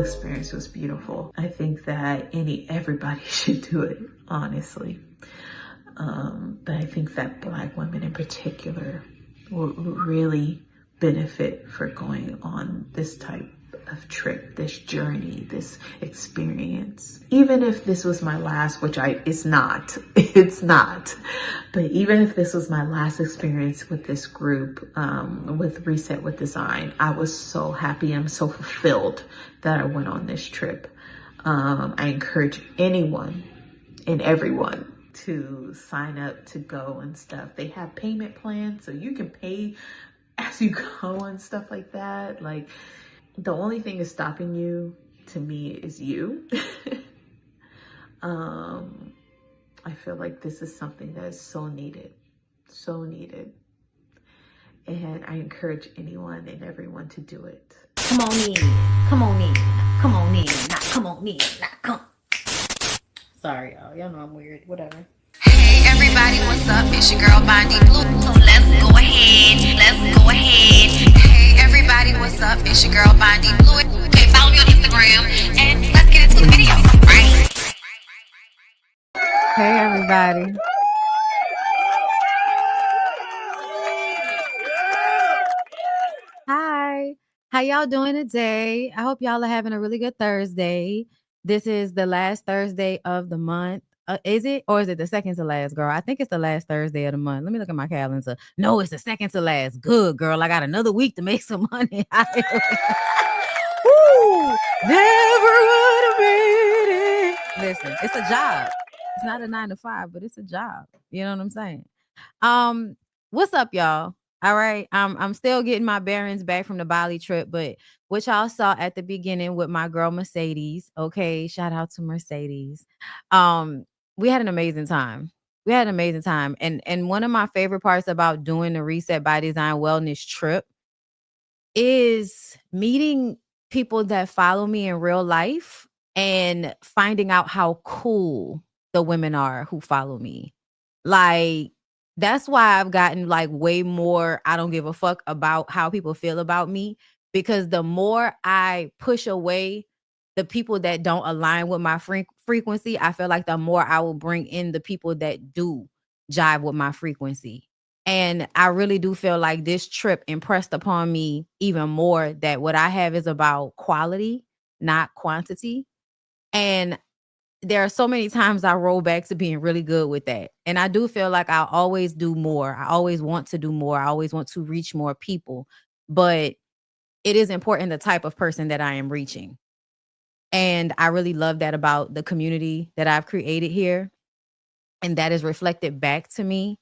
experience was beautiful. I think that everybody should do it, honestly. But I think that Black women in particular will really benefit for going on this type of trip, this journey, this experience. Even if this was my last, which it's not, but even if this was my last experience with this group, with Reset with Design, I was so happy. I'm so fulfilled that I went on this trip. I encourage anyone and everyone to sign up to go and stuff. They have payment plans, so you can pay as you go and stuff like that. Like, the only thing is stopping you, to me, is you. I feel like this is something that is so needed, and I encourage anyone and everyone to do it. Come on in, come on in, come on in, not come on in, not come. Sorry, y'all know I'm weird, whatever. Hey everybody, what's up? It's your girl BondyBlue. So let's go ahead. Hey everybody, what's up? It's your girl BondyBlue. Okay, follow me on Instagram and let's get into the video, right? Hey everybody. Hi, how y'all doing today? I hope y'all are having a really good Thursday. This is the last Thursday of the month. Is it? Or is it the second to last, girl? I think it's the last Thursday of the month. Let me look at my calendar. No, it's the second to last. Good, girl. I got another week to make some money. Woo! Never would have made it. Listen, it's a job. It's not a 9 to 5, but it's a job. You know what I'm saying? What's up, y'all? All right. I'm still getting my bearings back from the Bali trip, but what y'all saw at the beginning with my girl Mercedes. Okay, shout out to Mercedes. We had an amazing time. And one of my favorite parts about doing the Reset by Design Wellness trip is meeting people that follow me in real life and finding out how cool the women are who follow me. Like, that's why I've gotten like way more, I don't give a fuck about how people feel about me, because the more I push away the people that don't align with my frequency, I feel like the more I will bring in the people that do jive with my frequency. And I really do feel like this trip impressed upon me even more that what I have is about quality, not quantity. And there are so many times I roll back to being really good with that. And I do feel like I always do more. I always want to do more. I always want to reach more people. But it is important the type of person that I am reaching. And I really love that about the community that I've created here. And that is reflected back to me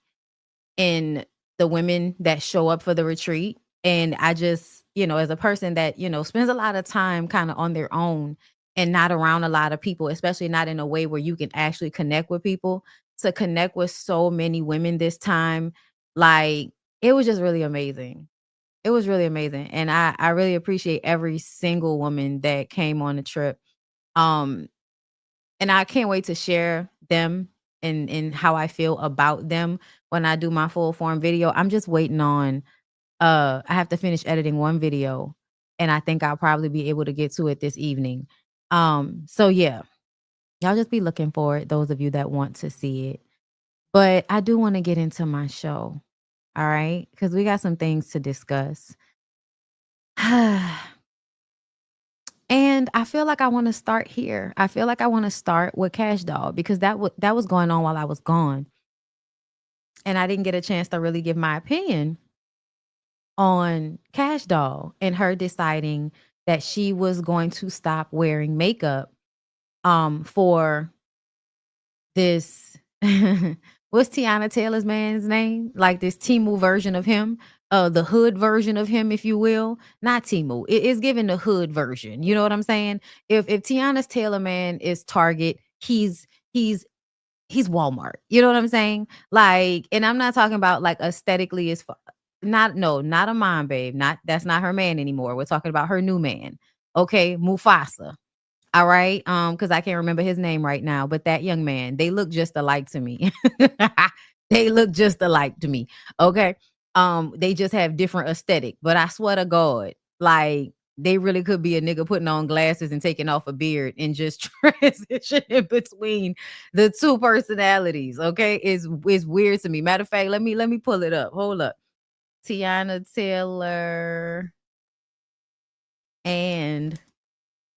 in the women that show up for the retreat. And I just, as a person that, spends a lot of time kind of on their own and not around a lot of people, especially not in a way where you can actually connect with people, to connect with so many women this time. Like, it was just really amazing. It was really amazing. And I really appreciate every single woman that came on the trip. And I can't wait to share them and how I feel about them when I do my full form video. I'm just waiting on, I have to finish editing one video, and I think I'll probably be able to get to it this evening. So yeah, y'all just be looking for it, those of you that want to see it. But I do want to get into my show. All right. Because we got some things to discuss. And I feel like I want to start here. I feel like I want to start with Cash Doll, because that was going on while I was gone. And I didn't get a chance to really give my opinion on Cash Doll and her deciding that she was going to stop wearing makeup for this what's Tiana Taylor's man's name? Like this Temu version of him, the hood version of him, if you will. Not Temu. It is given the hood version. You know what I'm saying? If Tiana's Taylor man is Target, he's Walmart. You know what I'm saying? Like, and I'm not talking about like aesthetically as not a mom babe. That's not her man anymore. We're talking about her new man. Okay, Mufasa. All right. Because I can't remember his name right now, but that young man, they look just alike to me. They look just alike to me. Okay. They just have different aesthetic. But I swear to God, like, they really could be a nigga putting on glasses and taking off a beard and just transitioning between the two personalities. Okay, it's weird to me. Matter of fact, let me pull it up. Hold up, Tiana Taylor and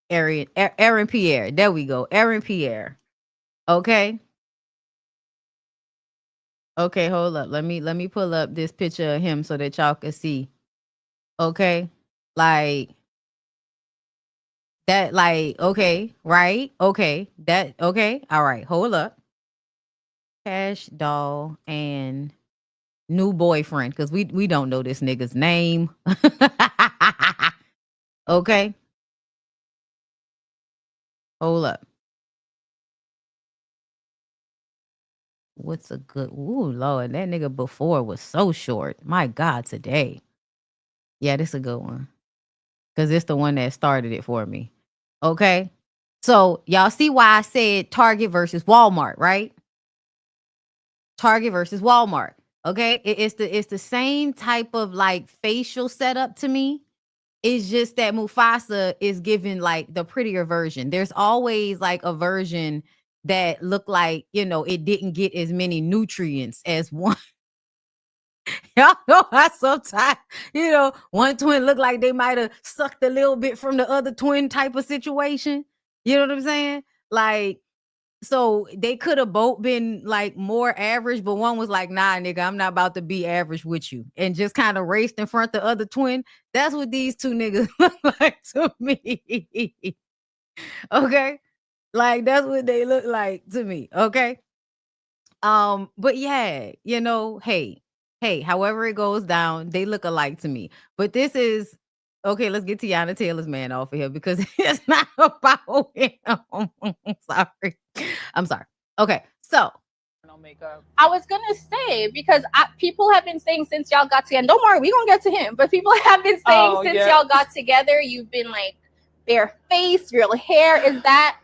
Aaron Pierre. There we go, Aaron Pierre. Okay. Okay, hold up. Let me pull up this picture of him so that y'all can see. Okay, like that, like, okay, right? Okay, that, okay, all right, hold up. Cash Doll and new boyfriend, because we don't know this nigga's name. Okay, hold up. What's a good? Ooh, Lord, that nigga before was so short. My God, today. Yeah, this is a good one. Because it's the one that started it for me. Okay. So y'all see why I said Target versus Walmart, right? Target versus Walmart. Okay. It's the same type of like facial setup to me. It's just that Mufasa is given like the prettier version. There's always like a version that look like, you know, it didn't get as many nutrients as one. Y'all know how sometimes, you know, one twin look like they might have sucked a little bit from the other twin type of situation. You know what I'm saying? Like, so they could have both been like more average, but one was like, nah, nigga, I'm not about to be average with you. And just kind of raced in front of the other twin. That's what these two niggas look like to me. Okay? Like, that's what they look like to me. Okay? But yeah, you know, hey, however it goes down, they look alike to me. But this is okay. Let's get Tiana Taylor's man off of here because it's not about him. I'm sorry. Okay, so no makeup. I was gonna say because people have been saying since y'all got together. Don't worry, we gonna get to him. But people have been saying since y'all got together, you've been like bare face, real hair. Is that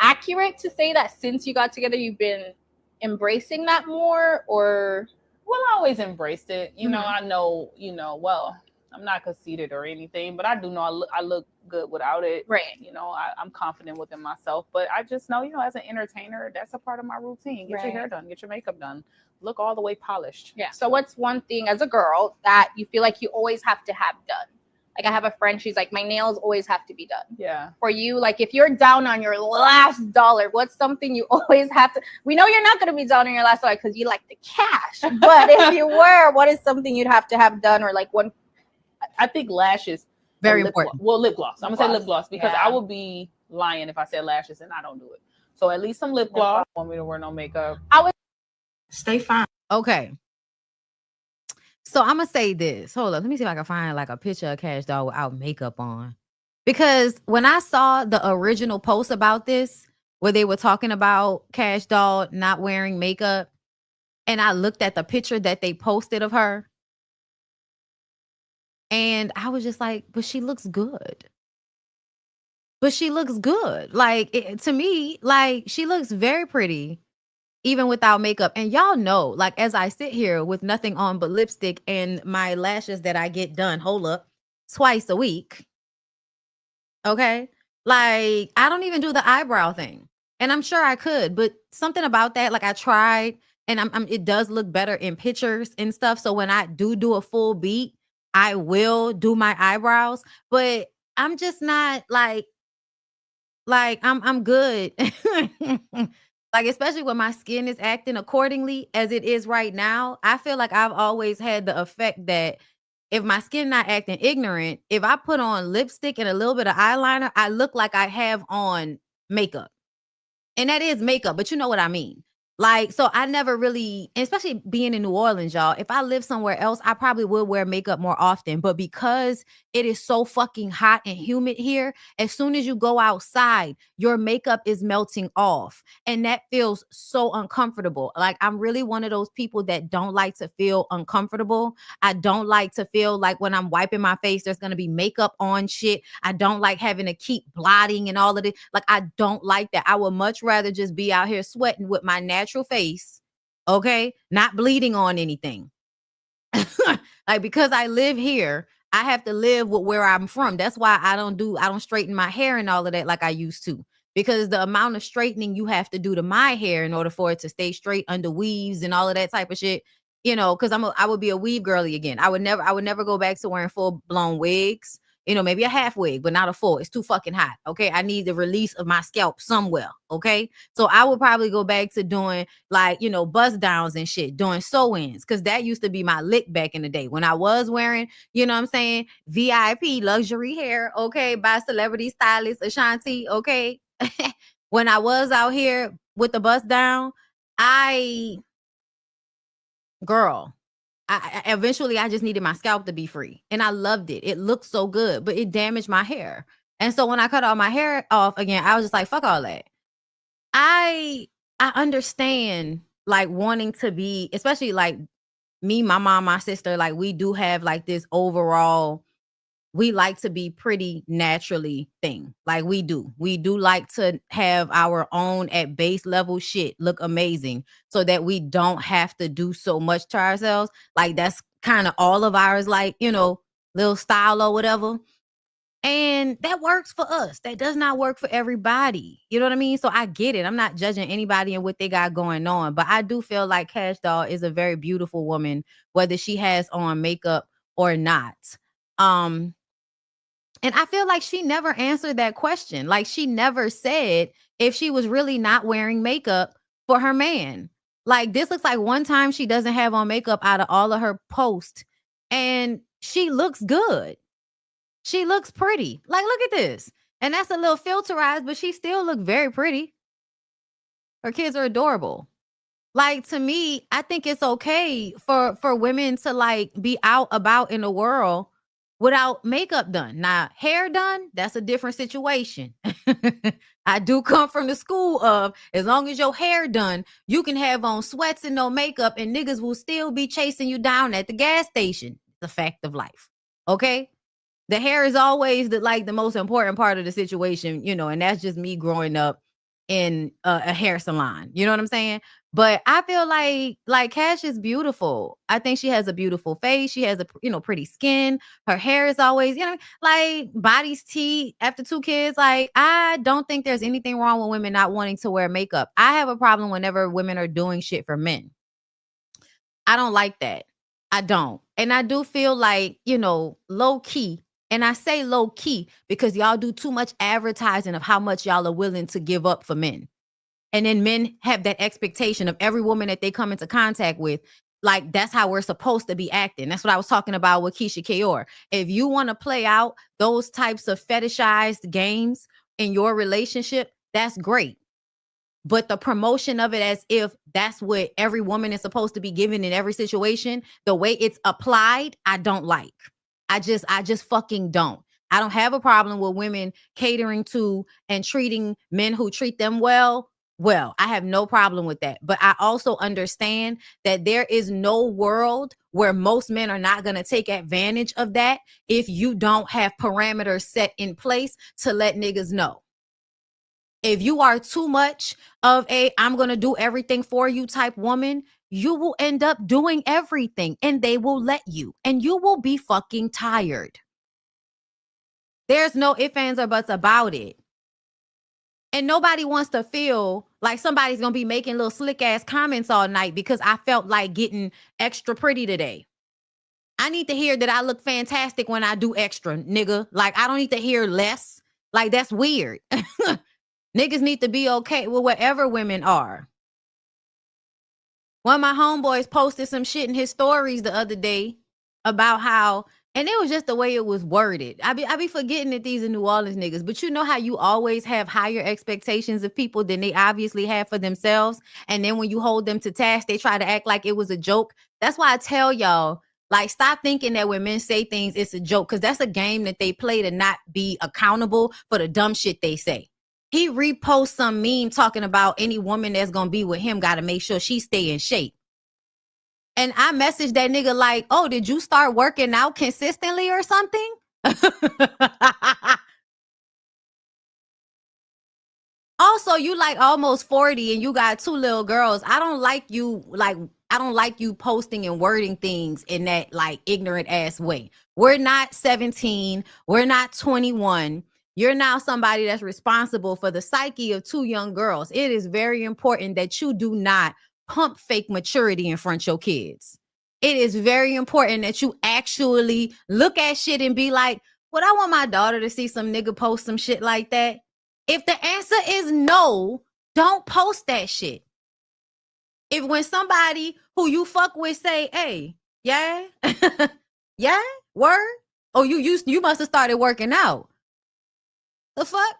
accurate to say that since you got together you've been embracing that more? Or well, I always embraced it, you know. I know, you know, well, I'm not conceited or anything, but I do know I look good without it, right? You know, I'm confident within myself, but I just know, you know, as an entertainer, that's a part of my routine. Get your hair done, get your makeup done, look all the way polished. Yeah. So what's one thing as a girl that you feel like you always have to have done? Like I have a friend, she's like, my nails always have to be done. Yeah. For you, like if you're down on your last dollar, what's something you always have to? We know you're not going to be down on your last dollar because you like the cash. But if you were, what is something you'd have to have done? Or like one? I think lashes. Very important. Well, lip gloss. I'm going to say lip gloss because I would be lying if I said lashes and I don't do it. So at least some lip gloss. I want me to wear no makeup. I would stay fine. Okay. So I'm gonna say this. Hold up. Let me see if I can find like a picture of Cash Doll without makeup on. Because when I saw the original post about this, where they were talking about Cash Doll not wearing makeup, and I looked at the picture that they posted of her, and I was just like, but she looks good. But she looks good. Like, to me, like, she looks very pretty. Even without makeup. And y'all know, like, as I sit here with nothing on but lipstick and my lashes that I get done, hold up, twice a week. Okay. Like, I don't even do the eyebrow thing. And I'm sure I could, but something about that, like I tried and it does look better in pictures and stuff. So when I do a full beat, I will do my eyebrows, but I'm just not like I'm good. Like, especially when my skin is acting accordingly as it is right now, I feel like I've always had the effect that if my skin not acting ignorant, if I put on lipstick and a little bit of eyeliner, I look like I have on makeup. And that is makeup, but you know what I mean. Like, so I never really, especially being in New Orleans, y'all, if I live somewhere else, I probably would wear makeup more often. But because it is so fucking hot and humid here, as soon as you go outside, your makeup is melting off. And that feels so uncomfortable. Like, I'm really one of those people that don't like to feel uncomfortable. I don't like to feel like when I'm wiping my face, there's going to be makeup on shit. I don't like having to keep blotting and all of it. Like, I don't like that. I would much rather just be out here sweating with my natural face, okay, not bleeding on anything. Like, because I live here, I have to live with where I'm from. That's why I don't straighten my hair and all of that like I used to. Because the amount of straightening you have to do to my hair in order for it to stay straight under weaves and all of that type of shit, you know, because I would be a weave girly again. I would never go back to wearing full blown wigs. You know, maybe a half wig, but not a full. It's too fucking hot. Okay. I need the release of my scalp somewhere. Okay. So I would probably go back to doing like, you know, bust downs and shit, doing sew-ins. Cause that used to be my lick back in the day when I was wearing, you know what I'm saying, VIP luxury hair. Okay. By celebrity stylist Ashanti. Okay. When I was out here with the bust down, girl, I eventually I just needed my scalp to be free, and I loved it. It looked so good, but it damaged my hair. And so when I cut all my hair off again, I was just like, fuck all that. I understand like wanting to be, especially like me, my mom, my sister, like we do have like this overall, we like to be pretty naturally thing. Like we do like to have our own at base level shit look amazing so that we don't have to do so much to ourselves. Like that's kind of all of ours, like, you know, little style or whatever. And that works for us. That does not work for everybody. You know what I mean? So I get it. I'm not judging anybody and what they got going on, but I do feel like Cash Doll is a very beautiful woman, whether she has on makeup or not. And I feel like she never answered that question. Like she never said if she was really not wearing makeup for her man. Like this looks like one time she doesn't have on makeup out of all of her posts. And she looks good. She looks pretty. Like, look at this. And that's a little filterized, but she still look very pretty. Her kids are adorable. Like, to me, I think it's okay for women to like be out about in the world without makeup done. Now, hair done, that's a different situation. I do come from the school of as long as your hair done, you can have on sweats and no makeup and niggas will still be chasing you down at the gas station. It's a fact of life. Okay? The hair is always the most important part of the situation, you know, and that's just me growing up in a hair salon. You know what I'm saying? But I feel like Cash is beautiful. I think she has a beautiful face. She has a, you know, pretty skin. Her hair is always, you know, like body's tea after 2 kids. Like, I don't think there's anything wrong with women not wanting to wear makeup. I have a problem whenever women are doing shit for men. I don't like that. I don't. And I do feel like, you know, low key. And I say low key because y'all do too much advertising of how much y'all are willing to give up for men. And then men have that expectation of every woman that they come into contact with. Like, that's how we're supposed to be acting. That's what I was talking about with Keisha Kayor. If you want to play out those types of fetishized games in your relationship, that's great. But the promotion of it as if that's what every woman is supposed to be given in every situation, the way it's applied, I don't like. I just fucking don't. I don't have a problem with women catering to and treating men who treat them well. Well, I have no problem with that. But I also understand that there is no world where most men are not going to take advantage of that if you don't have parameters set in place to let niggas know. If you are too much of a I'm going to do everything for you type woman, you will end up doing everything and they will let you and you will be fucking tired. There's no ifs, ands, or buts about it. And nobody wants to feel like somebody's going to be making little slick ass comments all night because I felt like getting extra pretty today. I need to hear that I look fantastic when I do extra, nigga. Like, I don't need to hear less. Like, that's weird. Niggas need to be okay with whatever women are. One of my homeboys posted some shit in his stories the other day about how, and it was just the way it was worded. I be forgetting that these are New Orleans niggas, but you know how you always have higher expectations of people than they obviously have for themselves. And then when you hold them to task, they try to act like it was a joke. That's why I tell y'all, like, stop thinking that when men say things, it's a joke, because that's a game that they play to not be accountable for the dumb shit they say. He reposts some meme talking about any woman that's going to be with him got to make sure she stay in shape. And I messaged that nigga like, oh, did you start working out consistently or something? Also, you like almost 40 and you got 2 little girls. I don't like you like I don't like you posting and wording things in that like ignorant ass way. We're not 17. We're not 21. You're now somebody that's responsible for the psyche of 2 young girls. It is very important that you do not pump fake maturity in front of your kids. It is very important that you actually look at shit and be like, would I want my daughter to see some nigga post some shit like that? If the answer is no, don't post that shit. If when somebody who you fuck with say, hey, yeah, yeah, word, oh, you must have started working out. The fuck?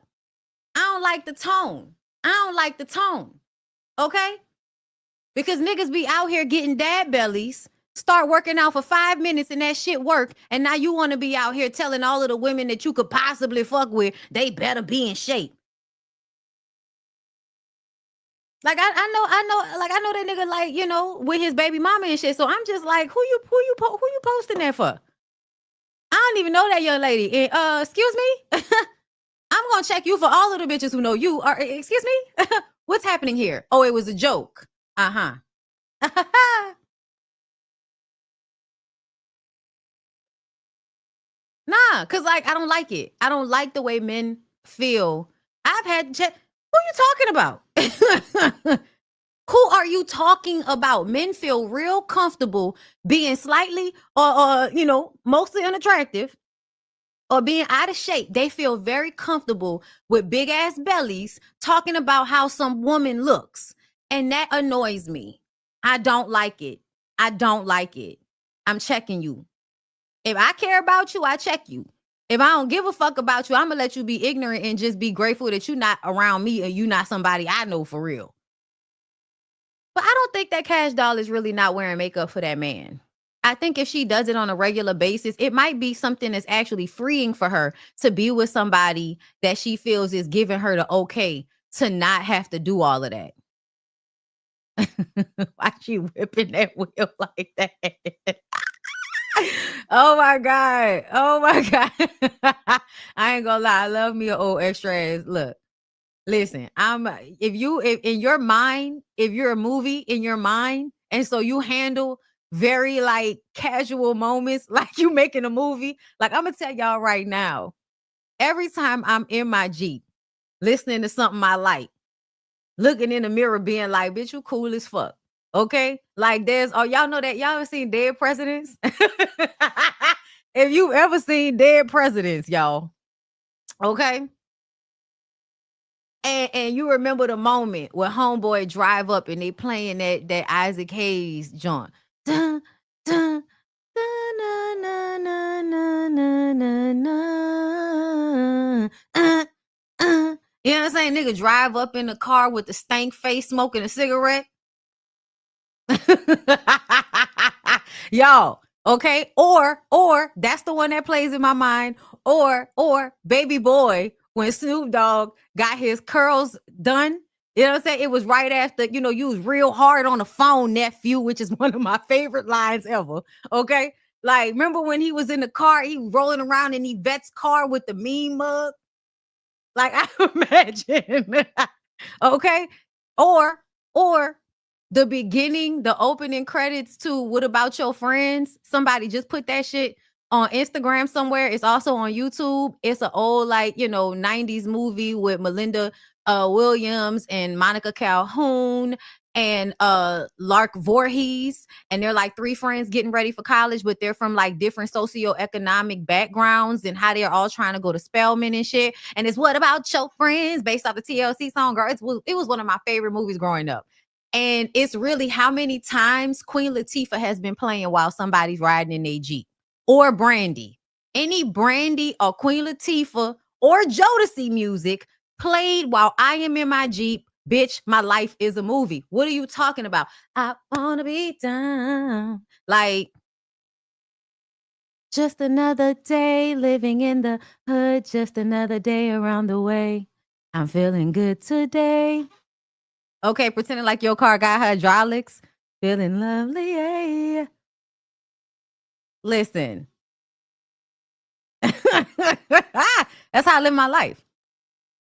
I don't like the tone. I don't like the tone. Okay? Because niggas be out here getting dad bellies, start working out for 5 minutes and that shit work. And now you want to be out here telling all of the women that you could possibly fuck with, they better be in shape. Like I know that nigga like, you know, with his baby mama and shit. So I'm just like, who you posting that for? I don't even know that young lady. And, excuse me? I'm gonna check you for all of the bitches who know you. Excuse me? What's happening here? Oh, it was a joke. Uh-huh. Nah, cause like I don't like it. I don't like the way men feel. I've had who are you talking about? Who are you talking about? Men feel real comfortable being slightly or you know, mostly unattractive or being out of shape. They feel very comfortable with big ass bellies talking about how some woman looks. And that annoys me. I don't like it. I don't like it. I'm checking you. If I care about you, I check you. If I don't give a fuck about you, I'm gonna let you be ignorant and just be grateful that you're not around me and you're not somebody I know for real. But I don't think that Cash Doll is really not wearing makeup for that man. I think if she does it on a regular basis, it might be something that's actually freeing for her to be with somebody that she feels is giving her the okay to not have to do all of that. Why she whipping that wheel like that? Oh my God. Oh my God. I ain't gonna lie. I love me an old extra ass. Look, listen, if in your mind, if you're a movie in your mind, and so you handle very like casual moments, like you making a movie, like I'm gonna tell y'all right now, every time I'm in my Jeep, listening to something I like, looking in the mirror, being like, bitch, you cool as fuck. Okay? Like y'all know that y'all ever seen Dead Presidents? If you ever seen Dead Presidents, y'all, okay? And you remember the moment where homeboy drive up and they playing that Isaac Hayes joint. Dun, dun, dun, na, na, na, na, na, na, you know what I'm saying? Nigga drive up in the car with the stank face smoking a cigarette. Y'all, okay? Or that's the one that plays in my mind. Or Baby Boy, when Snoop Dogg got his curls done. You know what I'm saying? It was right after, you know, you was real hard on the phone, nephew, which is one of my favorite lines ever. Okay? Like, remember when he was in the car, he rolling around in Yvette's car with the mean mug? Like, I imagine. Okay? Or the beginning, the opening credits to What About Your Friends? Somebody just put that shit on Instagram somewhere. It's also on YouTube. It's an old, like, you know, 90s movie with Melinda Williams and Monica Calhoun and Lark Voorhees. And they're like 3 friends getting ready for college, but they're from like different socioeconomic backgrounds and how they're all trying to go to Spelman and shit. And it's What About Your Friends? Based off the TLC song, girl. It was one of my favorite movies growing up. And it's really how many times Queen Latifah has been playing while somebody's riding in their Jeep. Or Brandy. Any Brandy or Queen Latifah or Jodeci music played while I am in my Jeep. Bitch, my life is a movie. What are you talking about? I wanna be down. Like, just another day living in the hood. Just another day around the way. I'm feeling good today. Okay, pretending like your car got hydraulics. Feeling lovely, yeah. Listen. That's how I live my life.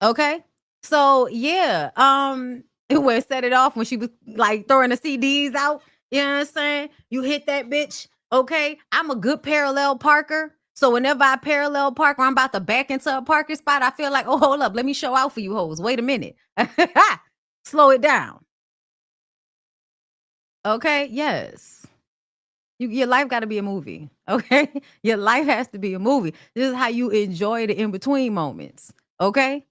Okay? So, yeah. Where Set It Off when she was like throwing the CDs out You know what I'm saying? You hit that bitch. Okay. I'm a good parallel parker. So whenever I parallel park or I'm about to back into a parking spot, I feel like, oh, hold up. Let me show out for you hoes. Wait a minute. Slow it down. Okay. Yes. Your life got to be a movie. Okay. Your life has to be a movie. This is how you enjoy the in-between moments. Okay.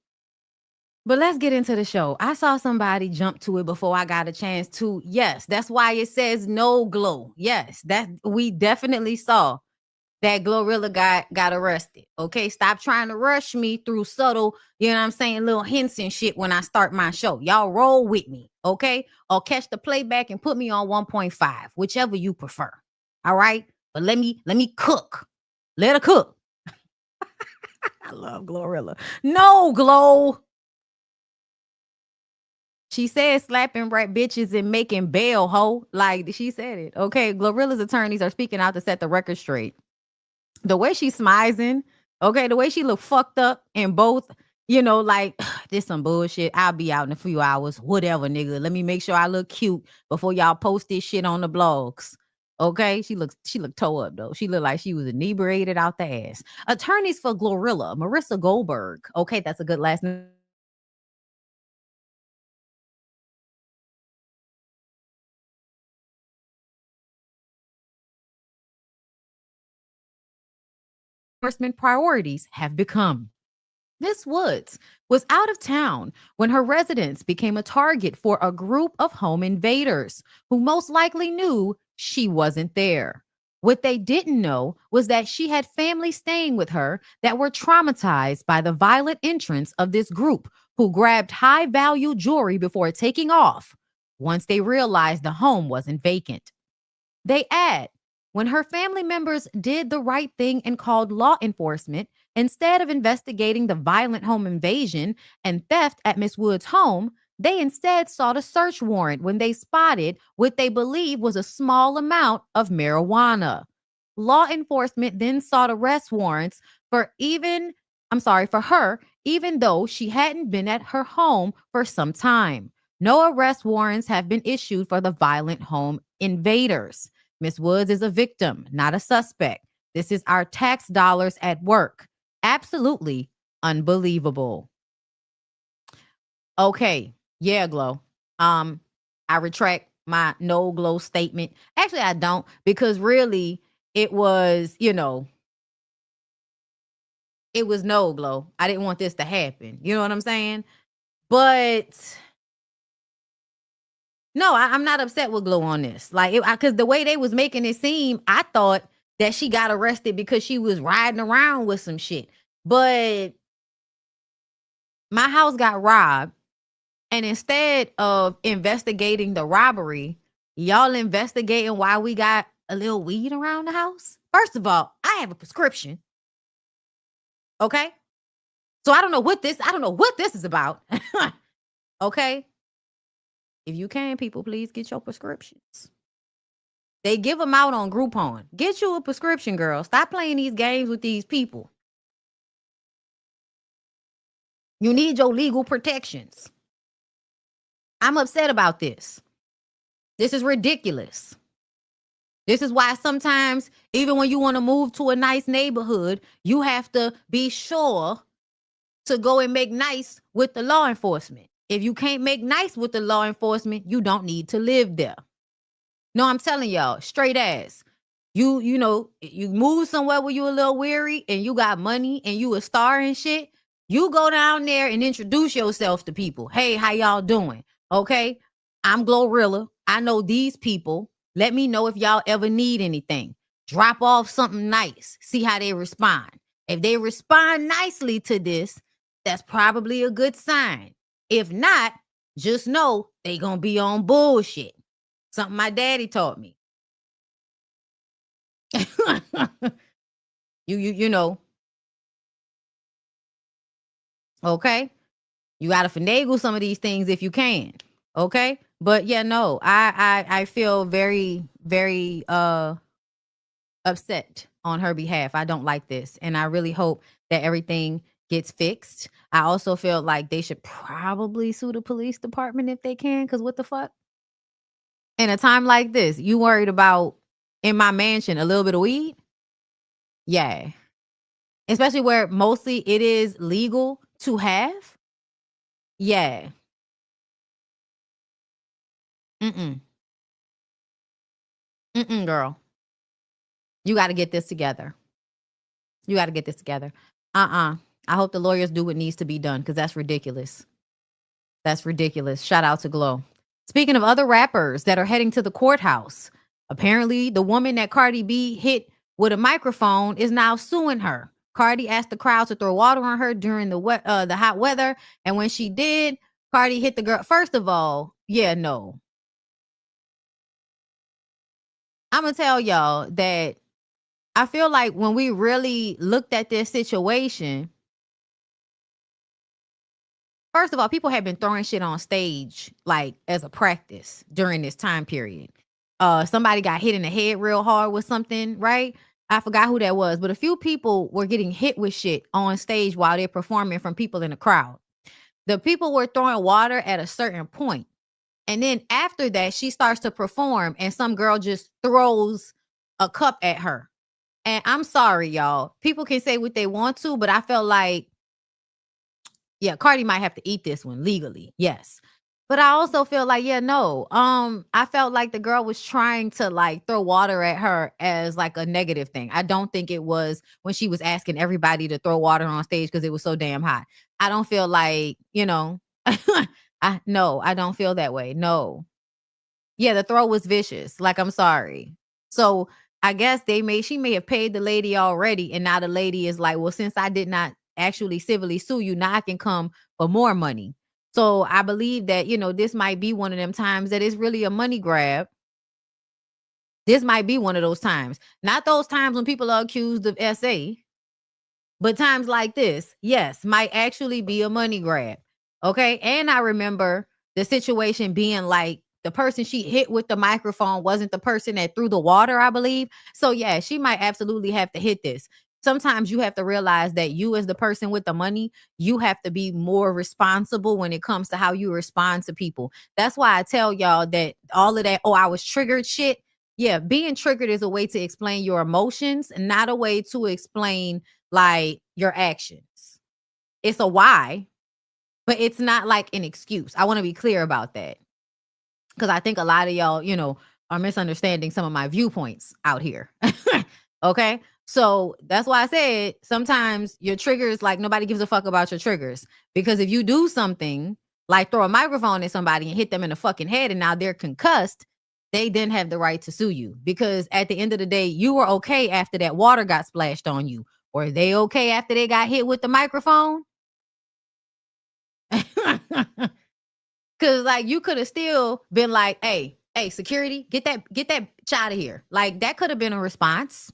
But let's get into the show. I saw somebody jump to it before I got a chance to. Yes, that's why it says no Gloo. Yes, that we definitely saw that Glorilla got arrested. Okay, stop trying to rush me through subtle, you know what I'm saying, little hints and shit when I start my show. Y'all roll with me, okay? Or catch the playback and put me on 1.5, whichever you prefer. All right? But let me cook. Let her cook. I love Glorilla. No, Gloo. She said slapping rat bitches and making bail, ho. Like, she said it. Okay, Glorilla's attorneys are speaking out to set the record straight. The way she's smizing, okay, the way she look fucked up in both, you know, like, this some bullshit. I'll be out in a few hours. Whatever, nigga. Let me make sure I look cute before y'all post this shit on the blogs. Okay, she looked toe up, though. She looked like she was inebriated out the ass. Attorneys for Glorilla, Marissa Goldberg. Okay, that's a good last name. Enforcement priorities have become. Miss Woods was out of town when her residence became a target for a group of home invaders who most likely knew she wasn't there. What they didn't know was that she had family staying with her that were traumatized by the violent entrance of this group who grabbed high-value jewelry before taking off once they realized the home wasn't vacant. They add, when her family members did the right thing and called law enforcement, instead of investigating the violent home invasion and theft at Miss Wood's home, they instead sought a search warrant when they spotted what they believe was a small amount of marijuana. Law enforcement then sought arrest warrants for her, even though she hadn't been at her home for some time. No arrest warrants have been issued for the violent home invaders. Miss Woods is a victim, not a suspect. This is our tax dollars at work. Absolutely unbelievable. Okay. Yeah, Gloo. I retract my no Gloo statement. Actually, I don't, because really it was, it was no Gloo. I didn't want this to happen. You know what I'm saying? But no, I'm not upset with Gloo on this. Like, because the way they was making it seem, I thought that she got arrested because she was riding around with some shit. But my house got robbed. And instead of investigating the robbery, y'all investigating why we got a little weed around the house. First of all, I have a prescription. Okay? So I don't know what this is about. Okay? If you can, people, please get your prescriptions. They give them out on Groupon. Get you a prescription, girl. Stop playing these games with these people. You need your legal protections. I'm upset about this. This is ridiculous. This is why sometimes, even when you want to move to a nice neighborhood, you have to be sure to go and make nice with the law enforcement. If you can't make nice with the law enforcement, you don't need to live there. No, I'm telling y'all, straight ass. You move somewhere where you a little weary and you got money and you a star and shit. You go down there and introduce yourself to people. Hey, how y'all doing? Okay, I'm Glorilla. I know these people. Let me know if y'all ever need anything. Drop off something nice. See how they respond. If they respond nicely to this, that's probably a good sign. If not, just know they gonna be on bullshit. Something my daddy taught me. you know. Okay? You gotta finagle some of these things if you can. Okay? But yeah, no, I feel very, very upset on her behalf. I don't like this. And I really hope that everything gets fixed. I also feel like they should probably sue the police department if they can, because what the fuck? In a time like this, you worried about in my mansion a little bit of weed? Yeah. Especially where mostly it is legal to have? Yeah. Mm-mm. Mm-mm, girl. You got to get this together. You got to get this together. I hope the lawyers do what needs to be done because that's ridiculous. That's ridiculous. Shout out to Gloo. Speaking of other rappers that are heading to the courthouse, apparently the woman that Cardi B hit with a microphone is now suing her. Cardi asked the crowd to throw water on her during the hot weather, and when she did, Cardi hit the girl. First of all, yeah, no. I'm gonna tell y'all that I feel like when we really looked at this situation, first of all, people have been throwing shit on stage like as a practice during this time period. Somebody got hit in the head real hard with something, right? I forgot who that was, but a few people were getting hit with shit on stage while they're performing from people in the crowd. The people were throwing water at a certain point. And then after that, she starts to perform and some girl just throws a cup at her. And I'm sorry, y'all. People can say what they want to, but I felt like, yeah, Cardi might have to eat this one legally. Yes. But I also feel like, yeah, no. I felt like the girl was trying to like throw water at her as like a negative thing. I don't think it was when she was asking everybody to throw water on stage because it was so damn hot. I don't feel like, I don't feel that way. No. Yeah, the throw was vicious. Like, I'm sorry. So I guess she may have paid the lady already. And now the lady is like, well, since I did not actually civilly sue you, now I can come for more money. So I believe that, this might be one of them times that it's really a money grab. This might be one of those times. Not those times when people are accused of SA, but times like this, yes, might actually be a money grab. Okay. And I remember the situation being like, the person she hit with the microphone wasn't the person that threw the water, I believe. So yeah, she might absolutely have to hit this. Sometimes you have to realize that you as the person with the money, you have to be more responsible when it comes to how you respond to people. That's why I tell y'all that all of that, oh, I was triggered shit. Yeah, being triggered is a way to explain your emotions, not a way to explain like your actions. It's a why, but it's not like an excuse. I want to be clear about that. Because I think a lot of y'all, are misunderstanding some of my viewpoints out here. Okay. So that's why I said sometimes your triggers, like nobody gives a fuck about your triggers. Because if you do something like throw a microphone at somebody and hit them in the fucking head and now they're concussed, they didn't have the right to sue you. Because at the end of the day, you were okay after that water got splashed on you. Were they okay after they got hit with the microphone? Cause like you could have still been like, hey, security, get that child of here. Like that could have been a response.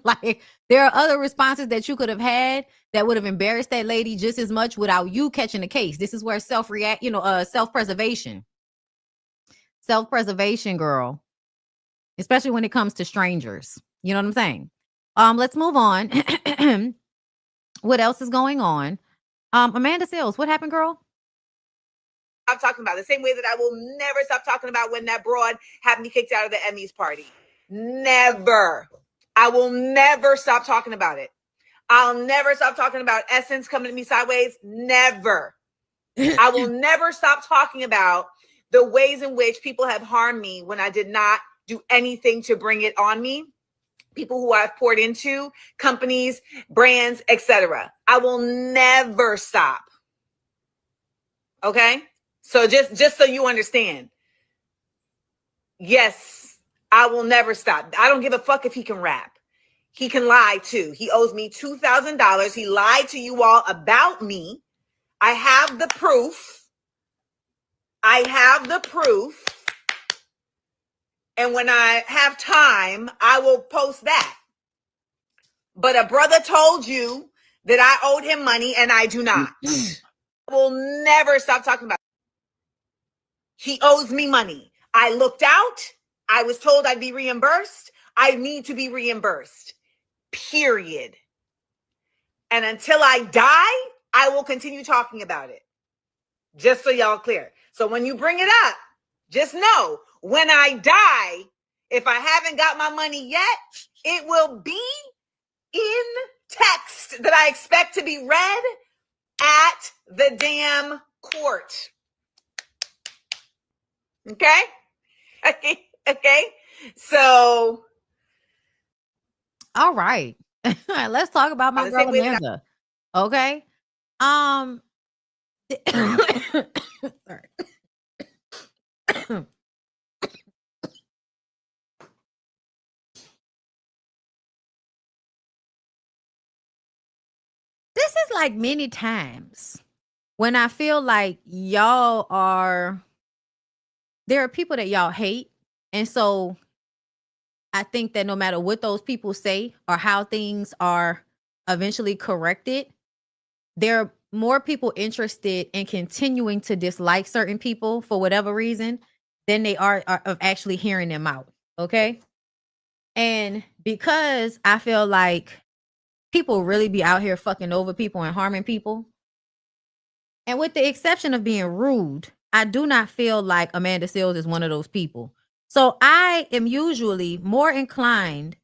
Like there are other responses that you could have had that would have embarrassed that lady just as much without you catching the case. This is where self-preservation, girl, especially when it comes to strangers. You know what I'm saying? Let's move on. What else is going on? Amanda Seales, what happened, girl? I'm talking about the same way that I will never stop talking about when that broad had me kicked out of the Emmys party. Never. I will never stop talking about it. I'll never stop talking about Essence coming to me sideways. Never. I will never stop talking about the ways in which people have harmed me when I did not do anything to bring it on me. People who I've poured into, companies, brands, etc. I will never stop. Okay? So just so you understand, yes, I will never stop. I don't give a fuck if he can rap. He can lie too. He owes me $2,000. He lied to you all about me. I have the proof. And when I have time, I will post that. But a brother told you that I owed him money and I do not. I will never stop talking about it. He owes me money. I looked out. I was told I'd be reimbursed. I need to be reimbursed. Period. And until I die, I will continue talking about it. Just so y'all clear. So when you bring it up, Just know when I die, if I haven't got my money yet, it will be in text that I expect to be read at the damn court. Okay? Okay. So. All right. Let's talk about my girl Amanda. Okay. Sorry. This is like many times when I feel like there are people that y'all hate. And so I think that no matter what those people say or how things are eventually corrected, there are more people interested in continuing to dislike certain people for whatever reason than they are of actually hearing them out. Okay. And because I feel like people really be out here fucking over people and harming people, and with the exception of being rude, I do not feel like Amanda Seales is one of those people. So I am usually more inclined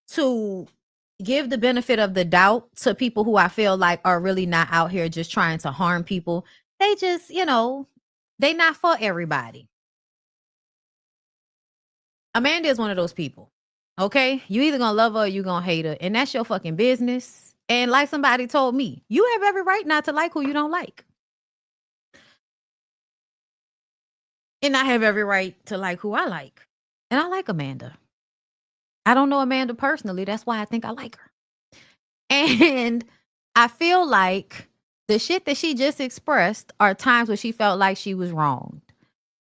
to give the benefit of the doubt to people who I feel like are really not out here just trying to harm people. They just, they not for everybody. Amanda is one of those people. Okay? You either gonna love her or you gonna hate her. And that's your fucking business. And like somebody told me, you have every right not to like who you don't like. And I have every right to like who I like. And I like Amanda. I don't know Amanda personally. That's why I think I like her. And I feel like the shit that she just expressed are times where she felt like she was wronged.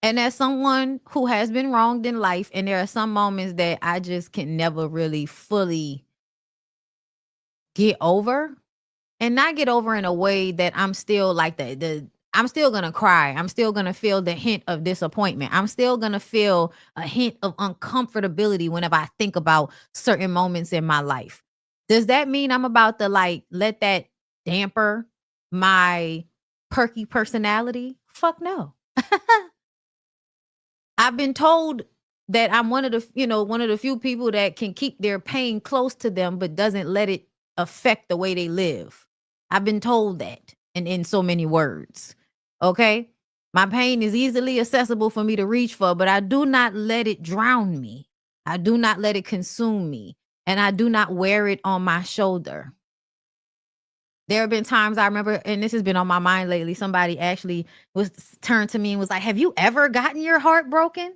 And as someone who has been wronged in life, and there are some moments that I just can never really fully get over, and not get over in a way that I'm still like I'm still going to cry. I'm still going to feel the hint of disappointment. I'm still going to feel a hint of uncomfortability whenever I think about certain moments in my life. Does that mean I'm about to let that damper my perky personality? Fuck no. I've been told that I'm one of the few people that can keep their pain close to them, but doesn't let it affect the way they live. I've been told that in so many words. Okay. My pain is easily accessible for me to reach for, but I do not let it drown me. I do not let it consume me. And I do not wear it on my shoulder. There have been times I remember, and this has been on my mind lately, somebody actually turned to me and was like, have you ever gotten your heart broken?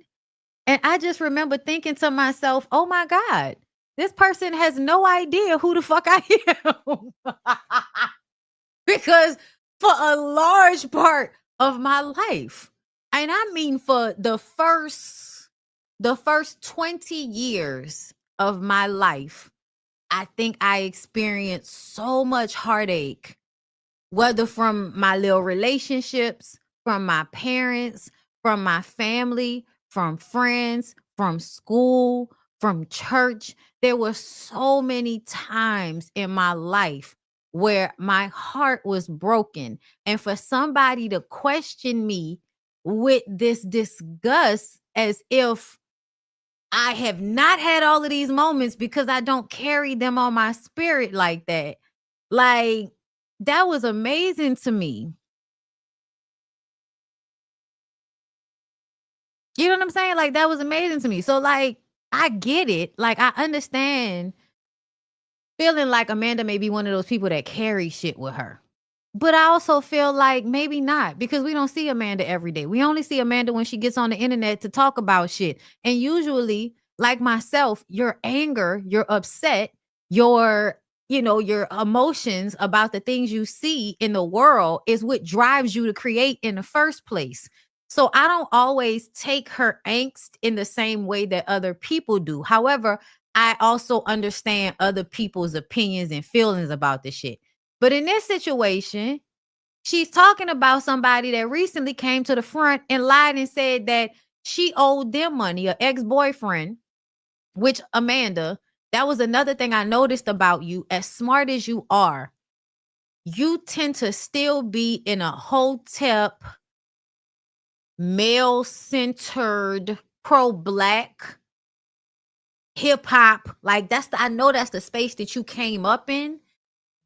And I just remember thinking to myself, oh my God, this person has no idea who the fuck I am. Because for a large part of my life, and I mean for the first 20 years of my life, I think I experienced so much heartache, whether from my little relationships, from my parents, from my family, from friends, from school, from church. There were so many times in my life where my heart was broken. And for somebody to question me with this disgust as if I have not had all of these moments because I don't carry them on my spirit like that. Like, that was amazing to me. You know what I'm saying? Like, that was amazing to me. So, like, I get it. Like, I understand feeling like Amanda may be one of those people that carry shit with her. But I also feel like maybe not, because we don't see Amanda every day. We only see Amanda when she gets on the internet to talk about shit. And usually, like myself, your anger, your upset, your emotions about the things you see in the world is what drives you to create in the first place. So I don't always take her angst in the same way that other people do. However, I also understand other people's opinions and feelings about this shit. But in this situation, she's talking about somebody that recently came to the front and lied and said that she owed them money, an ex-boyfriend, which, Amanda, that was another thing I noticed about you. As smart as you are, you tend to still be in a hotel male-centered, pro-black hip-hop. Like I know that's the space that you came up in,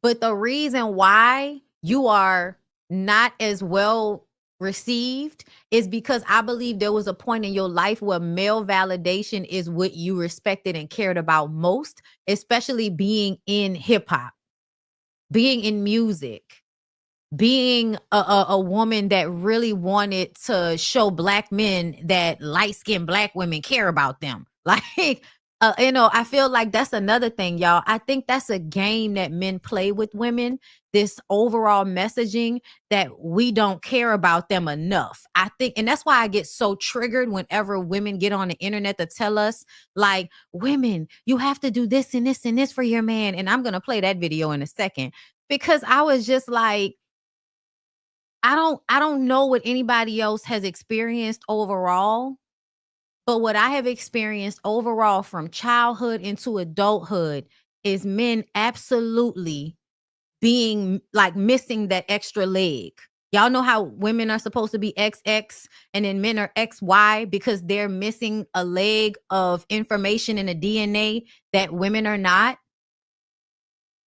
but the reason why you are not as well received is because I believe there was a point in your life where male validation is what you respected and cared about most, especially being in hip-hop, being in music, being a woman that really wanted to show black men that light-skinned black women care about them. Like, I feel like that's another thing, y'all. I think that's a game that men play with women, this overall messaging that we don't care about them enough. I think, and that's why I get so triggered whenever women get on the internet to tell us, like, women, you have to do this and this and this for your man. And I'm going to play that video in a second, because I was just like, I don't know what anybody else has experienced overall, but what I have experienced overall from childhood into adulthood is men absolutely being like missing that extra leg. Y'all know how women are supposed to be XX and then men are XY because they're missing a leg of information in the DNA that women are not.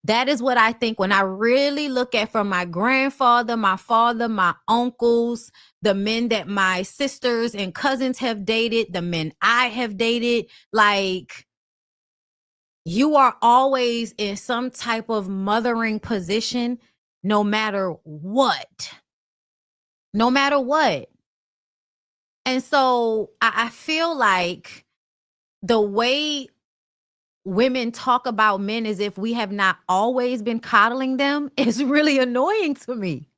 That is what I think when I really look at from my grandfather, my father, my uncles, the men that my sisters and cousins have dated, the men I have dated. Like, you are always in some type of mothering position, no matter what. No matter what. And so I feel like the way women talk about men as if we have not always been coddling them is really annoying to me.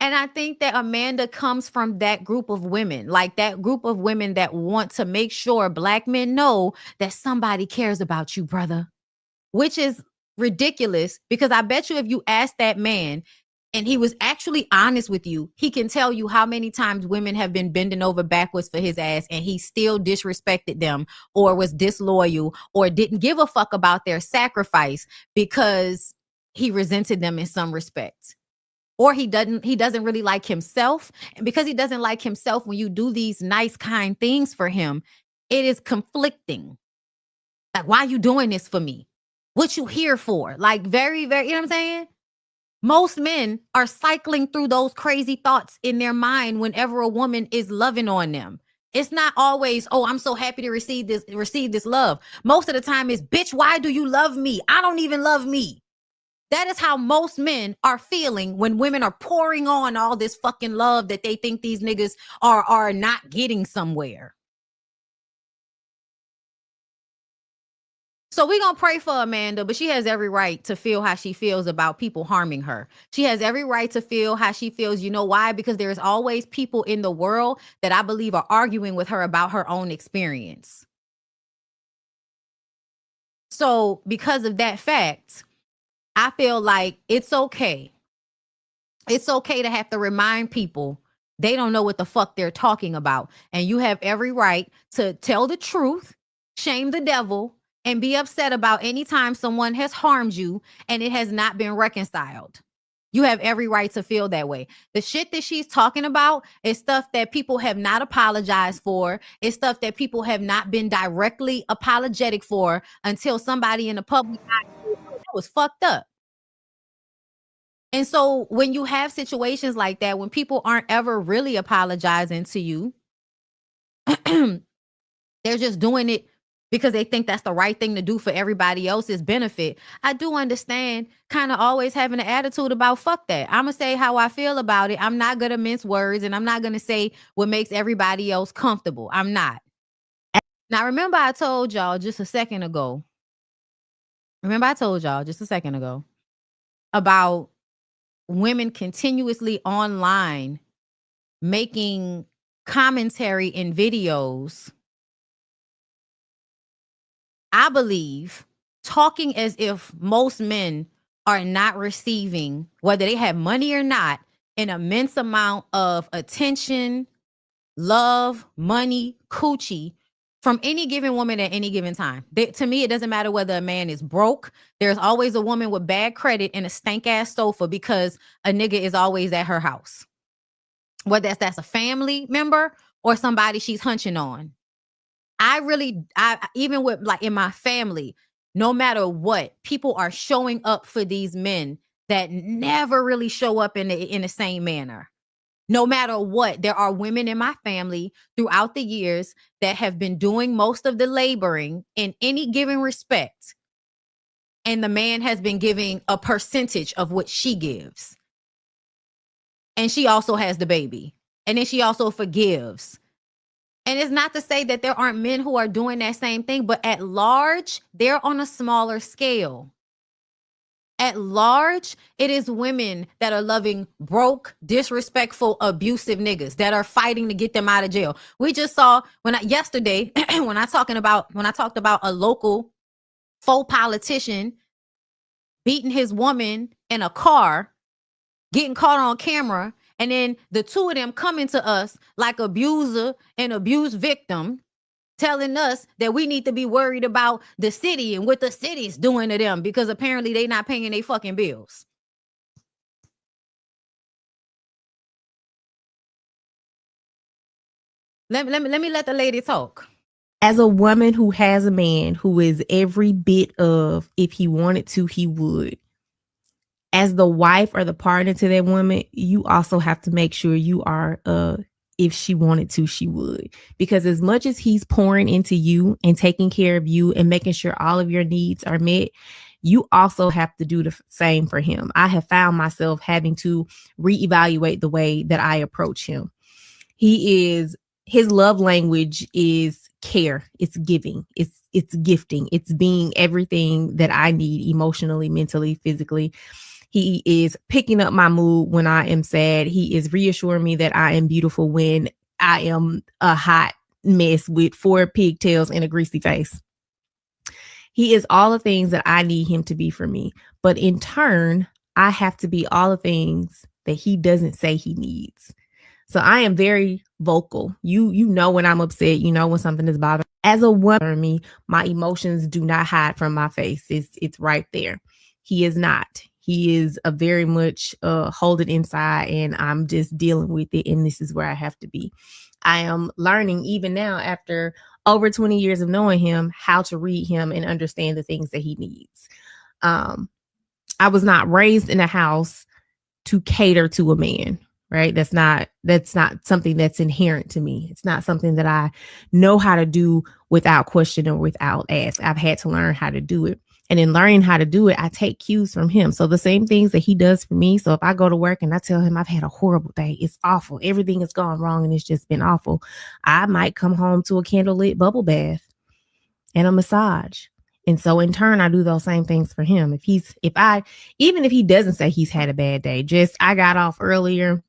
And I think that Amanda comes from that group of women, like that group of women that want to make sure black men know that somebody cares about you, brother, which is ridiculous, because I bet you if you ask that man and he was actually honest with you, he can tell you how many times women have been bending over backwards for his ass and he still disrespected them or was disloyal or didn't give a fuck about their sacrifice because he resented them in some respect. Or he doesn't really like himself. And because he doesn't like himself, when you do these nice, kind things for him, it is conflicting. Like, why are you doing this for me? What you here for? Like, very, very, you know what I'm saying? Most men are cycling through those crazy thoughts in their mind whenever a woman is loving on them. It's not always, oh, I'm so happy to receive this love. Most of the time is, bitch, why do you love me? I don't even love me. That is how most men are feeling when women are pouring on all this fucking love that they think these niggas are not getting somewhere. So we're going to pray for Amanda, but she has every right to feel how she feels about people harming her. She has every right to feel how she feels. You know why? Because there's always people in the world that I believe are arguing with her about her own experience. So because of that fact, I feel like it's okay. It's okay to have to remind people they don't know what the fuck they're talking about. And you have every right to tell the truth, shame the devil, and be upset about any time someone has harmed you and it has not been reconciled. You have every right to feel that way. The shit that she's talking about is stuff that people have not apologized for. It's stuff that people have not been directly apologetic for until somebody in the public eye was fucked up. And so when you have situations like that, when people aren't ever really apologizing to you, they're just doing it because they think that's the right thing to do for everybody else's benefit. I do understand kind of always having an attitude about fuck that. I'm going to say how I feel about it. I'm not going to mince words, and I'm not going to say what makes everybody else comfortable. I'm not. Now, remember I told y'all just a second ago about women continuously online making commentary and videos, I believe, talking as if most men are not receiving, whether they have money or not, an immense amount of attention, love, money, coochie from any given woman at any given time. To me, it doesn't matter whether a man is broke. There's always a woman with bad credit and a stank ass sofa because a nigga is always at her house. whether that's a family member or somebody she's hunching on. I even with like in my family, no matter what, people are showing up for these men that never really show up in the same manner. No matter what, there are women in my family throughout the years that have been doing most of the laboring in any given respect. And the man has been giving a percentage of what she gives. And she also has the baby. And then she also forgives. And it's not to say that there aren't men who are doing that same thing, but at large, they're on a smaller scale. At large, it is women that are loving broke, disrespectful, abusive niggas that are fighting to get them out of jail. We just saw yesterday when I talked about a local faux politician beating his woman in a car, getting caught on camera. And then the two of them coming to us like abuser and abuse victim, telling us that we need to be worried about the city and what the city's doing to them because apparently they not paying their fucking bills. Let me let the lady talk. As a woman who has a man who is every bit of, if he wanted to, he would. As the wife or the partner to that woman, you also have to make sure you are, if she wanted to, she would. Because as much as he's pouring into you and taking care of you and making sure all of your needs are met, you also have to do the same for him. I have found myself having to reevaluate the way that I approach him. His love language is care. It's giving. It's gifting. It's being everything that I need emotionally, mentally, physically. He is picking up my mood when I am sad. He is reassuring me that I am beautiful when I am a hot mess with 4 pigtails and a greasy face. He is all the things that I need him to be for me. But in turn, I have to be all the things that he doesn't say he needs. So I am very vocal. You know when I'm upset, you know when something is bothering. As a woman, my emotions do not hide from my face. It's right there. He is not. He is a very much hold it inside, and I'm just dealing with it. And this is where I have to be. I am learning even now after over 20 years of knowing him, how to read him and understand the things that he needs. I was not raised in a house to cater to a man, right? That's not something that's inherent to me. It's not something that I know how to do without question or without ask. I've had to learn how to do it. And in learning how to do it, I take cues from him. So the same things that he does for me. So if I go to work and I tell him I've had a horrible day, it's awful, everything has gone wrong and it's just been awful, I might come home to a candlelit bubble bath and a massage. And so in turn, I do those same things for him. Even if he doesn't say he's had a bad day, just I got off earlier,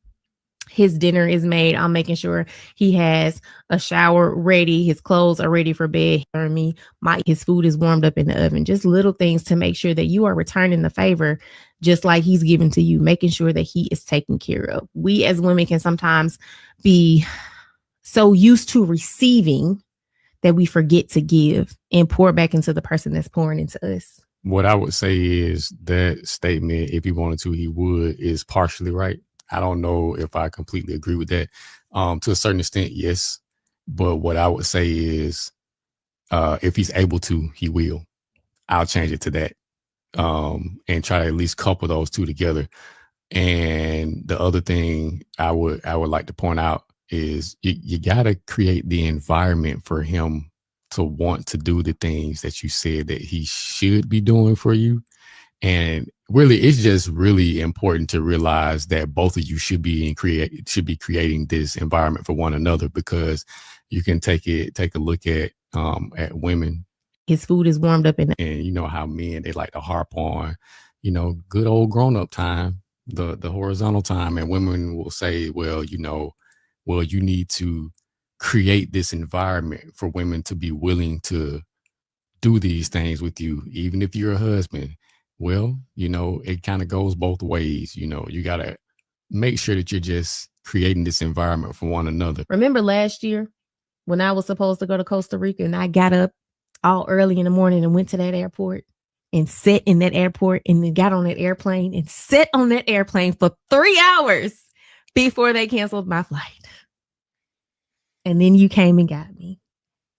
his dinner is made, I'm making sure he has a shower ready, his clothes are ready for bed, his food is warmed up in the oven. Just little things to make sure that you are returning the favor just like he's given to you, making sure that he is taken care of. We as women can sometimes be so used to receiving that we forget to give and pour back into the person that's pouring into us. What I would say is that statement, if he wanted to, he would, is partially right. I don't know if I completely agree with that. To a certain extent, yes. But what I would say is if he's able to, he will. I'll change it to that and try to at least couple those two together. And the other thing I would like to point out is you got to create the environment for him to want to do the things that you said that he should be doing for you. And really, it's just really important to realize that both of you should be creating this environment for one another, because you can take a look at women. His food is warmed up and you know how men, they like to harp on, good old grown up time, the horizontal time, and women will say, well, you need to create this environment for women to be willing to do these things with you, even if you're a husband. Well, it kind of goes both ways. You got to make sure that you're just creating this environment for one another. Remember last year when I was supposed to go to Costa Rica and I got up all early in the morning and went to that airport and sat in that airport and then got on that airplane and sat on that airplane for 3 hours before they canceled my flight. And then you came and got me.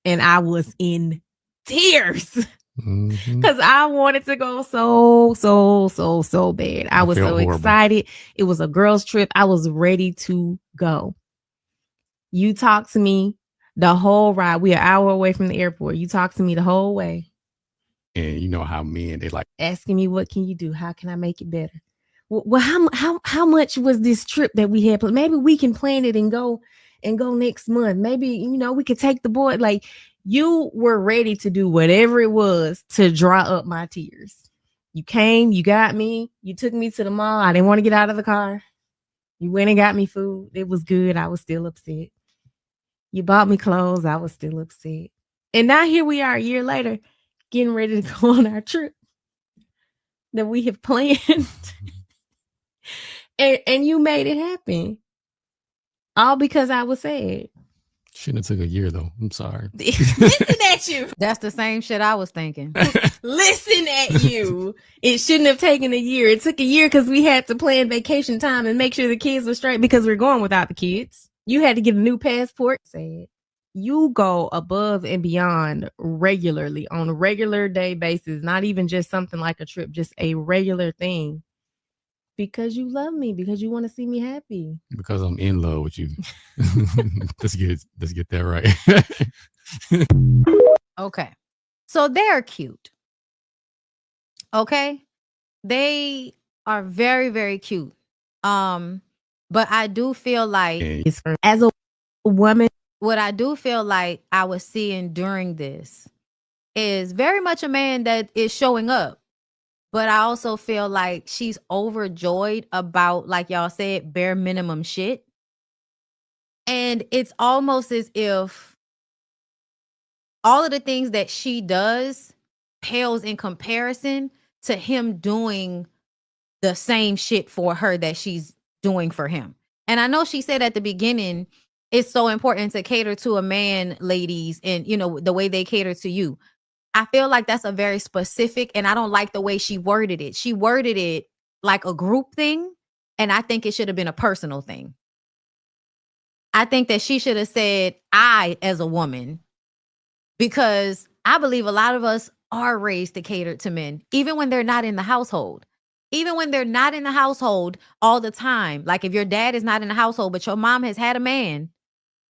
And I was in tears. Because I wanted to go so bad. I was so horrible. Excited. It was a girls' trip. I was ready to go. You talked to me the whole ride. We're an hour away from the airport. You talked to me the whole way. And you know how men, they like asking me, what can you do? How can I make it better? Well, how much was this trip that we had? Maybe we can plan it and go next month. Maybe, you know, we could take the boy. Like, you were ready to do whatever it was to dry up my tears. You came, you got me, you took me to the mall. I didn't want to get out of the car. You went and got me food. It was good. I was still upset. You bought me clothes. I was still upset. And now here we are a year later, getting ready to go on our trip that we have planned. and you made it happen. All because I was sad. Shouldn't have took a year though. I'm sorry. Listen at you. That's the same shit I was thinking. Listen at you. It shouldn't have taken a year. It took a year because we had to plan vacation time and make sure the kids were straight because we're going without the kids. You had to get a new passport. Sad. You go above and beyond regularly on a regular day basis, not even just something like a trip, just a regular thing. Because you love me, because you want to see me happy. Because I'm in love with you. Let's get that right. Okay. So they're cute. Okay. They are very, very cute. But I do feel like as a woman, what I do feel like I was seeing during this is very much a man that is showing up. But I also feel like she's overjoyed about, like y'all said, bare minimum shit. And it's almost as if all of the things that she does pales in comparison to him doing the same shit for her that she's doing for him. And I know she said at the beginning, it's so important to cater to a man, ladies, and, you know, the way they cater to you. I feel like that's a very specific, and I don't like the way she worded it. She worded it like a group thing, and I think it should have been a personal thing. I think that she should have said, I as a woman, because I believe a lot of us are raised to cater to men, even when they're not in the household. Even when they're not in the household all the time. Like if your dad is not in the household, but your mom has had a man,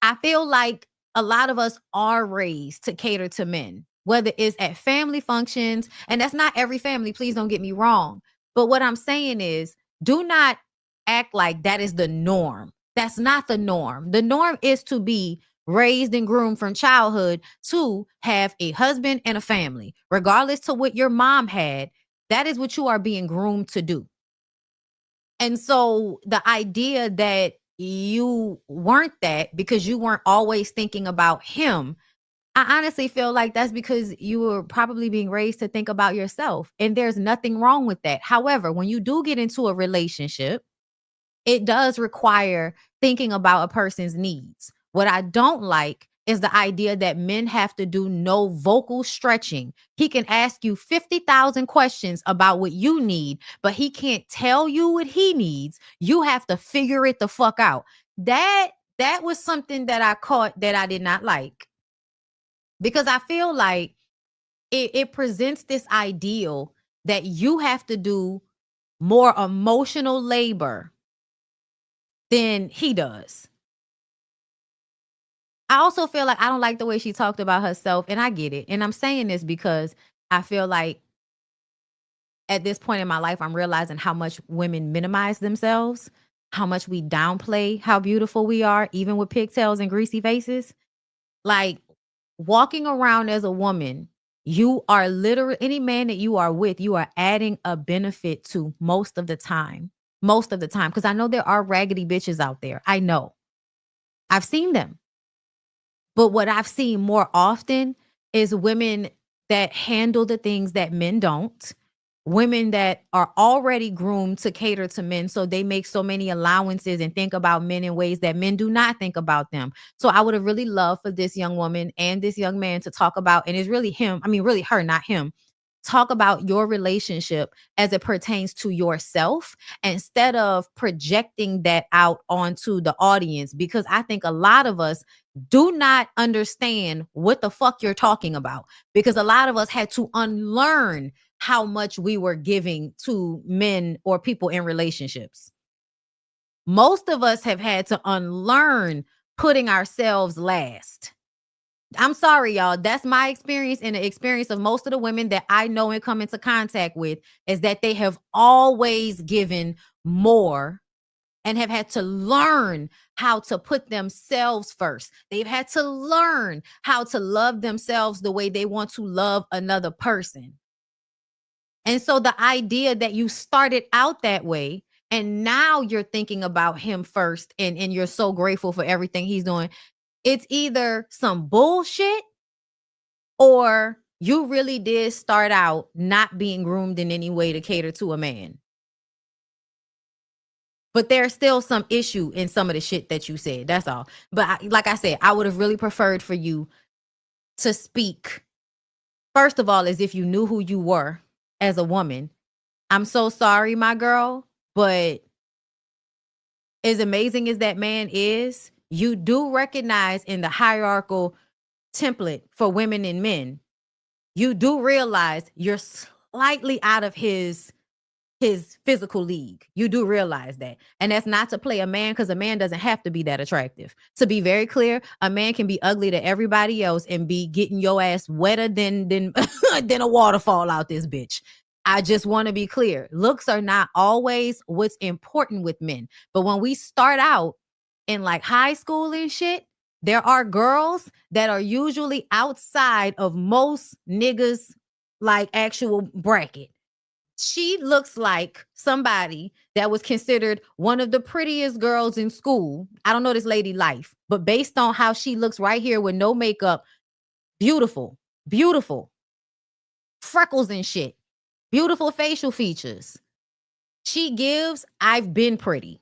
I feel like a lot of us are raised to cater to men. Whether it's at family functions, and that's not every family, please don't get me wrong. But what I'm saying is, do not act like that is the norm. That's not the norm. The norm is to be raised and groomed from childhood to have a husband and a family. Regardless to what your mom had, that is what you are being groomed to do. And so the idea that you weren't that because you weren't always thinking about him, I honestly feel like that's because you were probably being raised to think about yourself, and there's nothing wrong with that. However, when you do get into a relationship, it does require thinking about a person's needs. What I don't like is the idea that men have to do no vocal stretching. He can ask you 50,000 questions about what you need, but he can't tell you what he needs. You have to figure it the fuck out. That was something that I caught that I did not like. Because I feel like it presents this ideal that you have to do more emotional labor than he does. I also feel like I don't like the way she talked about herself, and I get it. And I'm saying this because I feel like at this point in my life, I'm realizing how much women minimize themselves, how much we downplay how beautiful we are, even with pigtails and greasy faces. Like, walking around as a woman, you are literally, any man that you are with, you are adding a benefit to most of the time. Most of the time. Because I know there are raggedy bitches out there. I know. I've seen them. But what I've seen more often is women that handle the things that men don't. Women that are already groomed to cater to men, so they make so many allowances and think about men in ways that men do not think about them. So I would have really loved for this young woman and this young man to talk about, and it's really him, I mean, really her, not him, talk about your relationship as it pertains to yourself instead of projecting that out onto the audience, because I think a lot of us do not understand what the fuck you're talking about, because a lot of us had to unlearn how much we were giving to men or people in relationships. Most of us have had to unlearn putting ourselves last. I'm sorry, y'all. That's my experience, and the experience of most of the women that I know and come into contact with is that they have always given more and have had to learn how to put themselves first. They've had to learn how to love themselves the way they want to love another person. And so the idea that you started out that way and now you're thinking about him first and you're so grateful for everything he's doing, it's either some bullshit or you really did start out not being groomed in any way to cater to a man. But there's still some issue in some of the shit that you said. That's all. But like I said, I would have really preferred for you to speak, first of all, as if you knew who you were as a woman. I'm so sorry, my girl, but as amazing as that man is, you do recognize in the hierarchical template for women and men, you do realize you're slightly out of his physical league. You do realize that. And that's not to play a man, because a man doesn't have to be that attractive. To be very clear, a man can be ugly to everybody else and be getting your ass wetter than than a waterfall out this bitch. I just want to be clear. Looks are not always what's important with men. But when we start out in like high school and shit, there are girls that are usually outside of most niggas' like actual bracket. She looks like somebody that was considered one of the prettiest girls in school. I don't know this lady life, but based on how she looks right here with no makeup, beautiful, beautiful. Freckles and shit. Beautiful facial features. She gives, I've been pretty.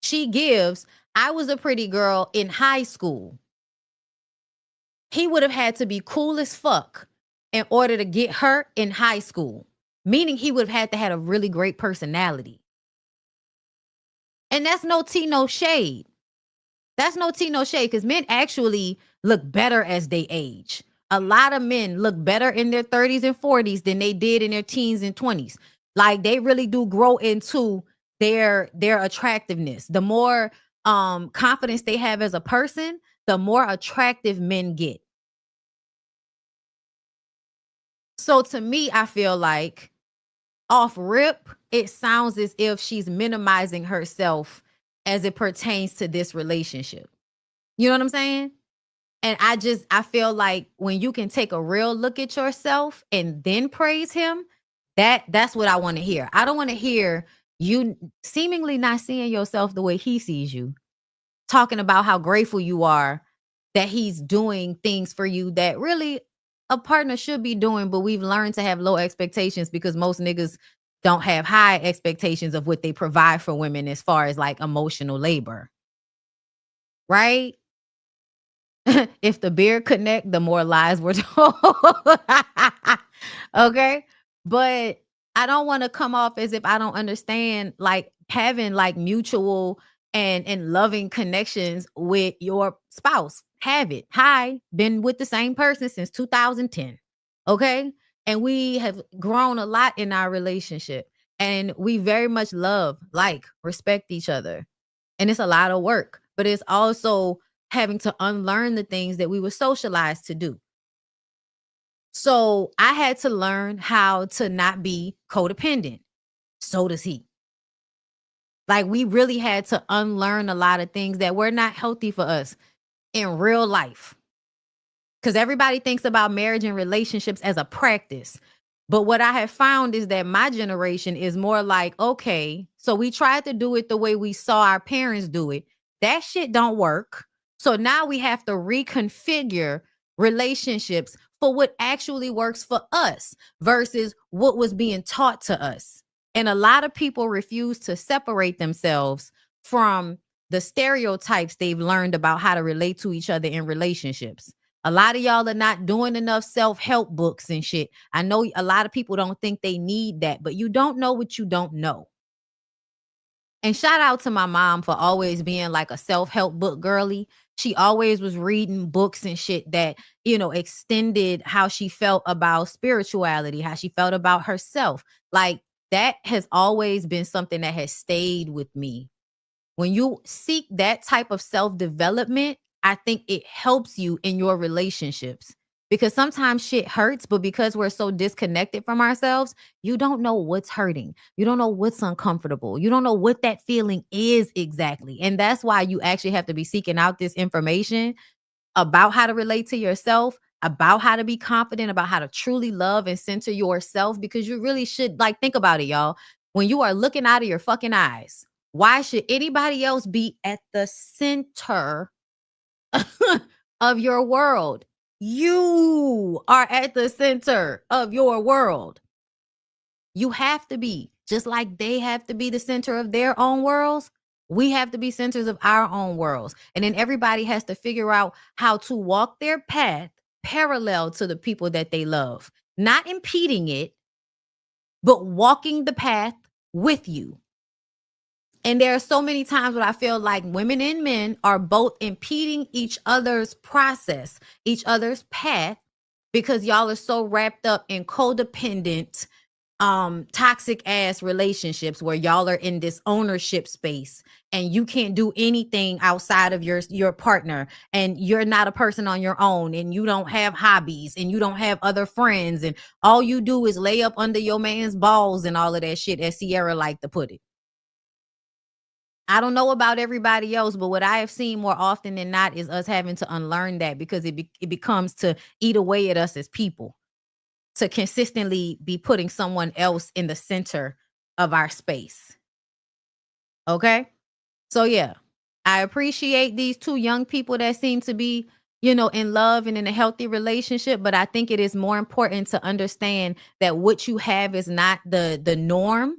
She gives, I was a pretty girl in high school. He would have had to be cool as fuck in order to get her in high school, meaning he would have had to have a really great personality. And that's no tea, no shade. That's no tea, no shade, because men actually look better as they age. A lot of men look better in their 30s and 40s than they did in their teens and 20s. Like they really do grow into their attractiveness. The more confidence they have as a person, the more attractive men get. So to me, I feel like off rip, it sounds as if she's minimizing herself as it pertains to this relationship. You know what I'm saying? And I feel like when you can take a real look at yourself and then praise him, that's what I want to hear. I don't want to hear you seemingly not seeing yourself the way he sees you, talking about how grateful you are that he's doing things for you that really a partner should be doing, but we've learned to have low expectations because most niggas don't have high expectations of what they provide for women as far as like emotional labor. Right? If the beard connect, the more lies we're told. Okay. But I don't want to come off as if I don't understand like having like mutual and loving connections with your spouse. Have it. Hi, been with the same person since 2010. Okay. And we have grown a lot in our relationship. And we very much love, like, respect each other. And it's a lot of work, but it's also having to unlearn the things that we were socialized to do. So I had to learn how to not be codependent. So does he. Like we really had to unlearn a lot of things that were not healthy for us in real life. Because everybody thinks about marriage and relationships as a practice. But what I have found is that my generation is more like, okay, so we tried to do it the way we saw our parents do it. That shit don't work. So now we have to reconfigure relationships for what actually works for us versus what was being taught to us. And a lot of people refuse to separate themselves from the stereotypes they've learned about how to relate to each other in relationships. A lot of y'all are not doing enough self-help books and shit. I know a lot of people don't think they need that, but you don't know what you don't know. And shout out to my mom for always being like a self-help book girly. She always was reading books and shit that, extended how she felt about spirituality, how she felt about herself. Like that has always been something that has stayed with me. When you seek that type of self-development, I think it helps you in your relationships. Because sometimes shit hurts, but because we're so disconnected from ourselves, you don't know what's hurting. You don't know what's uncomfortable. You don't know what that feeling is exactly. And that's why you actually have to be seeking out this information about how to relate to yourself, about how to be confident, about how to truly love and center yourself, because you really should, think about it, y'all. When you are looking out of your fucking eyes, why should anybody else be at the center of your world? You are at the center of your world. You have to be, just like they have to be the center of their own worlds. We have to be centers of our own worlds. And then everybody has to figure out how to walk their path parallel to the people that they love, not impeding it, but walking the path with you. And there are so many times where I feel like women and men are both impeding each other's process, each other's path, because y'all are so wrapped up in codependent, toxic ass relationships where y'all are in this ownership space and you can't do anything outside of your partner, and you're not a person on your own, and you don't have hobbies, and you don't have other friends, and all you do is lay up under your man's balls and all of that shit, as Sierra like to put it. I don't know about everybody else, but what I have seen more often than not is us having to unlearn that, because it becomes to eat away at us as people, to consistently be putting someone else in the center of our space. Okay? So yeah, I appreciate these two young people that seem to be, in love and in a healthy relationship, but I think it is more important to understand that what you have is not the norm.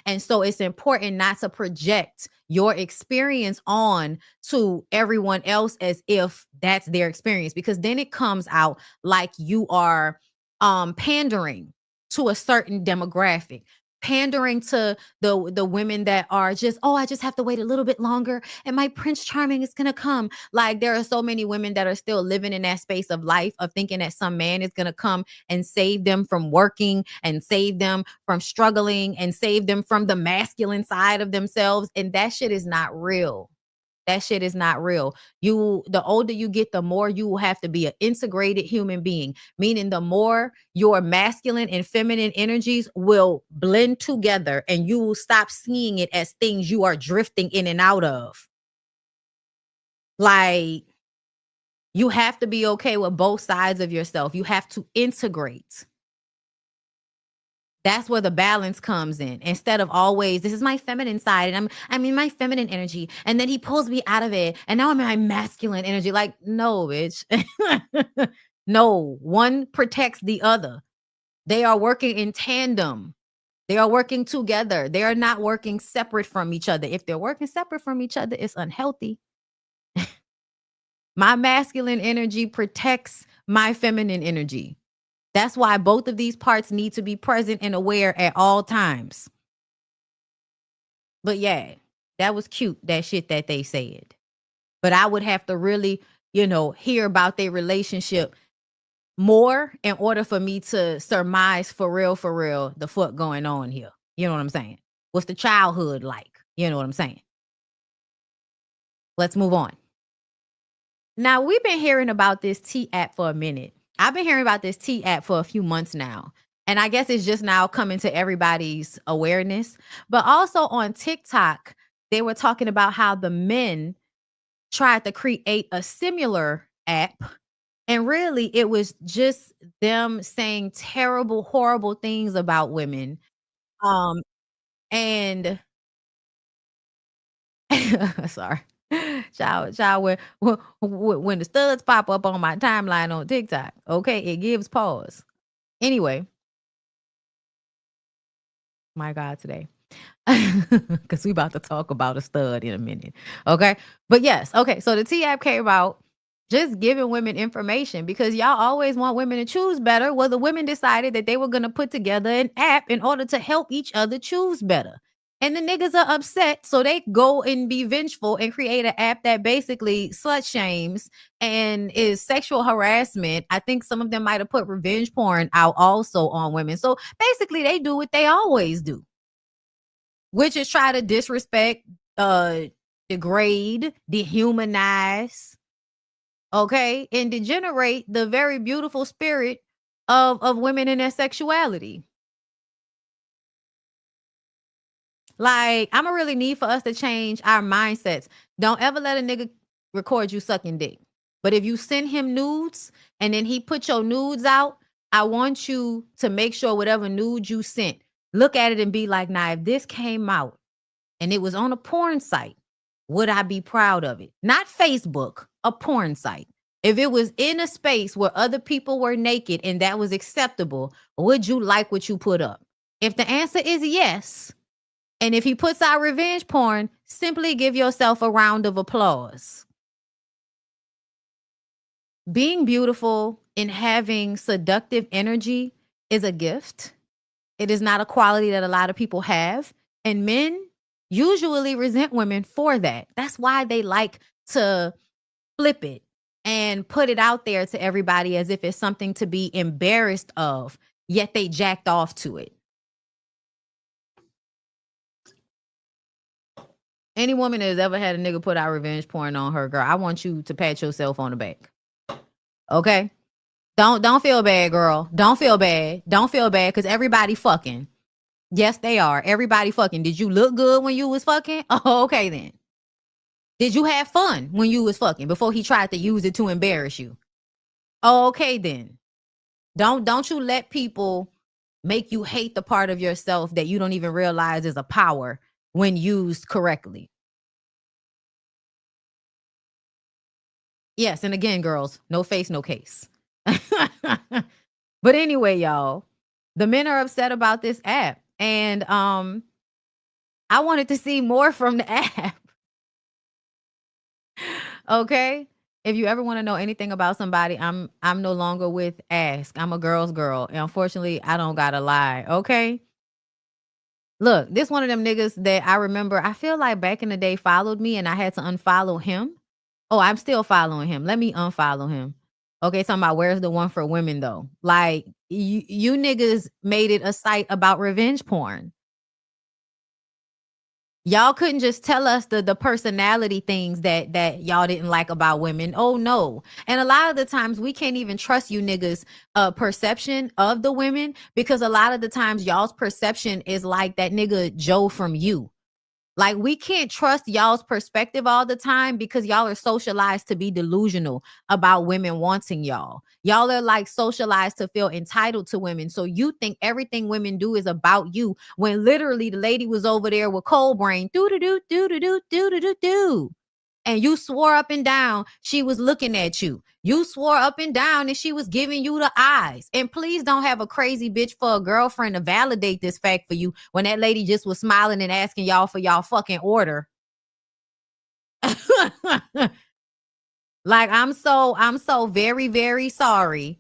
And so it's important not to project your experience on to everyone else as if that's their experience, because then it comes out like you are pandering to a certain demographic, pandering to the women that are just, I just have to wait a little bit longer and my Prince Charming is gonna come. Like, there are so many women that are still living in that space of life of thinking that some man is gonna come and save them from working and save them from struggling and save them from the masculine side of themselves. And that shit is not real. That shit is not real. The older you get, the more you will have to be an integrated human being, meaning the more your masculine and feminine energies will blend together, and you will stop seeing it as things you are drifting in and out of. Like, you have to be okay with both sides of yourself. You have to integrate. That's where the balance comes in. Instead of always, this is my feminine side and I'm in my feminine energy, and then he pulls me out of it and now I'm in my masculine energy. Like, no, bitch. No, one protects the other. They are working in tandem. They are working together. They are not working separate from each other. If they're working separate from each other, it's unhealthy. My masculine energy protects my feminine energy. That's why both of these parts need to be present and aware at all times. But yeah, that was cute, that shit that they said. But I would have to really, hear about their relationship more in order for me to surmise for real, the fuck going on here. You know what I'm saying? What's the childhood like? You know what I'm saying? Let's move on. Now, we've been hearing about this T app for a minute. I've been hearing about this T app for a few months now. And I guess it's just now coming to everybody's awareness. But also on TikTok, they were talking about how the men tried to create a similar app. And really, it was just them saying terrible, horrible things about women. And sorry. Child, when the studs pop up on my timeline on TikTok, okay, it gives pause. Anyway, my God, today, because we about to talk about a stud in a minute, okay? But yes, okay, so the T app came out, Just giving women information, because y'all always want women to choose better. Well, the women decided that they were going to put together an app in order to help each other choose better. And the niggas are upset, so they go and be vengeful and create an app that basically slut shames and is sexual harassment. I think some of them might have put revenge porn out also on women. So basically they do what they always do, which is try to disrespect, degrade, dehumanize, okay, and degenerate the very beautiful spirit of women and their sexuality. Like, I'm gonna really need for us to change our mindsets. Don't ever let a nigga record you sucking dick. But if you send him nudes and then he put your nudes out, I want you to make sure whatever nude you sent, look at it and be like, nah, if this came out and it was on a porn site, would I be proud of it? Not Facebook, a porn site. If it was in a space where other people were naked and that was acceptable, would you like what you put up? If the answer is yes, and if he puts out revenge porn, simply give yourself a round of applause. Being beautiful and having seductive energy is a gift. It is not a quality that a lot of people have. And men usually resent women for that. That's why they like to flip it and put it out there to everybody as if it's something to be embarrassed of, yet they jacked off to it. Any woman that has ever had a nigga put out revenge porn on her, girl, I want you to pat yourself on the back. Okay? Don't feel bad, girl. Don't feel bad. Don't feel bad, because everybody fucking. Yes, they are. Everybody fucking. Did you look good when you was fucking? Oh, okay then. Did you have fun when you was fucking before he tried to use it to embarrass you? Oh, okay then. Don't you let people make you hate the part of yourself that you don't even realize is a power when used correctly. Yes, and again, girls, no face, no case. But anyway, y'all, the men are upset about this app, and I wanted to see more from the app. Okay? If you ever want to know anything about somebody, I'm no longer with Ask. I'm a girl's girl, and unfortunately, I don't gotta lie. Okay? Look, this one of them niggas that I remember, I feel like back in the day followed me and I had to unfollow him. Oh, I'm still following him. Let me unfollow him. Okay, talking about where's the one for women though? Like, you niggas made it a site about revenge porn. Y'all couldn't just tell us the personality things that y'all didn't like about women. Oh no. And a lot of the times we can't even trust you niggas perception of the women, because a lot of the times y'all's perception is like that nigga Joe from You. Like, we can't trust y'all's perspective all the time because y'all are socialized to be delusional about women wanting y'all. Y'all are like socialized to feel entitled to women. So you think everything women do is about you, when literally the lady was over there with cold brain, do-do-do-do-do-do-do-do-do. And you swore up and down she was looking at you. You swore up and down and she was giving you the eyes. And please don't have a crazy bitch for a girlfriend to validate this fact for you when that lady just was smiling and asking y'all for y'all fucking order. Like, I'm so very, very sorry.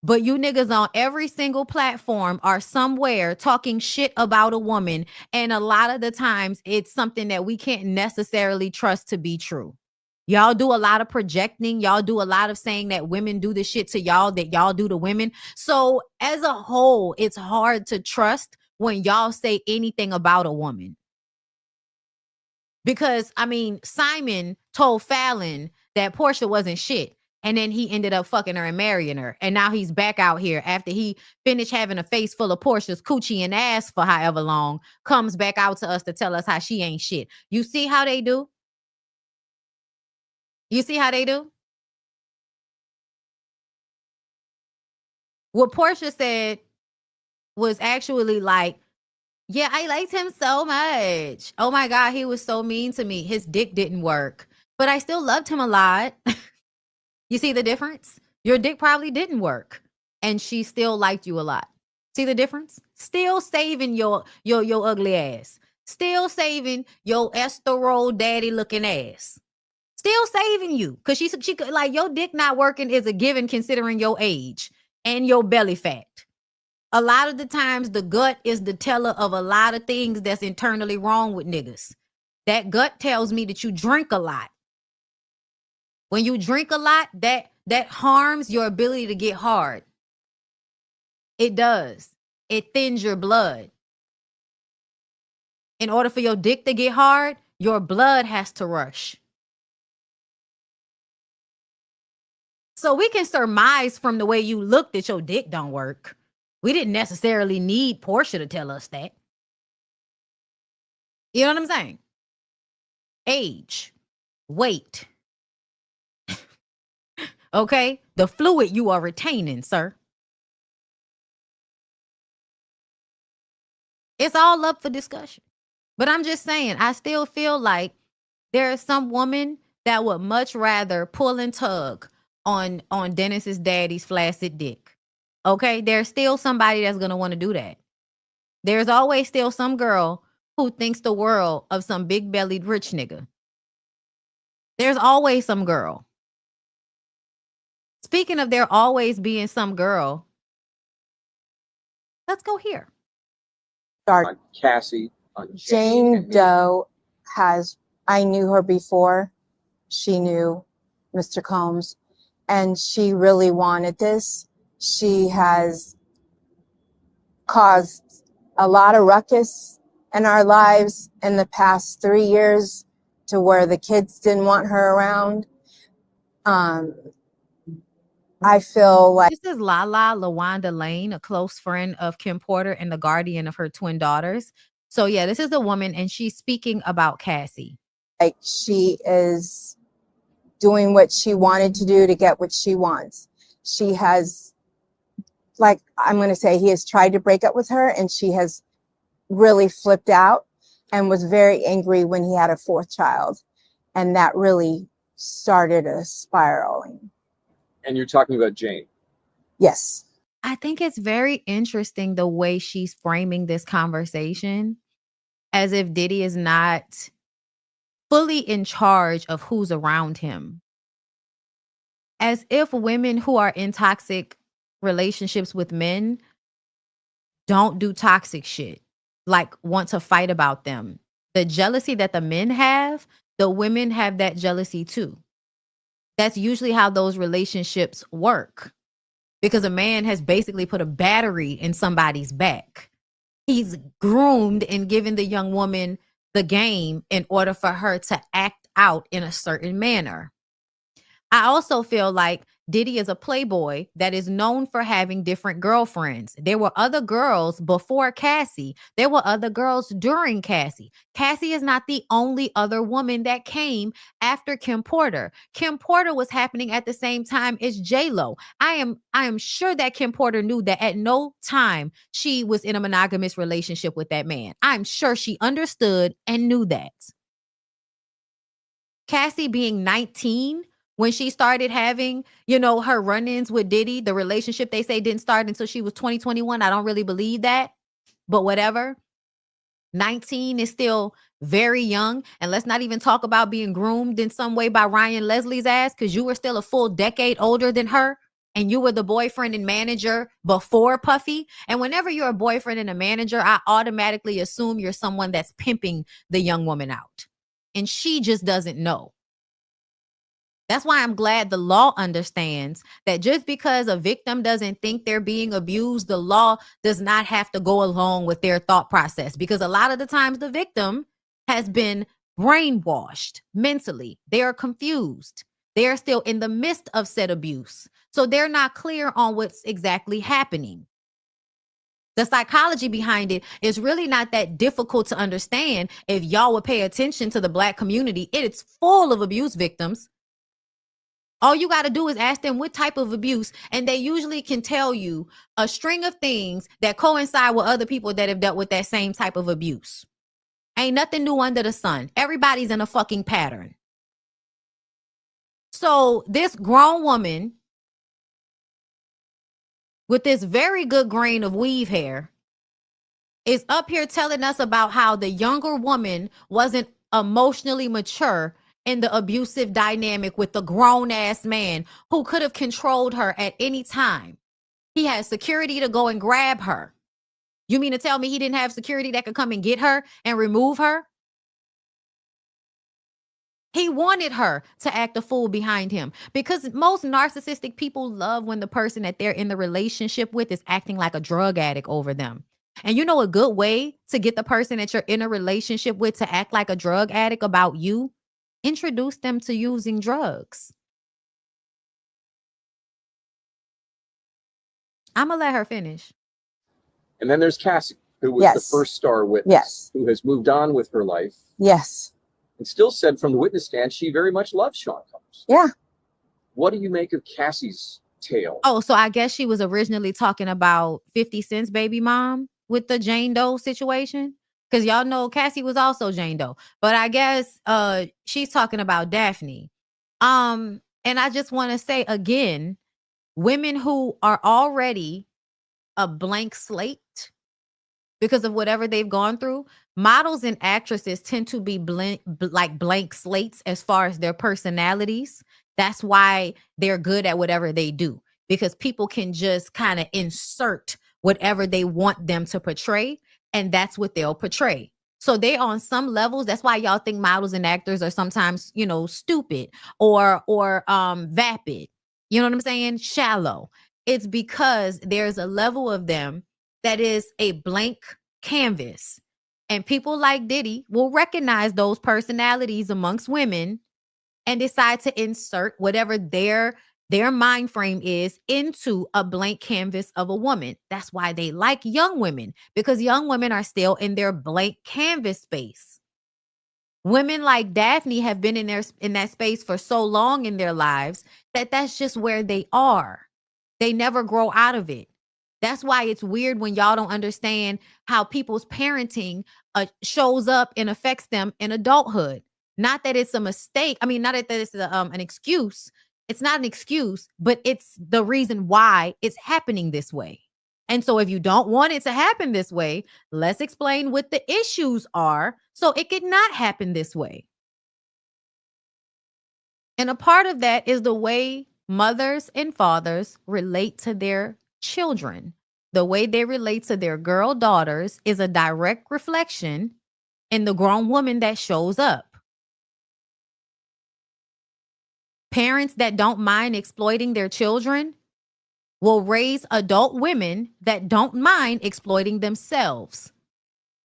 But you niggas on every single platform are somewhere talking shit about a woman. And a lot of the times it's something that we can't necessarily trust to be true. Y'all do a lot of projecting. Y'all do a lot of saying that women do the shit to y'all that y'all do to women. So as a whole, it's hard to trust when y'all say anything about a woman. Because, I mean, Simon told Fallon that Portia wasn't shit. And then he ended up fucking her and marrying her. And now he's back out here after he finished having a face full of Portia's coochie and ass for however long, comes back out to us to tell us how she ain't shit. You see how they do? You see how they do? What Portia said was actually like, yeah, I liked him so much. Oh my God, he was so mean to me. His dick didn't work, but I still loved him a lot. You see the difference? Your dick probably didn't work and she still liked you a lot. See the difference? Still saving your ugly ass. Still saving your esterol daddy looking ass. Still saving you. Because she could, like, your dick not working is a given considering your age and your belly fat. A lot of the times the gut is the teller of a lot of things that's internally wrong with niggas. That gut tells me that you drink a lot. When you drink a lot, that harms your ability to get hard. It does. It thins your blood. In order for your dick to get hard, your blood has to rush. So we can surmise from the way you look that your dick don't work. We didn't necessarily need Portia to tell us that. You know what I'm saying? Age, weight. Okay? The fluid you are retaining, sir. It's all up for discussion. But I'm just saying, I still feel like there is some woman that would much rather pull and tug on Dennis's daddy's flaccid dick. Okay? There's still somebody that's going to want to do that. There's always still some girl who thinks the world of some big-bellied rich nigga. There's always some girl. Speaking of there always being some girl, let's go here. On Cassie. On Jane Doe I knew her before she knew Mr. Combs, and she really wanted this. She has caused a lot of ruckus in our lives in the past 3 years to where the kids didn't want her around. I feel like this is Lala LaWanda Lane, a close friend of Kim Porter and the guardian of her twin daughters. So yeah, this is the woman, and she's speaking about Cassie. Like, she is doing what she wanted to do to get what she wants. She has, like, I'm going to say, he has tried to break up with her, and she has really flipped out and was very angry when he had a fourth child. And that really started a spiraling. And you're talking about Jane. Yes. I think it's very interesting the way she's framing this conversation as if Diddy is not fully in charge of who's around him. As if women who are in toxic relationships with men don't do toxic shit, like want to fight about them. The jealousy that the men have, the women have that jealousy too. That's usually how those relationships work, because a man has basically put a battery in somebody's back. He's groomed and given the young woman the game in order for her to act out in a certain manner. I also feel like Diddy is a playboy that is known for having different girlfriends. There were other girls before Cassie. There were other girls during Cassie. Cassie is not the only other woman that came after Kim Porter. Kim Porter was happening at the same time as J-Lo. I am sure that Kim Porter knew that at no time she was in a monogamous relationship with that man. I'm sure she understood and knew that. Cassie being 19 when she started having, her run-ins with Diddy, the relationship they say didn't start until she was 21. I don't really believe that, but whatever. 19 is still very young. And let's not even talk about being groomed in some way by Ryan Leslie's ass, because you were still a full decade older than her. And you were the boyfriend and manager before Puffy. And whenever you're a boyfriend and a manager, I automatically assume you're someone that's pimping the young woman out. And she just doesn't know. That's why I'm glad the law understands that just because a victim doesn't think they're being abused, the law does not have to go along with their thought process, because a lot of the times the victim has been brainwashed mentally. They are confused. They are still in the midst of said abuse. So they're not clear on what's exactly happening. The psychology behind it is really not that difficult to understand if y'all would pay attention to the Black community. It is full of abuse victims. All you got to do is ask them what type of abuse, and they usually can tell you a string of things that coincide with other people that have dealt with that same type of abuse. Ain't nothing new under the sun. Everybody's in a fucking pattern. So this grown woman with this very good grain of weave hair is up here telling us about how the younger woman wasn't emotionally mature in the abusive dynamic with the grown-ass man who could have controlled her at any time. He had security to go and grab her. You mean to tell me he didn't have security that could come and get her and remove her? He wanted her to act a fool behind him, because most narcissistic people love when the person that they're in the relationship with is acting like a drug addict over them. And you know a good way to get the person that you're in a relationship with to act like a drug addict about you? Introduce them to using drugs. I'm going to let her finish. And then there's Cassie, who was the first star witness, who has moved on with her life. Yes. And still said from the witness stand she very much loves Sean Combs. Yeah. What do you make of Cassie's tale? Oh, so I guess she was originally talking about 50 Cent's baby mom with the Jane Doe situation. Because y'all know Cassie was also Jane Doe. But I guess she's talking about Daphne. And I just want to say again, women who are already a blank slate because of whatever they've gone through, models and actresses tend to be blank slates as far as their personalities. That's why they're good at whatever they do, because people can just kind of insert whatever they want them to portray, and that's what they'll portray. So they on some levels, that's why y'all think models and actors are sometimes, you know, stupid or vapid. You know what I'm saying? Shallow. It's because there's a level of them that is a blank canvas. And people like Diddy will recognize those personalities amongst women and decide to insert whatever their mind frame is into a blank canvas of a woman. That's why they like young women, because young women are still in their blank canvas space. Women like Daphne have been in that space for so long in their lives that that's just where they are. They never grow out of it. That's why it's weird when y'all don't understand how people's parenting shows up and affects them in adulthood. Not that it's a mistake. I mean, not that it's an excuse. It's not an excuse, but it's the reason why it's happening this way. And so if you don't want it to happen this way, let's explain what the issues are so it could not happen this way. And a part of that is the way mothers and fathers relate to their children. The way they relate to their girl daughters is a direct reflection in the grown woman that shows up. Parents that don't mind exploiting their children will raise adult women that don't mind exploiting themselves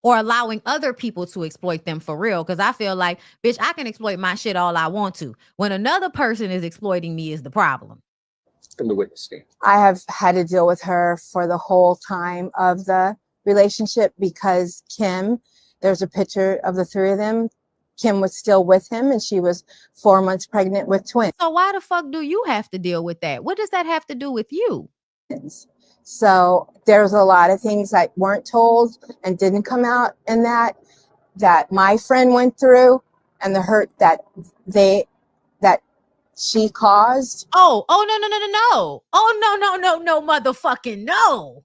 or allowing other people to exploit them for real. Because I feel like, bitch, I can exploit my shit all I want to. When another person is exploiting me is the problem. From the witness stand. I have had to deal with her for the whole time of the relationship because Kim, there's a picture of the three of them. Kim was still with him and she was 4 months pregnant with twins. So why the fuck do you have to deal with that? What does that have to do with you? So there's a lot of things that weren't told and didn't come out in that my friend went through and the hurt that she caused. Oh, no. Oh, no, motherfucking no.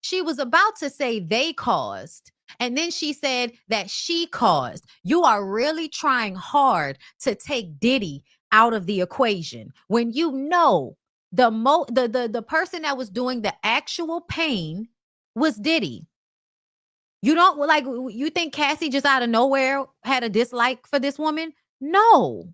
She was about to say they caused. And then she said that she caused. You are really trying hard to take Diddy out of the equation when you know the person that was doing the actual pain was Diddy. You don't like, you think Cassie just out of nowhere had a dislike for this woman? No.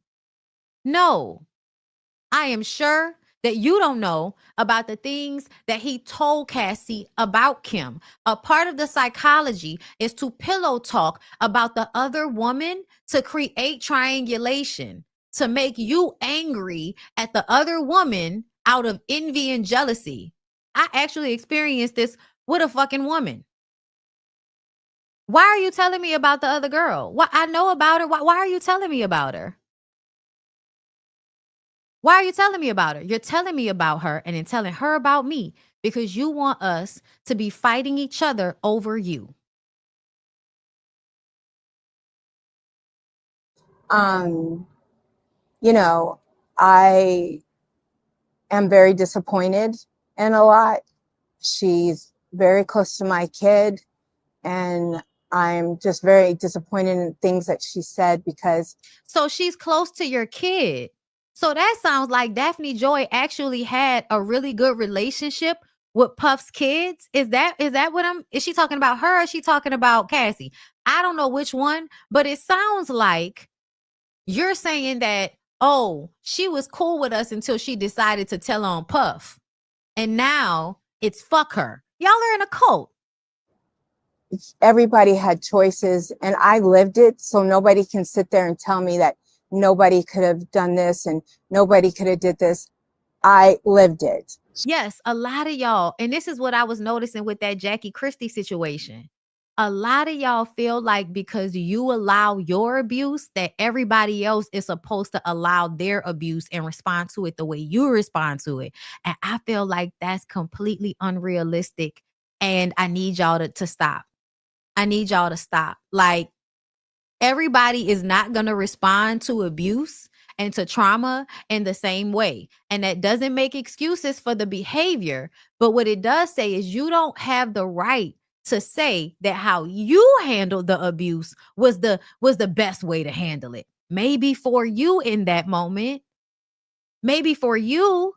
I am sure that you don't know about the things that he told Cassie about Kim. A part of the psychology is to pillow talk about the other woman to create triangulation, to make you angry at the other woman out of envy and jealousy. I actually experienced this with a fucking woman. Why are you telling me about the other girl? What I know about her. Why are you telling me about her? Why are you telling me about her? You're telling me about her and then telling her about me because you want us to be fighting each other over you. You know, I am very disappointed in a lot. She's very close to my kid and I'm just very disappointed in things that she said because. So she's close to your kid. So that sounds like Daphne Joy actually had a really good relationship with Puff's kids. Is that what is she talking about her or is she talking about Cassie? I don't know which one, but it sounds like you're saying that, oh, she was cool with us until she decided to tell on Puff. And now it's fuck her. Y'all are in a cult. Everybody had choices and I lived it. So nobody can sit there and tell me that nobody could have done this and nobody could have did this. I lived it. Yes, a lot of y'all. And this is what I was noticing with that Jackie Christie situation. A lot of y'all feel like because you allow your abuse that everybody else is supposed to allow their abuse and respond to it the way you respond to it. And I feel like that's completely unrealistic. And I need y'all to stop. I need y'all to stop. Like, everybody is not going to respond to abuse and to trauma in the same way. And that doesn't make excuses for the behavior. But what it does say is you don't have the right to say that how you handled the abuse was the best way to handle it. Maybe for you in that moment, maybe for you.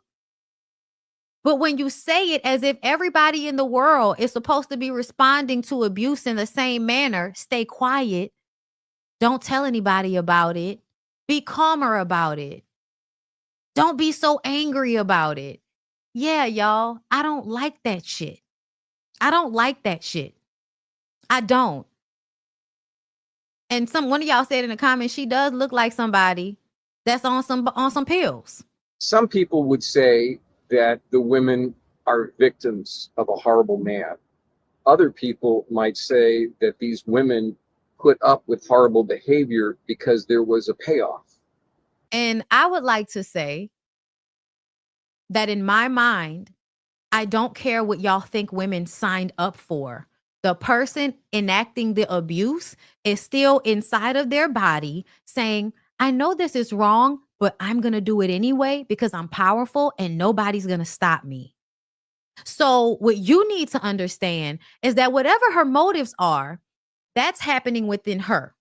But when you say it as if everybody in the world is supposed to be responding to abuse in the same manner, stay quiet. Don't tell anybody about it. Be calmer about it. Don't be so angry about it. Yeah, y'all, I don't like that shit. I don't like that shit. I don't. And one of y'all said in the comments, she does look like somebody that's on some pills. Some people would say that the women are victims of a horrible man. Other people might say that these women put up with horrible behavior because there was a payoff. And I would like to say that in my mind, I don't care what y'all think women signed up for. The person enacting the abuse is still inside of their body saying, I know this is wrong, but I'm going to do it anyway because I'm powerful and nobody's going to stop me. So what you need to understand is that whatever her motives are, that's happening within her.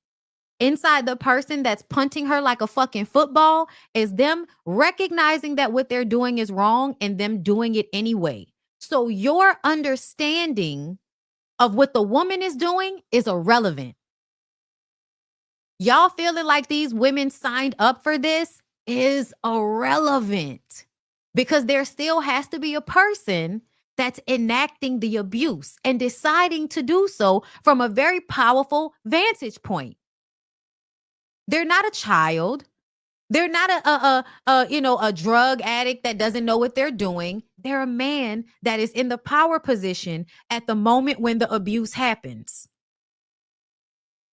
Inside the person that's punting her like a fucking football is them recognizing that what they're doing is wrong and them doing it anyway. So your understanding of what the woman is doing is irrelevant. Y'all feeling like these women signed up for this is irrelevant because there still has to be a person that's enacting the abuse and deciding to do so from a very powerful vantage point. They're not a child. They're not a drug addict that doesn't know what they're doing. They're a man that is in the power position at the moment when the abuse happens.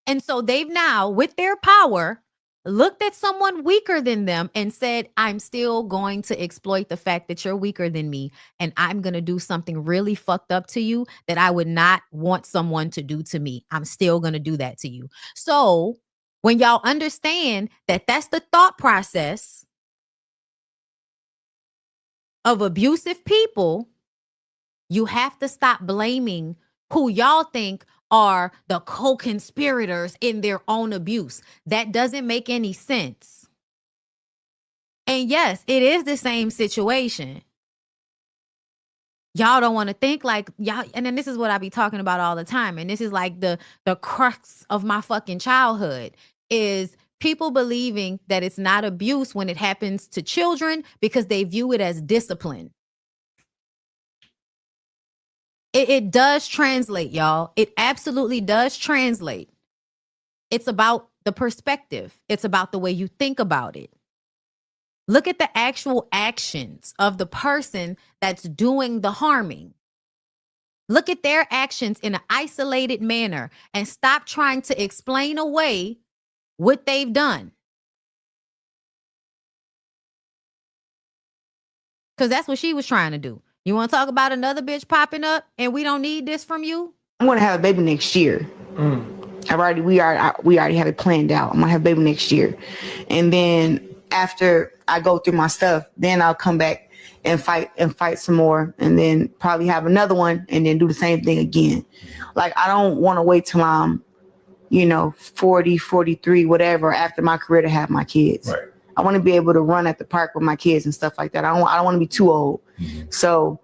And so they've now, with their power, looked at someone weaker than them and said, I'm still going to exploit the fact that you're weaker than me. And I'm going to do something really fucked up to you that I would not want someone to do to me. I'm still going to do that to you. So when y'all understand that that's the thought process of abusive people, you have to stop blaming who y'all think are the co-conspirators in their own abuse. That doesn't make any sense. And yes, it is the same situation. Y'all don't want to think like y'all, and then this is what I be talking about all the time. And this is like the crux of my fucking childhood is people believing that it's not abuse when it happens to children because they view it as discipline. It does translate, y'all. It absolutely does translate. It's about the perspective. It's about the way you think about it. Look at the actual actions of the person that's doing the harming. Look at their actions in an isolated manner and stop trying to explain away what they've done. Because that's what she was trying to do. You want to talk about another bitch popping up and we don't need this from you? I'm going to have a baby next year. We already have it planned out. I'm going to have a baby next year. And then after I go through my stuff, then I'll come back and fight some more and then probably have another one and then do the same thing again. Like, I don't want to wait till I'm 40, 43, whatever, after my career to have my kids. Right. I want to be able to run at the park with my kids and stuff like that. I don't want to be too old. Mm-hmm. So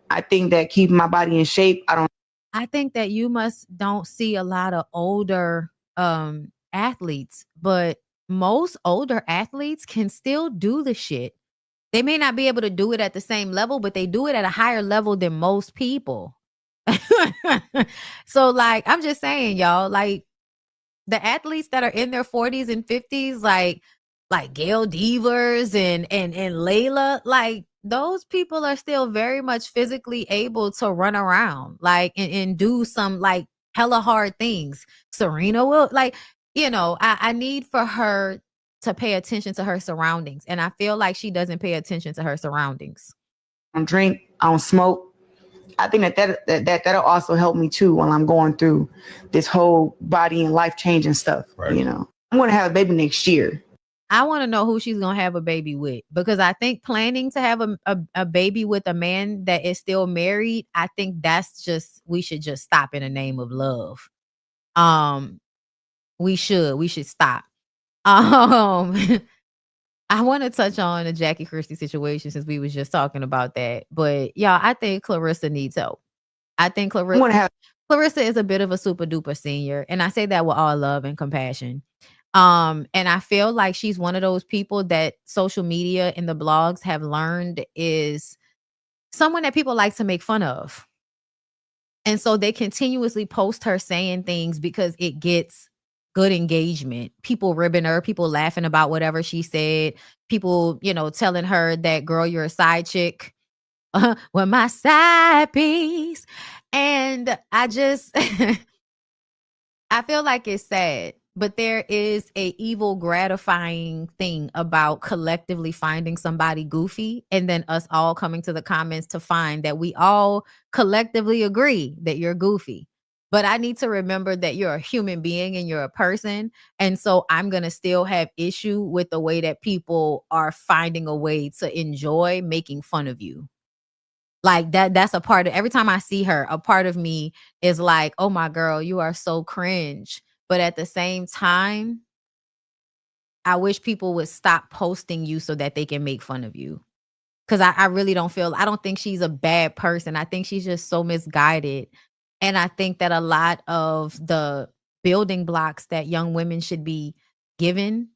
I think that keeping my body in shape, I think that you don't see a lot of older athletes, but most older athletes can still do the shit. They may not be able to do it at the same level, but they do it at a higher level than most people. So like, I'm just saying, y'all, like the athletes that are in their 40s and 50s, like Gail Devers and Layla, like those people are still very much physically able to run around, like, and do some like hella hard things. Serena will, like, I need for her to pay attention to her surroundings. And I feel like she doesn't pay attention to her surroundings. I don't drink, I don't smoke. I think that'll also help me too while I'm going through this whole body and life changing stuff. Right. I'm going to have a baby next year. I want to know who she's going to have a baby with, because I think planning to have a baby with a man that is still married, I think we should just stop in the name of love. We should stop. I want to touch on the Jackie Christie situation since we was just talking about that. But y'all, I think Clarissa needs help. I think Clarissa is a bit of a super duper senior. And I say that with all love and compassion. And I feel like she's one of those people that social media and the blogs have learned is someone that people like to make fun of. And so they continuously post her saying things because it gets good engagement, people ribbing her, people laughing about whatever she said, people, telling her that, girl, you're a side chick. Well, my side piece. And I just, I feel like it's sad, but there is a evil gratifying thing about collectively finding somebody goofy and then us all coming to the comments to find that we all collectively agree that you're goofy. But I need to remember that you're a human being and you're a person. And so I'm going to still have issue with the way that people are finding a way to enjoy making fun of you. Like that's a part of, every time I see her, a part of me is like, oh my girl, you are so cringe. But at the same time, I wish people would stop posting you so that they can make fun of you. Because I really I don't think she's a bad person. I think she's just so misguided. And I think that a lot of the building blocks that young women should be given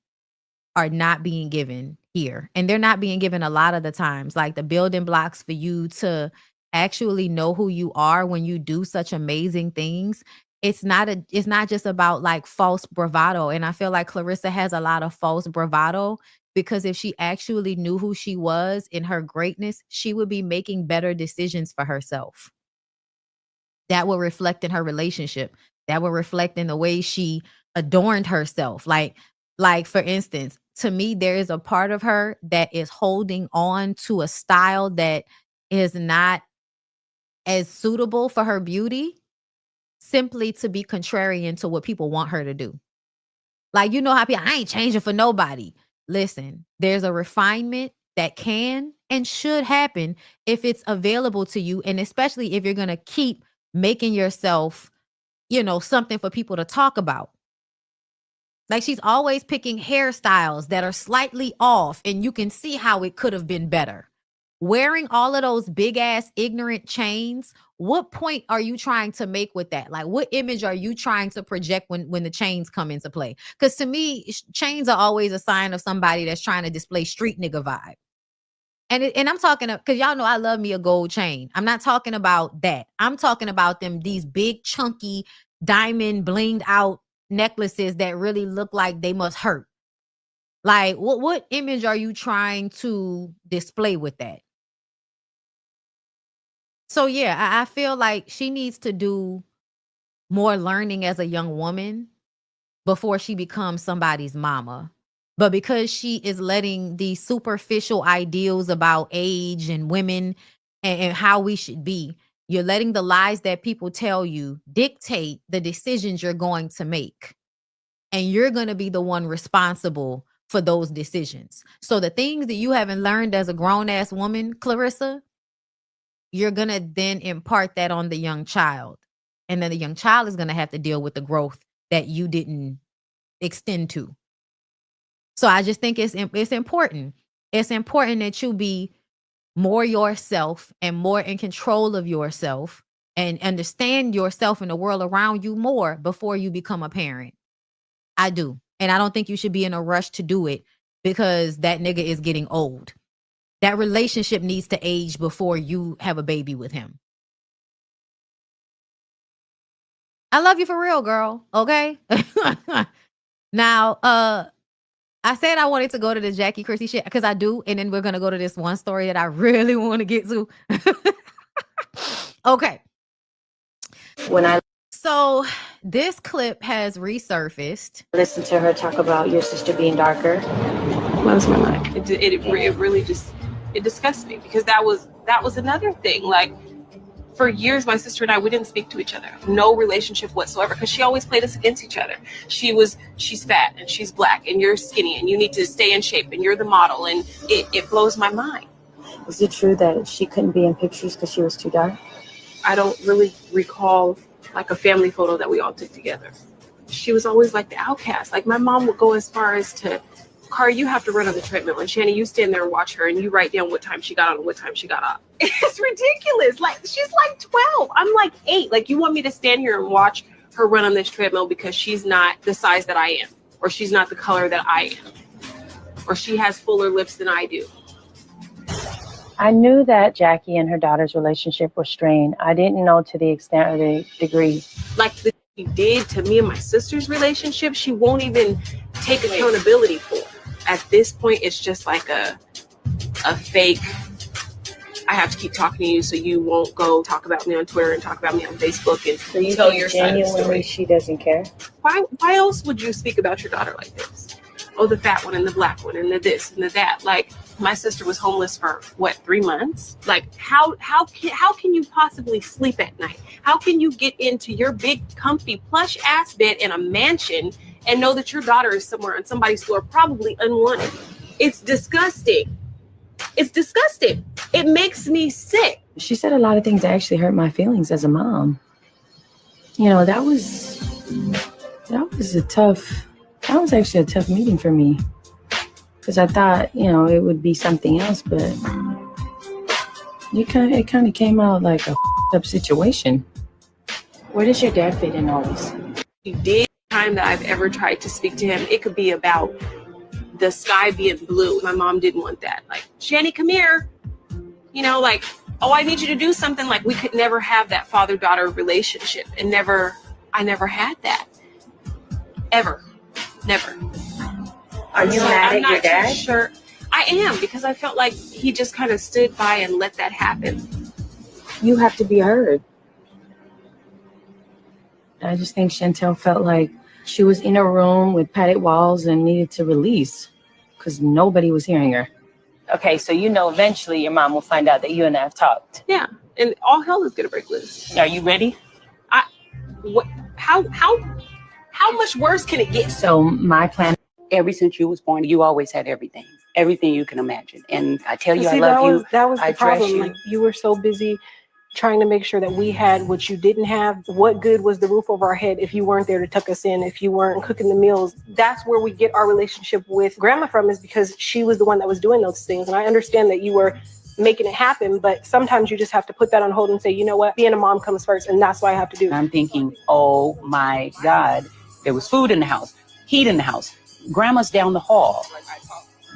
are not being given here. And they're not being given a lot of the times. Like the building blocks for you to actually know who you are when you do such amazing things. It's not just about like false bravado. And I feel like Clarissa has a lot of false bravado, because if she actually knew who she was in her greatness, she would be making better decisions for herself. That will reflect in her relationship. That will reflect in the way she adorned herself. Like for instance, to me, there is a part of her that is holding on to a style that is not as suitable for her beauty, simply to be contrarian to what people want her to do. Like, how people, I ain't changing for nobody. Listen, there's a refinement that can and should happen if it's available to you. And especially if you're going to keep making yourself, something for people to talk about. Like she's always picking hairstyles that are slightly off and you can see how it could have been better. Wearing all of those big ass ignorant chains, what point are you trying to make with that? Like what image are you trying to project when the chains come into play? Because to me, chains are always a sign of somebody that's trying to display street nigga vibe. And I'm talking, because y'all know I love me a gold chain. I'm not talking about that. I'm talking about these big chunky diamond blinged out necklaces that really look like they must hurt. Like what image are you trying to display with that? So yeah, I feel like she needs to do more learning as a young woman before she becomes somebody's mama. But because she is letting these superficial ideals about age and women and how we should be, you're letting the lies that people tell you dictate the decisions you're going to make. And you're going to be the one responsible for those decisions. So the things that you haven't learned as a grown-ass woman, Clarissa, you're going to then impart that on the young child. And then the young child is going to have to deal with the growth that you didn't extend to. So I just think it's important. It's important that you be more yourself and more in control of yourself and understand yourself and the world around you more before you become a parent. I do. And I don't think you should be in a rush to do it because that nigga is getting old. That relationship needs to age before you have a baby with him. I love you for real, girl. Okay. Now, I said I wanted to go to the Jackie Christie shit because I do. And then we're going to go to this one story that I really want to get to. Okay. So this clip has resurfaced. Listen to her talk about your sister being darker. Blows my mind. It really just, it disgusts me because that was another thing. Like, for years, my sister and I, we didn't speak to each other. No relationship whatsoever because she always played us against each other. She's fat and she's black and you're skinny and you need to stay in shape and you're the model, and it blows my mind. Is it true that she couldn't be in pictures because she was too dark? I don't really recall like a family photo that we all took together. She was always like the outcast. Like my mom would go as far as to, Cardi, you have to run on the treadmill, and Shanny, you stand there and watch her and you write down what time she got on and what time she got off. It's ridiculous. Like she's like 12. I'm like 8. Like you want me to stand here and watch her run on this treadmill because she's not the size that I am, or she's not the color that I am, or she has fuller lips than I do. I knew that Jackie and her daughter's relationship was strained. I didn't know to the extent or the degree. Like she did to me and my sister's relationship, she won't even take accountability for. At this point, it's just like a fake, I have to keep talking to you so you won't go talk about me on Twitter and talk about me on Facebook and So you tell your side of the story. She doesn't care? Why else would you speak about your daughter like this? Oh, the fat one and the black one and the this and the that. Like, my sister was homeless for what, 3 months? Like, how can you possibly sleep at night? How can you get into your big, comfy, plush ass bed in a mansion and know that your daughter is somewhere on somebody's floor, probably unwanted? It's disgusting. It's disgusting. It makes me sick. She said a lot of things that actually hurt my feelings as a mom. You know, that was actually a tough meeting for me. Because I thought, you know, it would be something else, but it kind of came out like a up situation. Where does your dad fit in all this? He did. Time that I've ever tried to speak to him, it could be about the sky being blue. My mom didn't want that. Like, Shanny, come here. You know, like, oh, I need you to do something. Like, we could never have that father-daughter relationship. And I never had that. Ever. Never. Are you mad at your dad? Sure. I am, because I felt like he just kind of stood by and let that happen. You have to be heard. I just think Chantel felt like she was in a room with padded walls and needed to release because nobody was hearing her. Okay, so you know eventually your mom will find out that you and I have talked. Yeah, and all hell is gonna break loose. Are you ready? How much worse can it get? So my plan. Ever since you was born, you always had everything you can imagine. And I tell you, I love you. That was the problem. You. Like, you were so busy trying to make sure that we had what you didn't have. What good was the roof over our head if you weren't there to tuck us in, if you weren't cooking the meals? That's where we get our relationship with grandma from, is because she was the one that was doing those things. And I understand that you were making it happen, but sometimes you just have to put that on hold and say, you know what, being a mom comes first, and that's what I have to do. I'm thinking, oh my God, there was food in the house, heat in the house, grandma's down the hall.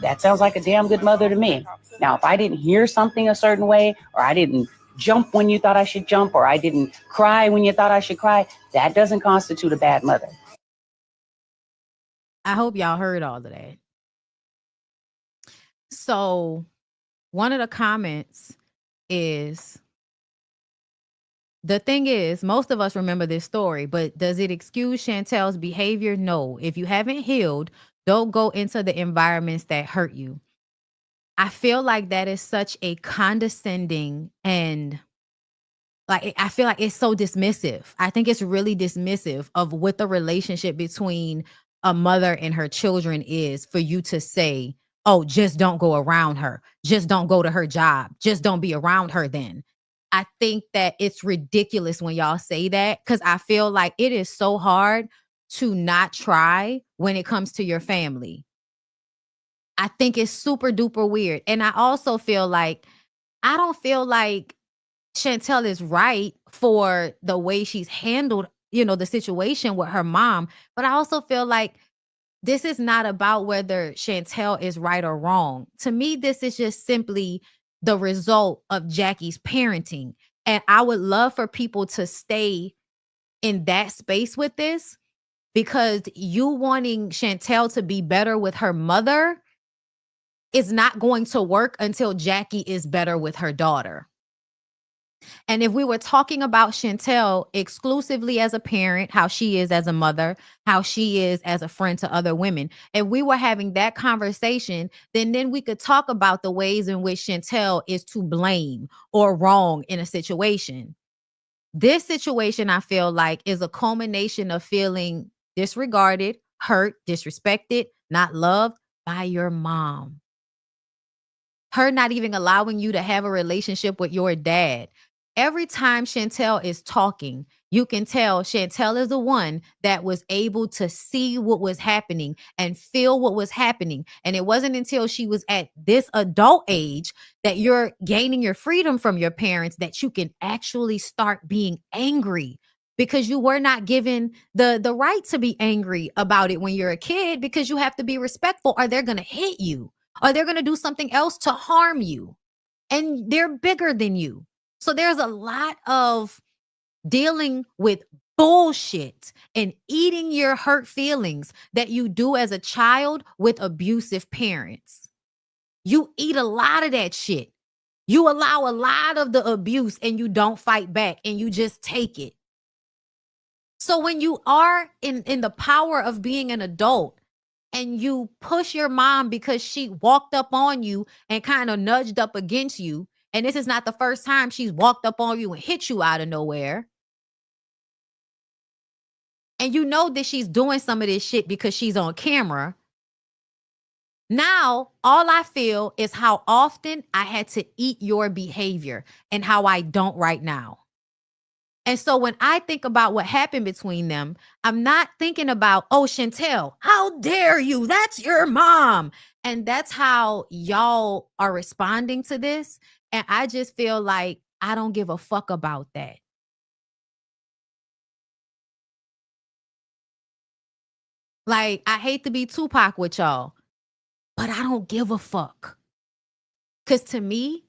That sounds like a damn good mother to me. Now, if I didn't hear something a certain way, or I didn't jump when you thought I should jump, or I didn't cry when you thought I should cry, that doesn't constitute a bad mother. I hope y'all heard all of that. So one of the comments is, the thing is, most of us remember this story, but does it excuse Chantel's behavior? No. If you haven't healed, don't go into the environments that hurt you. I feel like that is such a condescending and I feel like it's so dismissive. I think it's really dismissive of what the relationship between a mother and her children is for you to say, oh, just don't go around her. Just don't go to her job. Just don't be around her then. I think that it's ridiculous when y'all say that, because I feel like it is so hard to not try when it comes to your family. I think it's super duper weird. And I also feel like, I don't feel like Chantel is right for the way she's handled, the situation with her mom. But I also feel like this is not about whether Chantel is right or wrong. To me, this is just simply the result of Jackie's parenting. And I would love for people to stay in that space with this, because you wanting Chantel to be better with her mother is not going to work until Jackie is better with her daughter. And if we were talking about Chantel exclusively as a parent, how she is as a mother, how she is as a friend to other women, if we were having that conversation, then we could talk about the ways in which Chantel is to blame or wrong in a situation. This situation, I feel like, is a culmination of feeling disregarded, hurt, disrespected, not loved by your mom. Her not even allowing you to have a relationship with your dad. Every time Chantel is talking, you can tell Chantel is the one that was able to see what was happening and feel what was happening. And it wasn't until she was at this adult age that you're gaining your freedom from your parents that you can actually start being angry, because you were not given the right to be angry about it when you're a kid, because you have to be respectful or they're going to hit you or they're going to do something else to harm you. And they're bigger than you. So there's a lot of dealing with bullshit and eating your hurt feelings that you do as a child with abusive parents. You eat a lot of that shit. You allow a lot of the abuse and you don't fight back and you just take it. So when you are in the power of being an adult and you push your mom because she walked up on you and kind of nudged up against you, and this is not the first time she's walked up on you and hit you out of nowhere, and you know that she's doing some of this shit because she's on camera, now all I feel is how often I had to eat your behavior and how I don't right now. And so when I think about what happened between them, I'm not thinking about, oh, Chantel, how dare you? That's your mom. And that's how y'all are responding to this. And I just feel like I don't give a fuck about that. Like, I hate to be Tupac with y'all, but I don't give a fuck. Because to me,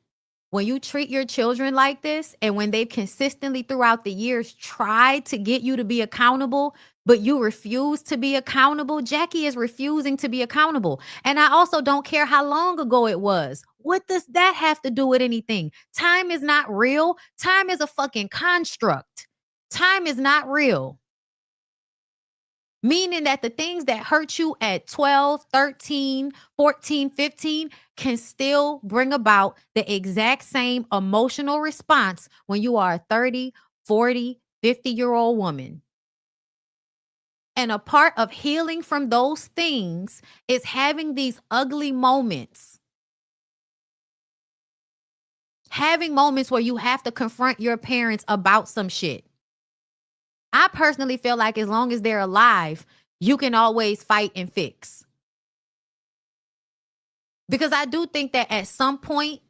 when you treat your children like this, and when they've consistently throughout the years tried to get you to be accountable, but you refuse to be accountable, Jackie is refusing to be accountable. And I also don't care how long ago it was. What does that have to do with anything? Time is not real. Time is a fucking construct. Time is not real. Meaning that the things that hurt you at 12, 13, 14, 15 can still bring about the exact same emotional response when you are a 30, 40, 50-year-old woman. And a part of healing from those things is having these ugly moments. Having moments where you have to confront your parents about some shit. I personally feel like as long as they're alive, you can always fight and fix. Because I do think that at some point,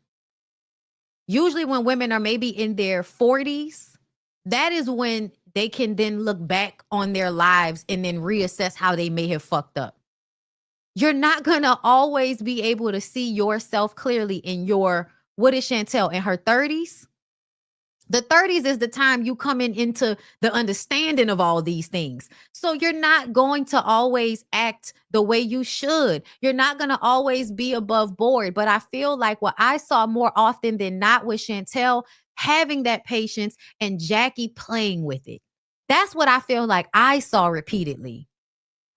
usually when women are maybe in their 40s, that is when they can then look back on their lives and then reassess how they may have fucked up. You're not going to always be able to see yourself clearly in your, what is Chantel, in her 30s? The 30s is the time you coming into the understanding of all these things. So you're not going to always act the way you should. You're not going to always be above board. But I feel like what I saw more often than not was Chantel having that patience and Jackie playing with it. That's what I feel like I saw repeatedly.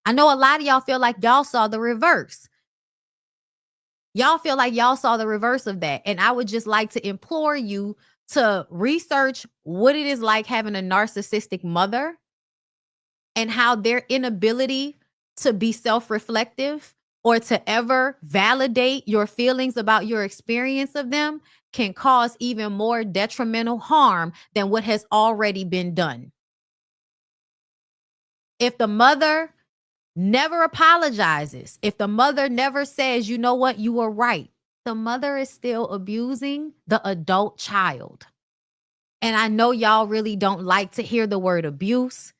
I know a lot of y'all feel like y'all saw the reverse. Y'all feel like y'all saw the reverse of that. And I would just like to implore you to research what it is like having a narcissistic mother and how their inability to be self-reflective or to ever validate your feelings about your experience of them can cause even more detrimental harm than what has already been done. If the mother never apologizes, if the mother never says, you know what, you were right, the mother is still abusing the adult child. And I know y'all really don't like to hear the word abuse.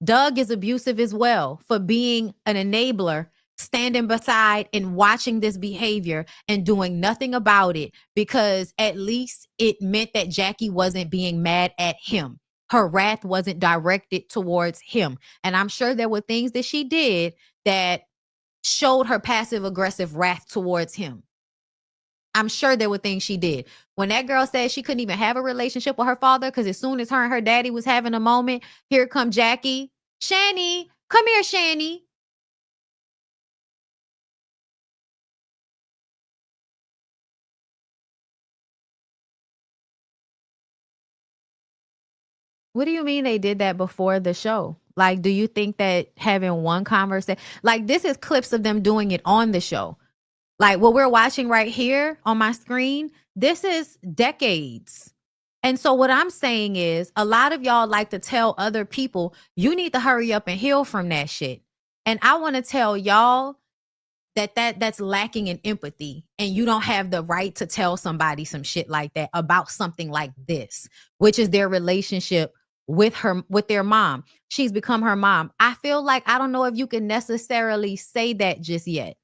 Doug is abusive as well for being an enabler, standing beside and watching this behavior and doing nothing about it, because at least it meant that Jackie wasn't being mad at him. Her wrath wasn't directed towards him. And I'm sure there were things that she did that showed her passive aggressive wrath towards him. I'm sure there were things she did. When that girl said she couldn't even have a relationship with her father because as soon as her and her daddy was having a moment, here come Jackie. Shani, come here, Shani. What do you mean they did that before the show? Like, do you think that having one conversation, like this is clips of them doing it on the show? Like what we're watching right here on my screen, this is decades. And so what I'm saying is a lot of y'all like to tell other people, you need to hurry up and heal from that shit. And I want to tell y'all that's lacking in empathy, and you don't have the right to tell somebody some shit like that about something like this, which is their relationship with their mom. She's become her mom. I feel like, I don't know if you can necessarily say that just yet.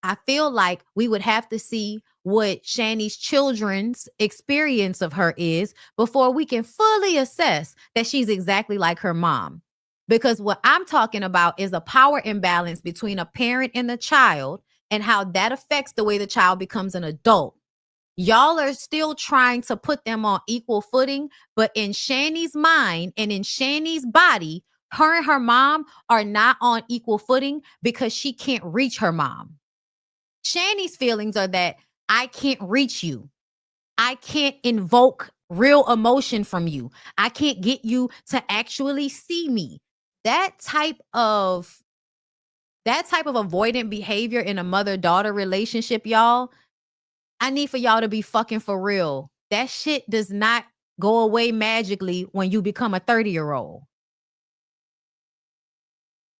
I feel like we would have to see what Shani's children's experience of her is before we can fully assess that she's exactly like her mom. Because what I'm talking about is a power imbalance between a parent and a child and how that affects the way the child becomes an adult. Y'all are still trying to put them on equal footing, but in Shani's mind and in Shani's body, her and her mom are not on equal footing because she can't reach her mom. Shani's feelings are that I can't reach you. I can't invoke real emotion from you. I can't get you to actually see me. That type of avoidant behavior in a mother-daughter relationship, y'all, I need for y'all to be fucking for real. That shit does not go away magically when you become a 30-year-old.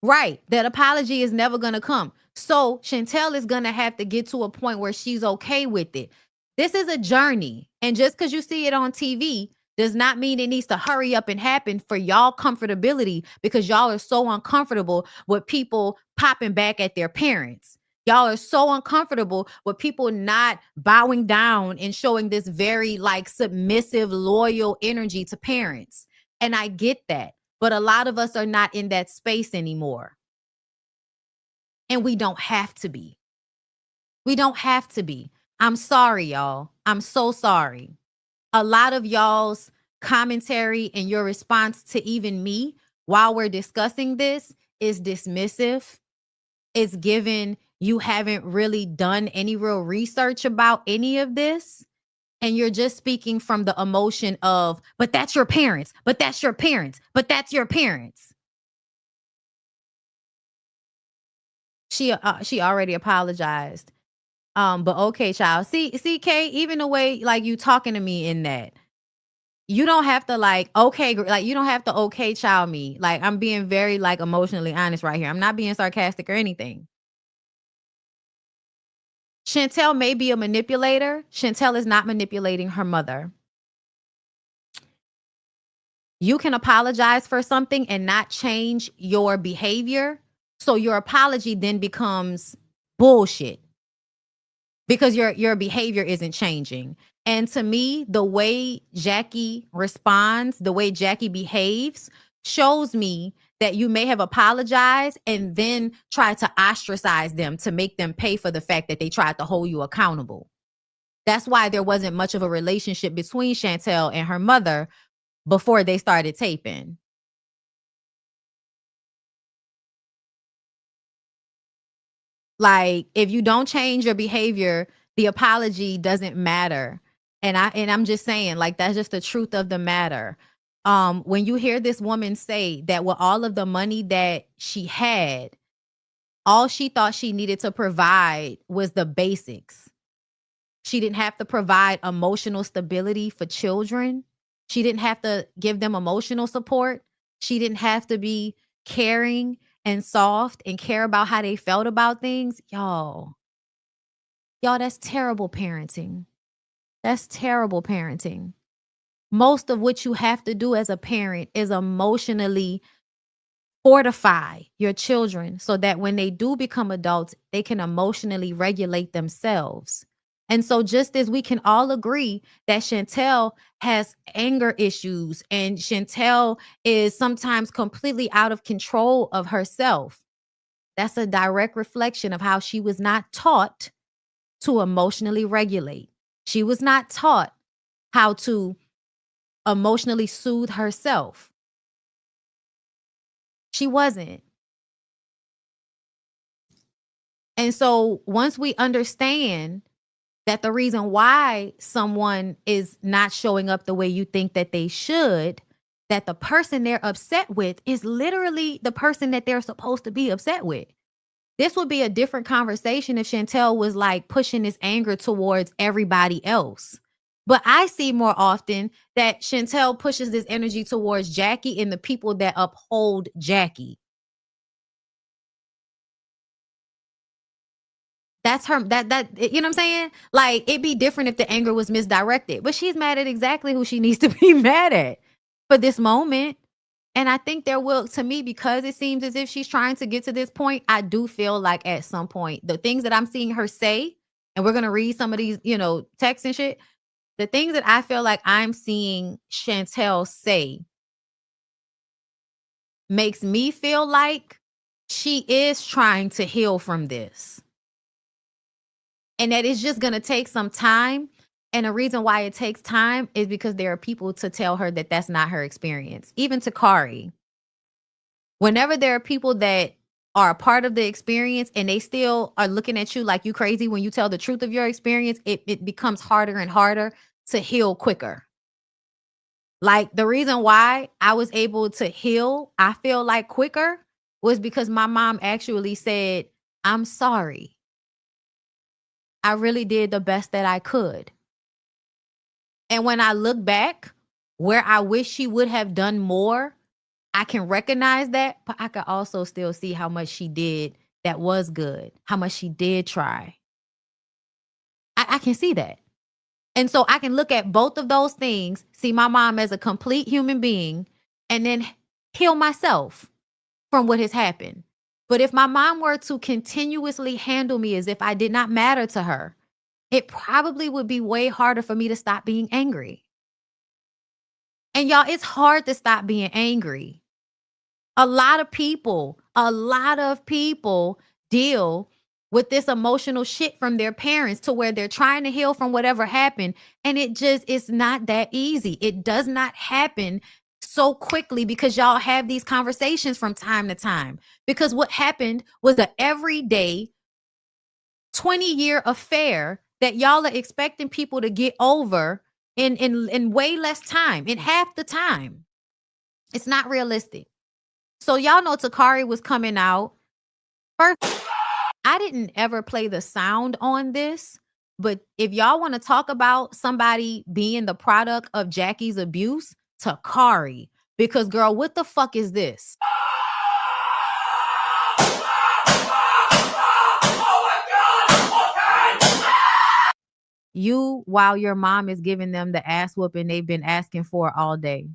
Right. That apology is never going to come. So Chantel is going to have to get to a point where she's okay with it. This is a journey. And just because you see it on TV does not mean it needs to hurry up and happen for y'all comfortability, because y'all are so uncomfortable with people popping back at their parents. Y'all are so uncomfortable with people not bowing down and showing this very like submissive, loyal energy to parents. And I get that. But a lot of us are not in that space anymore. And we don't have to be. We don't have to be. I'm sorry, y'all. I'm so sorry. A lot of y'all's commentary and your response to even me while we're discussing this is dismissive. It's given you haven't really done any real research about any of this. And you're just speaking from the emotion of, but that's your parents, but that's your parents, but that's your parents. She already apologized. But okay, child. See, Kay, even the way like you talking to me in that, you don't have to like, okay, like you don't have to okay child me. Like I'm being very like emotionally honest right here. I'm not being sarcastic or anything. Chantel may be a manipulator. Chantel is not manipulating her mother. You can apologize for something and not change your behavior. So your apology then becomes bullshit because your behavior isn't changing. And to me, the way Jackie responds, the way Jackie behaves shows me that you may have apologized and then tried to ostracize them to make them pay for the fact that they tried to hold you accountable. That's why there wasn't much of a relationship between Chantel and her mother before they started taping. Like, if you don't change your behavior, the apology doesn't matter. And I'm just saying, like, that's just the truth of the matter. When you hear this woman say that with all of the money that she had, all she thought she needed to provide was the basics. She didn't have to provide emotional stability for children. She didn't have to give them emotional support. She didn't have to be caring and soft and care about how they felt about things, y'all, that's terrible parenting. That's terrible parenting. Most of what you have to do as a parent is emotionally fortify your children so that when they do become adults, they can emotionally regulate themselves. And so just as we can all agree that Chantel has anger issues and Chantel is sometimes completely out of control of herself, that's a direct reflection of how she was not taught to emotionally regulate. She was not taught how to emotionally soothe herself. She wasn't. And so once we understand that the reason why someone is not showing up the way you think that they should, that the person they're upset with is literally the person that they're supposed to be upset with. This would be a different conversation if Chantel was like pushing this anger towards everybody else. But I see more often that Chantel pushes this energy towards Jackie and the people that uphold Jackie. That's her, you know what I'm saying? Like, it'd be different if the anger was misdirected, but she's mad at exactly who she needs to be mad at for this moment. And I think there will, to me, because it seems as if she's trying to get to this point, I do feel like at some point, the things that I'm seeing her say, and we're going to read some of these, texts and shit, the things that I feel like I'm seeing Chantel say makes me feel like she is trying to heal from this. And that it's just going to take some time. And the reason why it takes time is because there are people to tell her that that's not her experience. Even Takari. Whenever there are people that are a part of the experience and they still are looking at you like you crazy when you tell the truth of your experience, it becomes harder and harder to heal quicker. Like, the reason why I was able to heal, I feel like, quicker was because my mom actually said, I'm sorry. I really did the best that I could. And when I look back where I wish she would have done more, I can recognize that, but I can also still see how much she did that was good, how much she did try. I can see that. And so I can look at both of those things, see my mom as a complete human being, and then heal myself from what has happened. But if my mom were to continuously handle me as if I did not matter to her, it probably would be way harder for me to stop being angry. And y'all, it's hard to stop being angry. A lot of people deal with this emotional shit from their parents to where they're trying to heal from whatever happened. And it's not that easy. It does not happen so quickly because y'all have these conversations from time to time. Because what happened was an everyday 20-year affair that y'all are expecting people to get over in way less time, in half the time. It's not realistic. So y'all know Takari was coming out. First, I didn't ever play the sound on this, but if y'all want to talk about somebody being the product of Jackie's abuse, Takari. Because, girl, what the fuck is this? You, while your mom is giving them the ass whooping they've been asking for all day.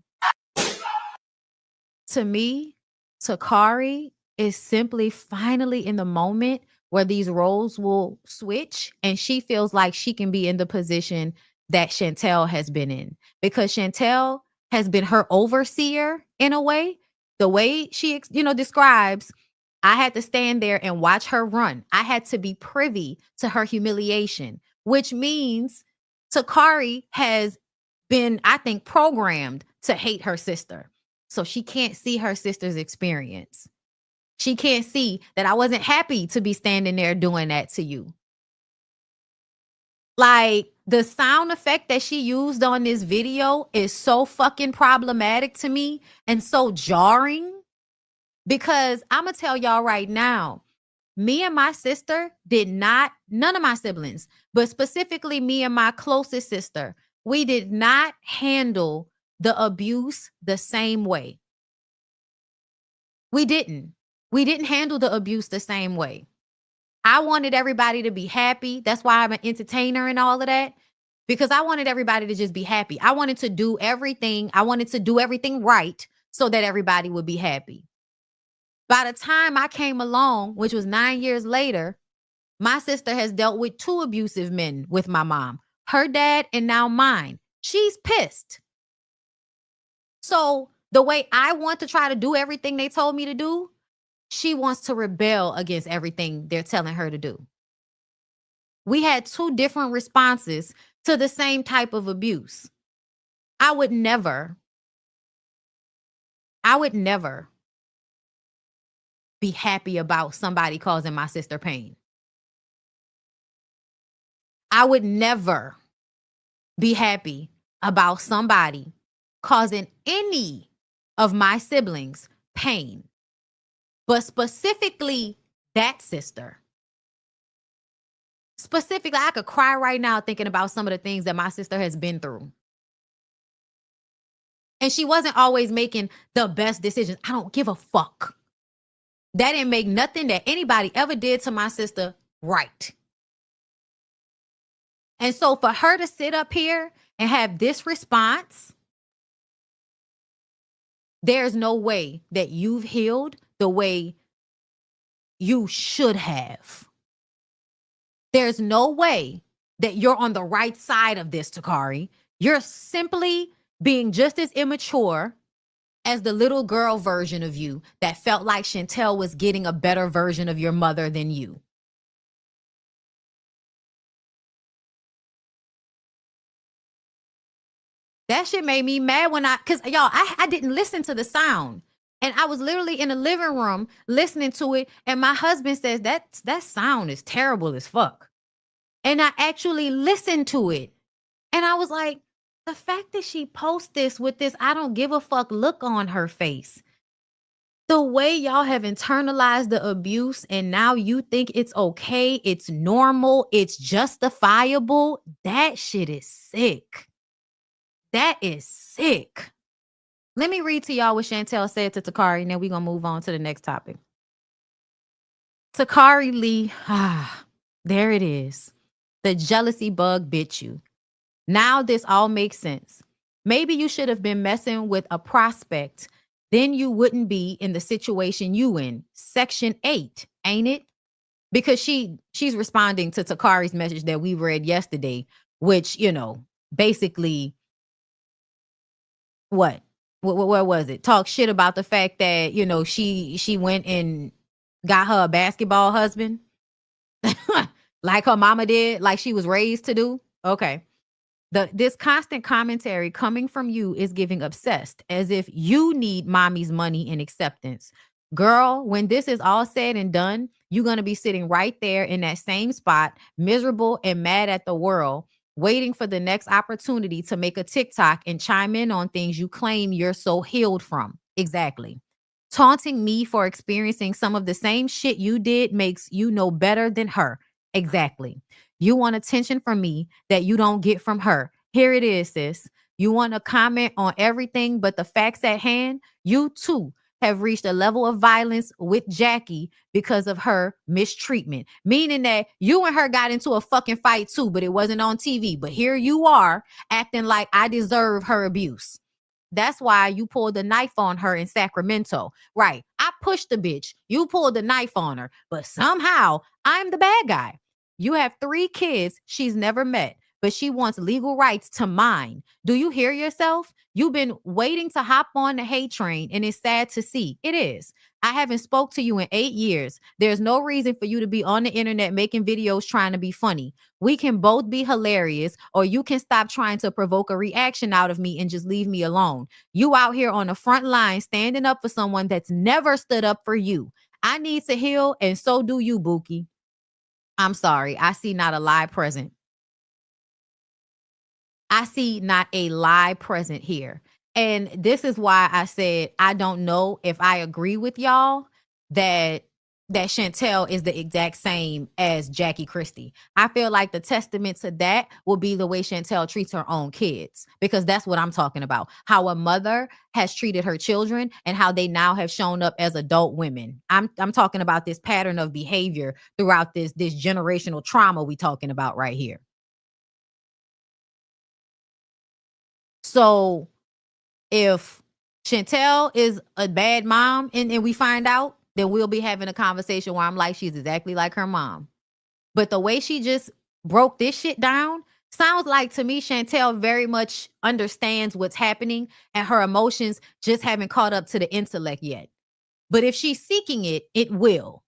To me, Takari is simply finally in the moment where these roles will switch and she feels like she can be in the position that Chantel has been in. Because Chantel has been her overseer in a way. The way she, describes, I had to stand there and watch her run. I had to be privy to her humiliation, which means Takari has been, I think, programmed to hate her sister. So she can't see her sister's experience. She can't see that I wasn't happy to be standing there doing that to you. Like, the sound effect that she used on this video is so fucking problematic to me and so jarring because I'm going to tell y'all right now, me and my sister none of my siblings, but specifically me and my closest sister, we did not handle the abuse the same way. We didn't. We didn't handle the abuse the same way. I wanted everybody to be happy. That's why I'm an entertainer and all of that. Because I wanted everybody to just be happy. I wanted to do everything. I wanted to do everything right so that everybody would be happy. By the time I came along, which was 9 years later, my sister has dealt with 2 abusive men with my mom. Her dad and now mine. She's pissed. So the way I want to try to do everything they told me to do, she wants to rebel against everything they're telling her to do. We had 2 different responses to the same type of abuse. I would never be happy about somebody causing my sister pain. I would never be happy about somebody causing any of my siblings pain. But specifically that sister. Specifically, I could cry right now thinking about some of the things that my sister has been through. And she wasn't always making the best decisions. I don't give a fuck. That didn't make nothing that anybody ever did to my sister right. And so for her to sit up here and have this response, there's no way that you've healed the way you should have. There's no way that you're on the right side of this, Takari. You're simply being just as immature as the little girl version of you that felt like Chantel was getting a better version of your mother than you. That shit made me mad because y'all, I didn't listen to the sound. And I was literally in the living room listening to it. And my husband says that sound is terrible as fuck. And I actually listened to it. And I was like, the fact that she posts this with this I don't give a fuck look on her face. The way y'all have internalized the abuse and now you think it's okay, it's normal, it's justifiable. That shit is sick. That is sick. Let me read to y'all what Chantel said to Takari, and then we're going to move on to the next topic. Takari Lee, there it is. The jealousy bug bit you. Now this all makes sense. Maybe you should have been messing with a prospect. Then you wouldn't be in the situation you in. Section 8, ain't it? Because she's responding to Takari's message that we read yesterday, which, basically, what was it? Talk shit about the fact that, she went and got her a basketball husband like her mama did, like she was raised to do. Okay. This constant commentary coming from you is giving obsessed, as if you need mommy's money and acceptance. Girl, when this is all said and done, you're going to be sitting right there in that same spot, miserable and mad at the world, waiting for the next opportunity to make a TikTok and chime in on things you claim you're so healed from. Exactly. Taunting me for experiencing some of the same shit you did makes you know better than her. Exactly. You want attention from me that you don't get from her. Here it is, sis. You want to comment on everything but the facts at hand? You too have reached a level of violence with Jackie because of her mistreatment. Meaning that you and her got into a fucking fight too, but it wasn't on TV. But here you are acting like I deserve her abuse. That's why you pulled the knife on her in Sacramento. Right. I pushed the bitch. You pulled the knife on her. But somehow I'm the bad guy. You have 3 kids she's never met, but she wants legal rights to mine. Do you hear yourself? You've been waiting to hop on the hate train, and it's sad to see. It is. I haven't spoke to you in 8 years. There's no reason for you to be on the internet making videos trying to be funny. We can both be hilarious, or you can stop trying to provoke a reaction out of me and just leave me alone. You out here on the front line standing up for someone that's never stood up for you. I need to heal, and so do you, Bookie. I'm sorry. I see not a lie present. I see not a lie present here. And this is why I said I don't know if I agree with y'all that that Chantel is the exact same as Jackie Christie. I feel like the testament to that will be the way Chantel treats her own kids, because that's what I'm talking about. How a mother has treated her children and how they now have shown up as adult women. I'm talking about this pattern of behavior throughout this generational trauma we talking about right here. So if Chantel is a bad mom and we find out, then we'll be having a conversation where I'm like, she's exactly like her mom. But the way she just broke this shit down sounds like, to me, Chantel very much understands what's happening and her emotions just haven't caught up to the intellect yet. But if she's seeking it, it will.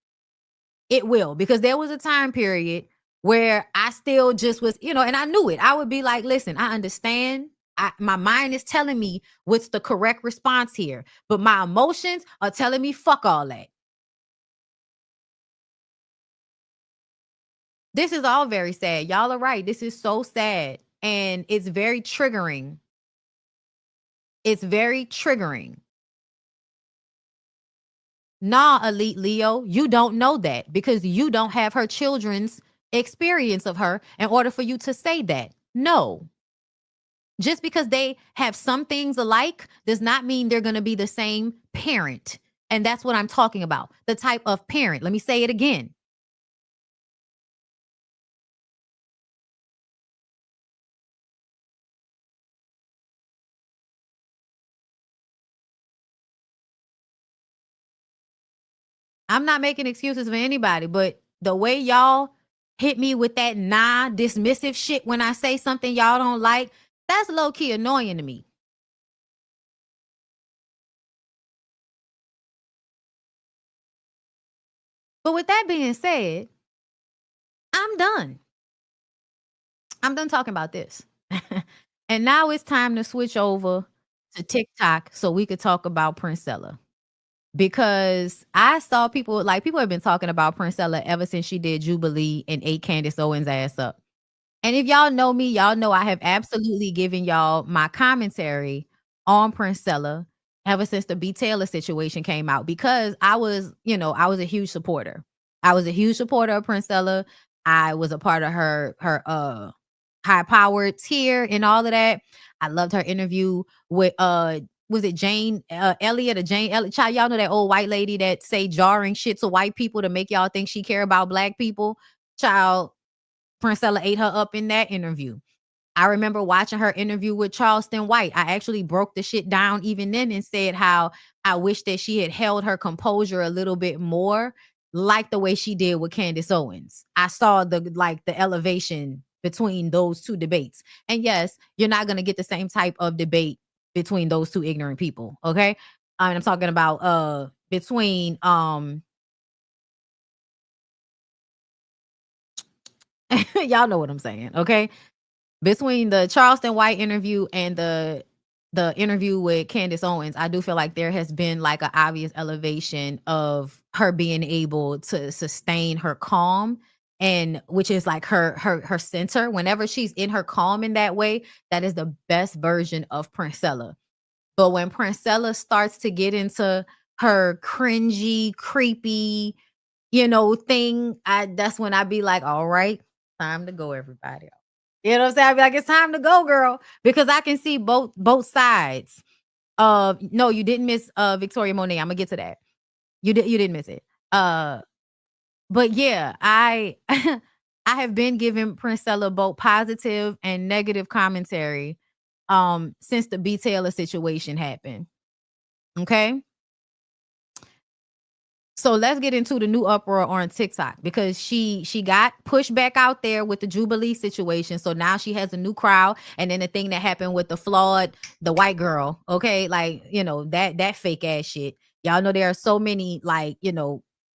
It will, because there was a time period where I still just was, and I knew it. I would be like, listen, I understand. My mind is telling me what's the correct response here, but my emotions are telling me fuck all that. This is all very sad. Y'all are right. This is so sad. And it's very triggering. It's very triggering. Nah, Elite Leo, you don't know that because you don't have her children's experience of her in order for you to say that. No. Just because they have some things alike does not mean they're going to be the same parent. And that's what I'm talking about. The type of parent. Let me say it again. I'm not making excuses for anybody, but the way y'all hit me with that dismissive shit when I say something y'all don't like, that's low-key annoying to me. But with that being said, I'm done. I'm done talking about this. And now it's time to switch over to TikTok so we could talk about Princeella. Because I saw people have been talking about Princeella ever since she did Jubilee and ate Candace Owens' ass up. And if y'all know me, y'all know I have absolutely given y'all my commentary on Princeella ever since the B. Taylor situation came out, because I was a huge supporter. I was a huge supporter of Princeella. I was a part of her high-powered tier and all of that. I loved her interview with was it Jane Elliott or Jane Elliott? Child, y'all know that old white lady that say jarring shit to white people to make y'all think she care about black people? Child, Princeella ate her up in that interview. I remember watching her interview with Charleston White. I actually broke the shit down even then and said how I wish that she had held her composure a little bit more, like the way she did with Candace Owens. I saw the elevation between those two debates. And yes, you're not going to get the same type of debate between those two ignorant people. Okay. I'm talking about between y'all know what I'm saying. Okay. Between the Charleston White interview and the interview with Candace Owens, I do feel like there has been like an obvious elevation of her being able to sustain her calm, and which is like her center. Whenever she's in her calm in that way, that is the best version of Princeella. But when Princeella starts to get into her cringy, creepy, thing, that's when I be like, all right, time to go, everybody. You know what I'm saying? I be like, it's time to go, girl, because I can see both sides. No, you didn't miss Victoria Monet. I'm gonna get to that. You didn't miss it. But yeah, I I have been giving Princeella both positive and negative commentary since the B. Taylor situation happened. Okay. So let's get into the new uproar on TikTok, because she got pushed back out there with the Jubilee situation. So now she has a new crowd. And then the thing that happened with the white girl. Okay. Like, that fake ass shit. Y'all know there are so many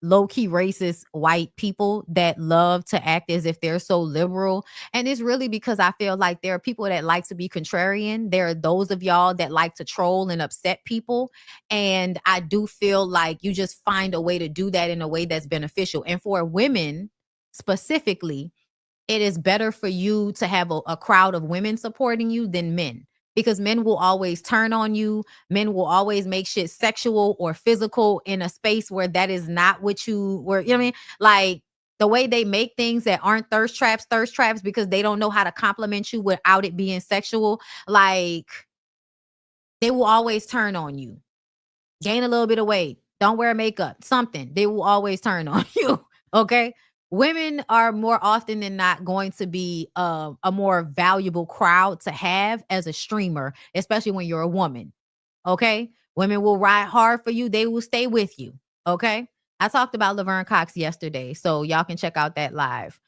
low-key racist white people that love to act as if they're so liberal. And it's really because I feel like there are people that like to be contrarian. There are those of y'all that like to troll and upset people. And I do feel like you just find a way to do that in a way that's beneficial. And for women specifically, it is better for you to have a crowd of women supporting you than men. because men will always turn on you. Men will always make shit sexual or physical in a space where that is not what you were, you know what I mean? Like the way they make things that aren't thirst traps because they don't know how to compliment you without it being sexual. Like they will always turn on you. Gain a little bit of weight. Don't wear makeup. Something. They will always turn on you. Okay. Women are more often than not going to be a more valuable crowd to have as a streamer, especially when you're a woman. Okay. Women will ride hard for you. They will stay with you. Okay. I talked about Laverne Cox yesterday, so y'all can check out that live.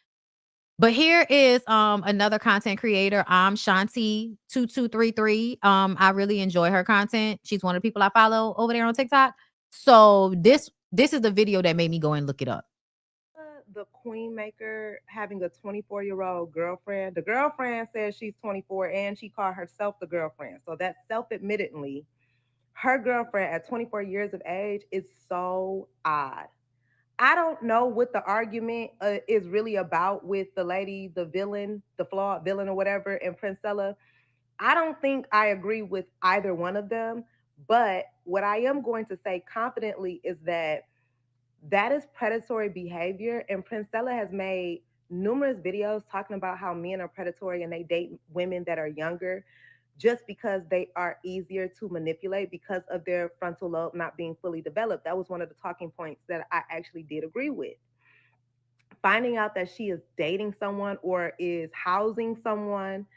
But here is another content creator. I'm Shanti2233. I really enjoy her content. She's one of the people I follow over there on TikTok. So this is the video that made me go and look it up. The queen maker having a 24-year-old girlfriend. The girlfriend says she's 24 and she called herself the girlfriend. So that self-admittedly, her girlfriend at 24 years of age is so odd. I don't know what the argument is really about with the lady, the villain, the flawed villain or whatever, and Princeella. I don't think I agree with either one of them, but what I am going to say confidently is that is predatory behavior, and Princeella has made numerous videos talking about how men are predatory and they date women that are younger just because they are easier to manipulate because of their frontal lobe not being fully developed. That was one of the talking points that I actually did agree with. Finding out that she is dating someone or is housing someone,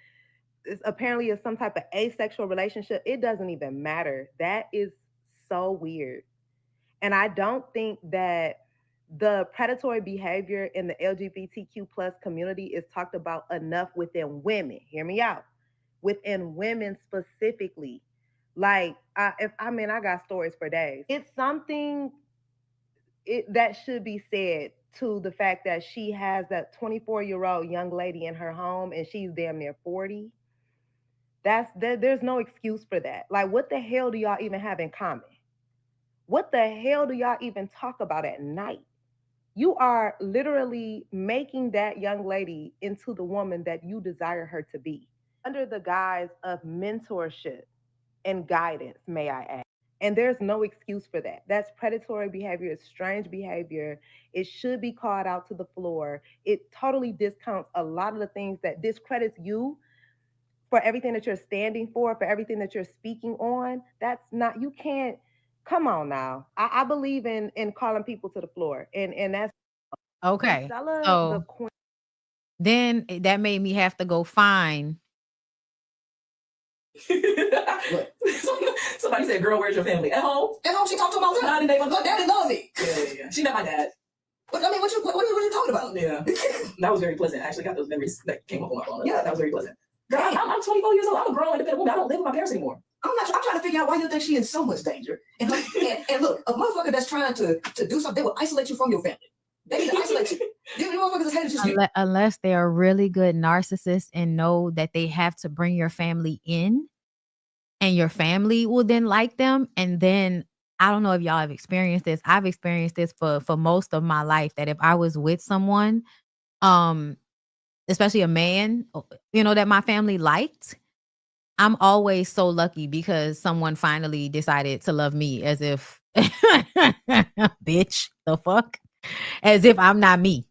apparently is some type of asexual relationship, it doesn't even matter. That is so weird. And I don't think that the predatory behavior in the LGBTQ plus community is talked about enough within women. Hear me out. Within women specifically. Like, I got stories for days. It's something that should be said to the fact that she has that 24-year-old young lady in her home and she's damn near 40. There's no excuse for that. Like, what the hell do y'all even have in common? What the hell do y'all even talk about at night? You are literally making that young lady into the woman that you desire her to be, under the guise of mentorship and guidance, may I add. And there's no excuse for that. That's predatory behavior. It's strange behavior. It should be called out to the floor. It totally discounts a lot of the things that discredits you for everything that you're standing for everything that you're speaking on. That's not, you can't. Come on now. I believe in calling people to the floor. And that's okay. Princeella, So the queen. then that made me have to go find. Somebody said, girl, where's your family? At home. At home, she talked to my dad. My daddy loves me. Yeah. She met my dad. But I mean, what are you talking about? Yeah. That was very pleasant. I actually got those memories that came up on my phone. Yeah, that was very pleasant. Girl, I'm 24 years old. I'm a grown independent woman. I don't live with my parents anymore. I'm trying to figure out why you think she in so much danger. And look, a motherfucker that's trying to do something, they will isolate you from your family. They need to isolate you. You motherfuckers is hated you. Unless they are really good narcissists and know that they have to bring your family in, and your family will then like them. And then I don't know if y'all have experienced this. I've experienced this for most of my life, that if I was with someone, especially a man, that my family liked, I'm always so lucky because someone finally decided to love me, as if, bitch, the fuck, as if I'm not me.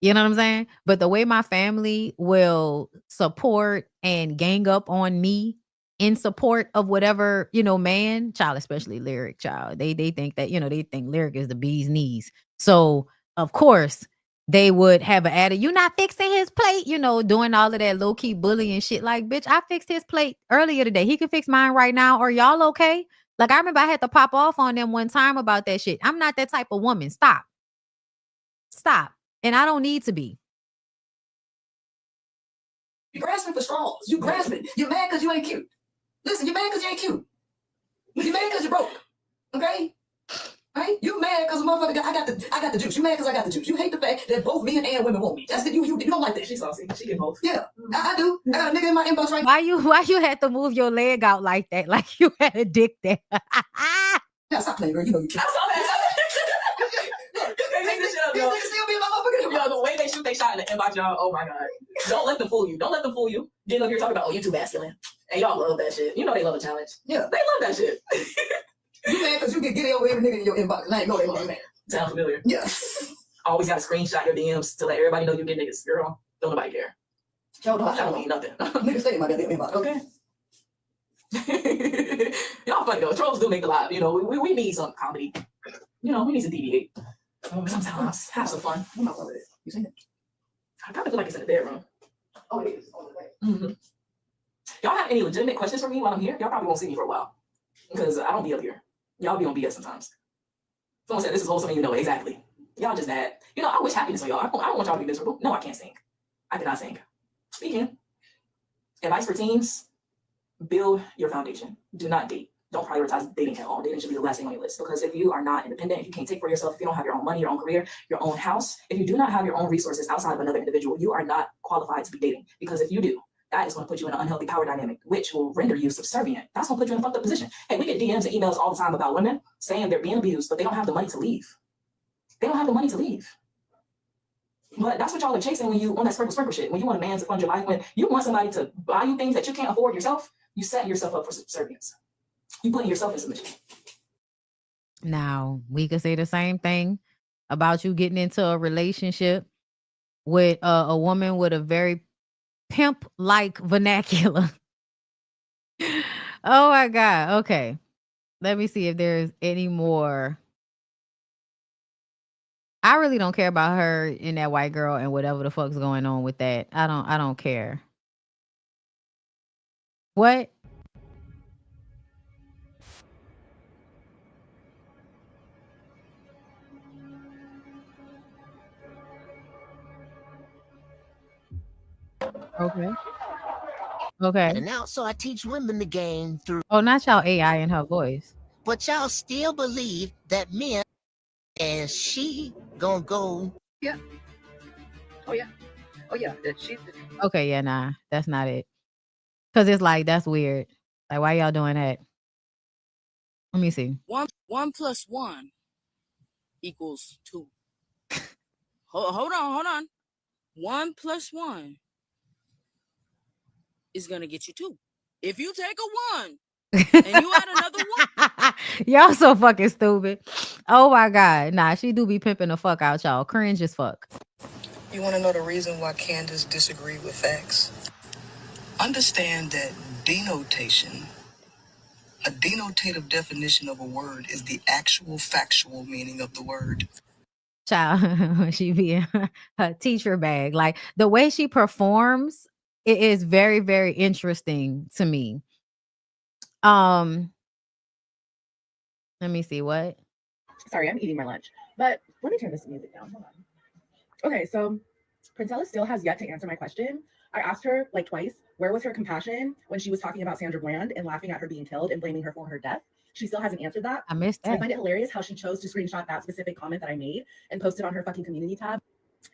You know what I'm saying? But the way my family will support and gang up on me in support of whatever, man, child, especially Lyric, child, they think that, they think Lyric is the bee's knees. So of course they would have an attitude, you're not fixing his plate, doing all of that low key bullying shit. Like, bitch, I fixed his plate earlier today. He can fix mine right now. Are y'all okay? Like, I remember I had to pop off on them one time about that shit. I'm not that type of woman. Stop. And I don't need to be. You grasping for straws. You grasping. You're mad because you ain't cute. Listen, you're mad because you ain't cute. You're mad because you're broke. Okay? Right? You mad because a motherfucker I got the juice. You mad because I got the juice. You hate the fact that both men and women want me. That's the you don't like that. She's saucy. She get both. Yeah, I do. I got a nigga in my inbox right now. Why you had to move your leg out like that? Like you had a dick there. Yeah, stop playing, girl. You know you can't. Yo, the way they shoot they shot in the inbox, y'all. Oh my god. Don't let them fool you. Don't let them fool you. Getting up here talking about, oh, you too masculine. And y'all love that shit. You know they love a challenge. Yeah, they love that shit. You mad because you can get it over every nigga in your inbox. And I ain't know they love that. Sound familiar? Yeah. Always got to screenshot your DMs to let everybody know you get niggas. Girl, don't nobody care. Y'all don't mean nothing. Niggas stay in my goddamn inbox, okay? Y'all funny though. Trolls do make a lot. You know, we need some comedy. You know, we need to deviate. Sometimes have some fun. I'm not loving it. You seen it? I kind of feel like it's in the bedroom. Oh, it is. Mm-hmm. Y'all have any legitimate questions for me while I'm here? Y'all probably won't see me for a while because I don't be up here. Y'all be on BS sometimes. Someone said this is wholesome and you know it. Exactly. Y'all just mad. You know, I wish happiness on y'all. I don't want y'all to be miserable. No, I can't sing. I cannot sing. Speaking. Advice for teens, build your foundation. Do not date. Don't prioritize dating at all. Dating should be the last thing on your list because if you are not independent, if you can't take for yourself, if you don't have your own money, your own career, your own house, if you do not have your own resources outside of another individual, you are not qualified to be dating because if you do, that is going to put you in an unhealthy power dynamic, which will render you subservient. That's going to put you in a fucked up position. Hey, we get DMs and emails all the time about women saying they're being abused, but they don't have the money to leave. They don't have the money to leave. But that's what y'all are chasing when you on that sprinkle shit. When you want a man to fund your life, when you want somebody to buy you things that you can't afford yourself, you set yourself up for subservience. You putting yourself in submission. Now, we could say the same thing about you getting into a relationship with a woman with a very pimp-like vernacular. Oh my God. Okay. Let me see if there's any more. I really don't care about her and that white girl and whatever the fuck's going on with that. I don't care. What? Okay. Okay. And now, so I teach women the game through. Oh, not y'all AI in her voice. But y'all still believe that men and she gonna go. Yeah. Oh yeah. Oh yeah. She's. Okay, yeah, nah, that's not it. Cause it's like that's weird. Like, why y'all doing that? Let me see. 1 + 1 equals 2. Hold on. 1 + 1 is gonna get you 2. If you take a 1 and you add another 1, Y'all so fucking stupid. Oh my God. Nah, she do be pimping the fuck out y'all. Cringe as fuck. You want to know the reason why Candace disagreed with facts? Understand that denotation, a denotative definition of a word is the actual factual meaning of the word. Child, she be in her teacher bag. Like the way she performs, it is very, very interesting to me. Let me see what. Sorry, I'm eating my lunch, but let me turn this music down. Hold on. Okay, so Princeella still has yet to answer my question. I asked her like twice, where was her compassion when she was talking about Sandra Bland and laughing at her being killed and blaming her for her death? She still hasn't answered that. I missed that. I find it hilarious how she chose to screenshot that specific comment that I made and post it on her fucking community tab,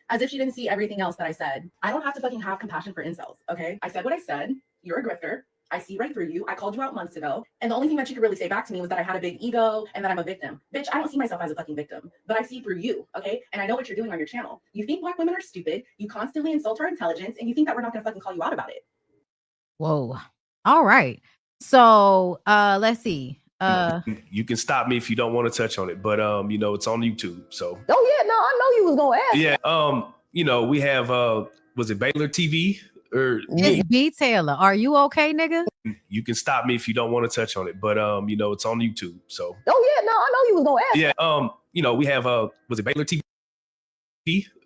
as if she didn't see everything else that I said. I don't have to fucking have compassion for incels, okay? I said what I said. You're a grifter. I see right through you. I called you out months ago. And the only thing that you could really say back to me was that I had a big ego and that I'm a victim. Bitch, I don't see myself as a fucking victim, but I see through you, okay? And I know what you're doing on your channel. You think Black women are stupid. You constantly insult our intelligence and you think that we're not gonna fucking call you out about it. Whoa. All right. So let's see. You can stop me if you don't want to touch on it, but you know, it's on YouTube. So oh yeah, no, I know you was gonna ask. Yeah, you know, we have was it Baylor TV? Or it's B Taylor. Are you okay, nigga? You can stop me if you don't want to touch on it, but you know, it's on YouTube. So oh yeah, no, I know you was gonna ask. Yeah, you know, we have was it Baylor TV?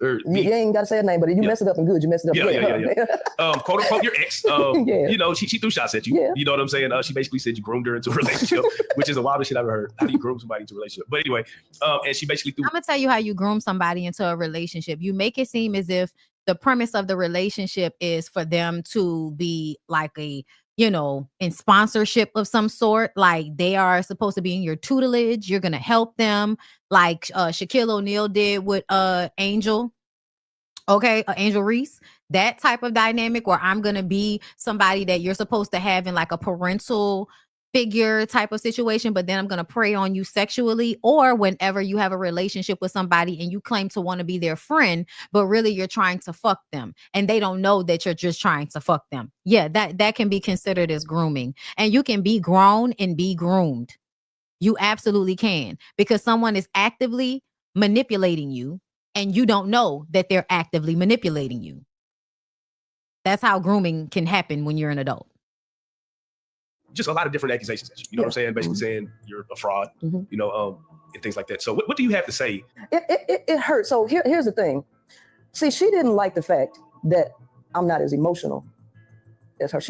Or you ain't gotta say her name, but you messed it up and good. You messed it up. Yeah. Quote unquote your ex. Yeah. You know, she threw shots at you. Yeah. You know what I'm saying? She basically said you groomed her into a relationship, which is the wildest shit I've ever heard. How do you groom somebody into a relationship? But anyway, and she basically threw. I'm gonna tell you how you groom somebody into a relationship. You make it seem as if the premise of the relationship is for them to be like a, you know, in sponsorship of some sort. Like they are supposed to be in your tutelage. You're gonna help them, like Shaquille O'Neal did with Angel. Okay, Angel Reese. That type of dynamic where I'm gonna be somebody that you're supposed to have in like a parental figure type of situation, but then I'm going to prey on you sexually, or whenever you have a relationship with somebody and you claim to want to be their friend, but really you're trying to fuck them and they don't know that you're just trying to fuck them. Yeah, that can be considered as grooming. And you can be grown and be groomed. You absolutely can, because someone is actively manipulating you and you don't know that they're actively manipulating you. That's how grooming can happen when you're an adult. Just a lot of different accusations at you. You know what I'm saying? Basically saying you're a fraud, you know, and things like that. So what do you have to say? It hurts. So here's the thing. See, she didn't like the fact that I'm not as emotional as her.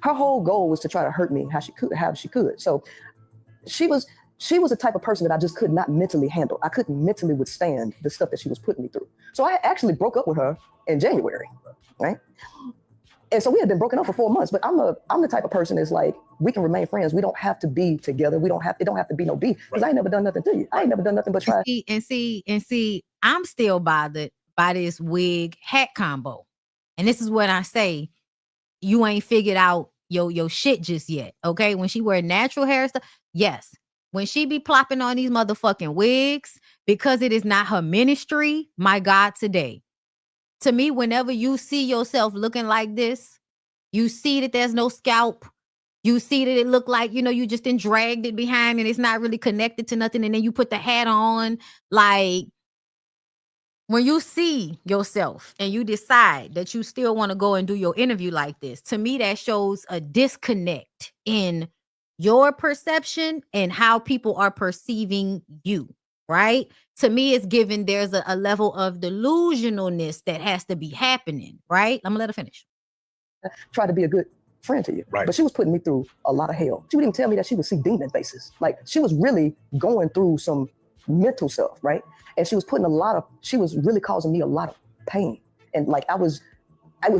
Her whole goal was to try to hurt me how she could. So she was the type of person that I just could not mentally handle. I couldn't mentally withstand the stuff that she was putting me through. So I actually broke up with her in January, right? And so we had been broken up for 4 months, but I'm the type of person that's like, we can remain friends. We don't have to be together. It don't have to be no beef, because I ain't never done nothing to you. I ain't never done nothing but try. And see, I'm still bothered by this wig hat combo. And this is what I say, you ain't figured out your shit just yet. Okay. When she wear natural hair stuff, yes. When she be plopping on these motherfucking wigs, because it is not her ministry, my God, today. To me, whenever you see yourself looking like this, you see that there's no scalp. You see that it look like, you just done dragged it behind and it's not really connected to nothing. And then you put the hat on. Like, when you see yourself and you decide that you still want to go and do your interview like this, to me, that shows a disconnect in your perception and how people are perceiving you. Right? To me, it's given there's a level of delusionalness that has to be happening. Right? I'm gonna let her finish. Try to be a good friend to you. Right. But she was putting me through a lot of hell. She would even tell me that she would see demon faces. Like, she was really going through some mental stuff, right? And she was really causing me a lot of pain. And like, I was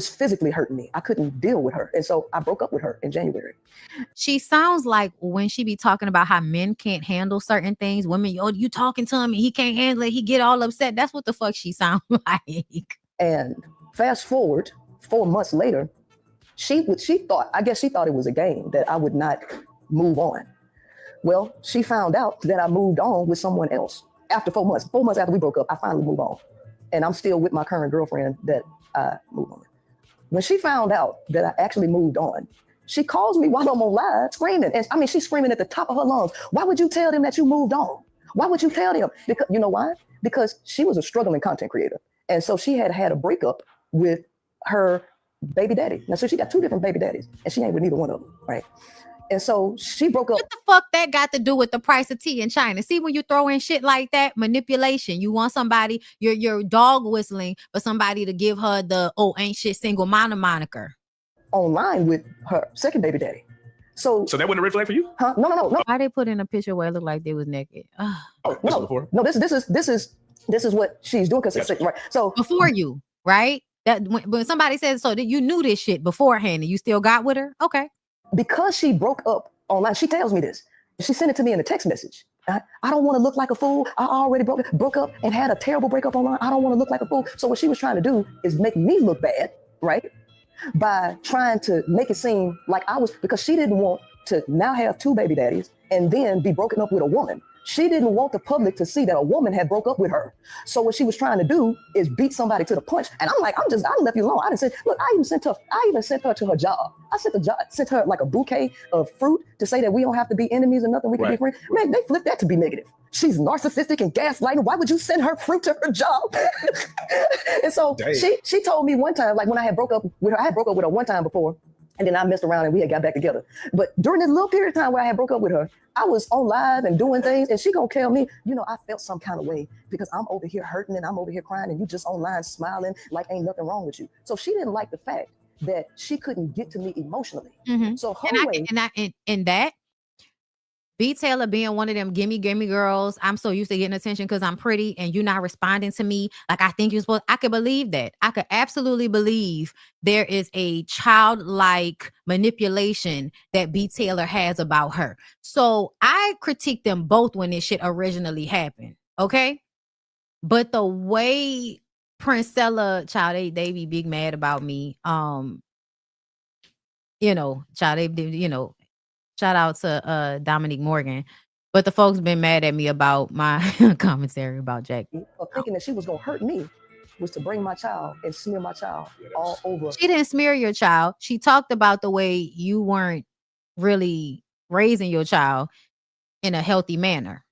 physically hurting me. I couldn't deal with her. And so I broke up with her in January. She sounds like when she be talking about how men can't handle certain things, women, you talking to him and he can't handle it, he get all upset. That's what the fuck she sounds like. And fast forward 4 months later, she thought it was a game, that I would not move on. Well, she found out that I moved on with someone else after 4 months. 4 months after we broke up, I finally moved on. And I'm still with my current girlfriend that I moved on with. When she found out that I actually moved on, she calls me while I'm on live screaming. And I mean, she's screaming at the top of her lungs. Why would you tell them that you moved on? Why would you tell them? Because you know why? Because she was a struggling content creator. And so she had a breakup with her baby daddy. Now, so she got 2 different baby daddies and she ain't with neither one of them, right? And so she broke up. What the fuck that got to do with the price of tea in China? See, when you throw in shit like that, manipulation. You want somebody, you're dog whistling for somebody to give her the ain't shit single moniker. Online with her second baby daddy. So that wasn't a red flag for you? Huh? No. Why they put in a picture where it looked like they was naked? No, this is what she's doing, because it's right. So before you, right? That when somebody says so, that you knew this shit beforehand and you still got with her? Okay. Because she broke up online, she tells me this. She sent it to me in a text message. I don't want to look like a fool. I already broke up and had a terrible breakup online. I don't want to look like a fool. So what she was trying to do is make me look bad, right? By trying to make it seem like because she didn't want to now have 2 baby daddies and then be broken up with a woman. She didn't want the public to see that a woman had broke up with her. So what she was trying to do is beat somebody to the punch. And I'm like, I left you alone. I didn't say, look, I even sent her to her job. I sent her like a bouquet of fruit to say that we don't have to be enemies or nothing. We can be friends. Man, they flipped that to be negative. She's narcissistic and gaslighting. Why would you send her fruit to her job? And so she told me one time, like when I had broke up with her, I had broke up with her one time before. And then I messed around and we had got back together. But during this little period of time where I had broke up with her, I was on live and doing things, and she gonna tell me, I felt some kind of way because I'm over here hurting and I'm over here crying and you just online smiling like ain't nothing wrong with you. So she didn't like the fact that she couldn't get to me emotionally. Mm-hmm. So her B. Taylor being one of them gimme girls, I'm so used to getting attention because I'm pretty and you're not responding to me like I think you're supposed. I could believe that. I could absolutely believe there is a childlike manipulation that B. Taylor has about her. So I critique them both when this shit originally happened. Okay. But the way Princeella, child, they be big mad about me. Child, Shout out to Dominique Morgan. But the folks been mad at me about my commentary about Jackie. Of thinking that she was gonna hurt me was to bring my child and smear my child all over. She didn't smear your child. She talked about the way you weren't really raising your child in a healthy manner.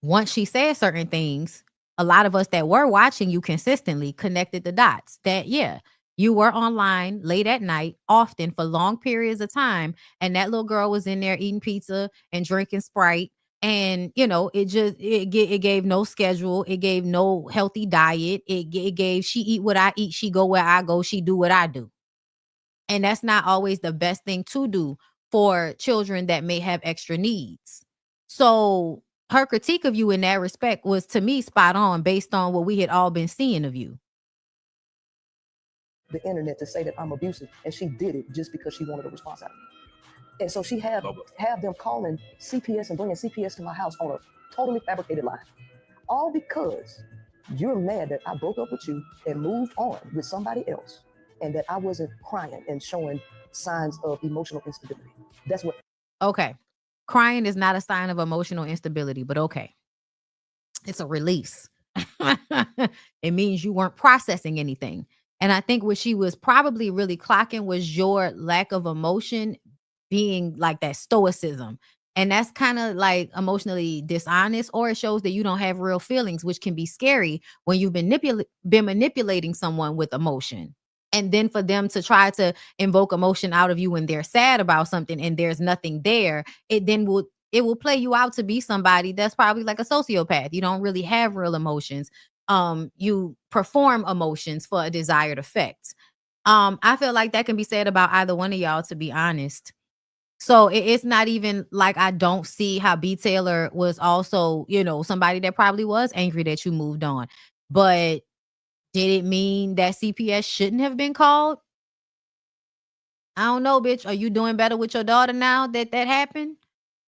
Once she said certain things, a lot of us that were watching you consistently connected the dots that, yeah, you were online late at night, often for long periods of time. And that little girl was in there eating pizza and drinking Sprite. And, you know, it gave no schedule. It gave no healthy diet. It gave, she eat what I eat. She go where I go. She do what I do. And that's not always the best thing to do for children that may have extra needs. So her critique of you in that respect was, to me, spot on based on what we had all been seeing of you. The internet to say that I'm abusive, and she did it just because she wanted a response out of me. And so she have them calling CPS and bringing CPS to my house on a totally fabricated lie. All because you're mad that I broke up with you and moved on with somebody else, and that I wasn't crying and showing signs of emotional instability. That's what. Okay. Crying is not a sign of emotional instability, but okay. It's a release. It means you weren't processing anything. And I think what she was probably really clocking was your lack of emotion being like that stoicism. And that's kind of like emotionally dishonest, or it shows that you don't have real feelings, which can be scary when you've been manipulating someone with emotion. And then for them to try to invoke emotion out of you when they're sad about something and there's nothing there, it will play you out to be somebody that's probably like a sociopath. You don't really have real emotions. You perform emotions for a desired effect. I feel like that can be said about either one of y'all, to be honest. So it's not even like I don't see how B. Taylor was also, you know, somebody that probably was angry that you moved on. But did it mean that CPS shouldn't have been called? I don't know, bitch. Are you doing better with your daughter now that happened?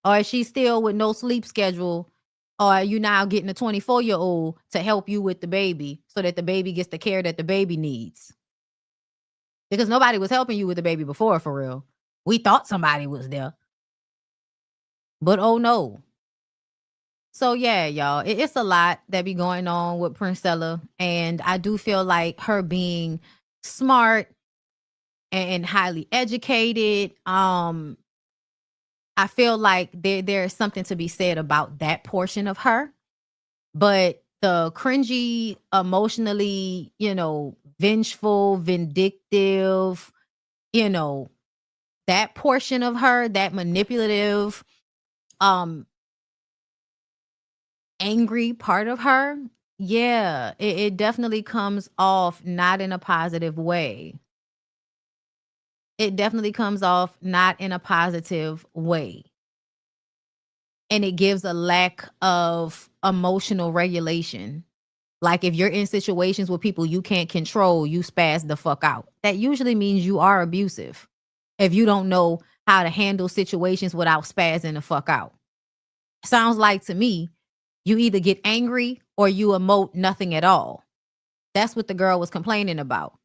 Or is she still with no sleep schedule? Or are you now getting a 24-year-old to help you with the baby so that the baby gets the care that the baby needs? Because nobody was helping you with the baby before, for real. We thought somebody was there. But oh no. So yeah, y'all, it's a lot that be going on with Princeella. And I do feel like her being smart and highly educated, I feel like there's something to be said about that portion of her. But the cringy, emotionally, you know, vengeful, vindictive, you know, that portion of her, that manipulative, angry part of her, yeah, it definitely comes off not in a positive way. It definitely comes off not in a positive way. And it gives a lack of emotional regulation. Like if you're in situations with people you can't control, you spaz the fuck out. That usually means you are abusive. If you don't know how to handle situations without spazzing the fuck out. Sounds like to me, you either get angry or you emote nothing at all. That's what the girl was complaining about.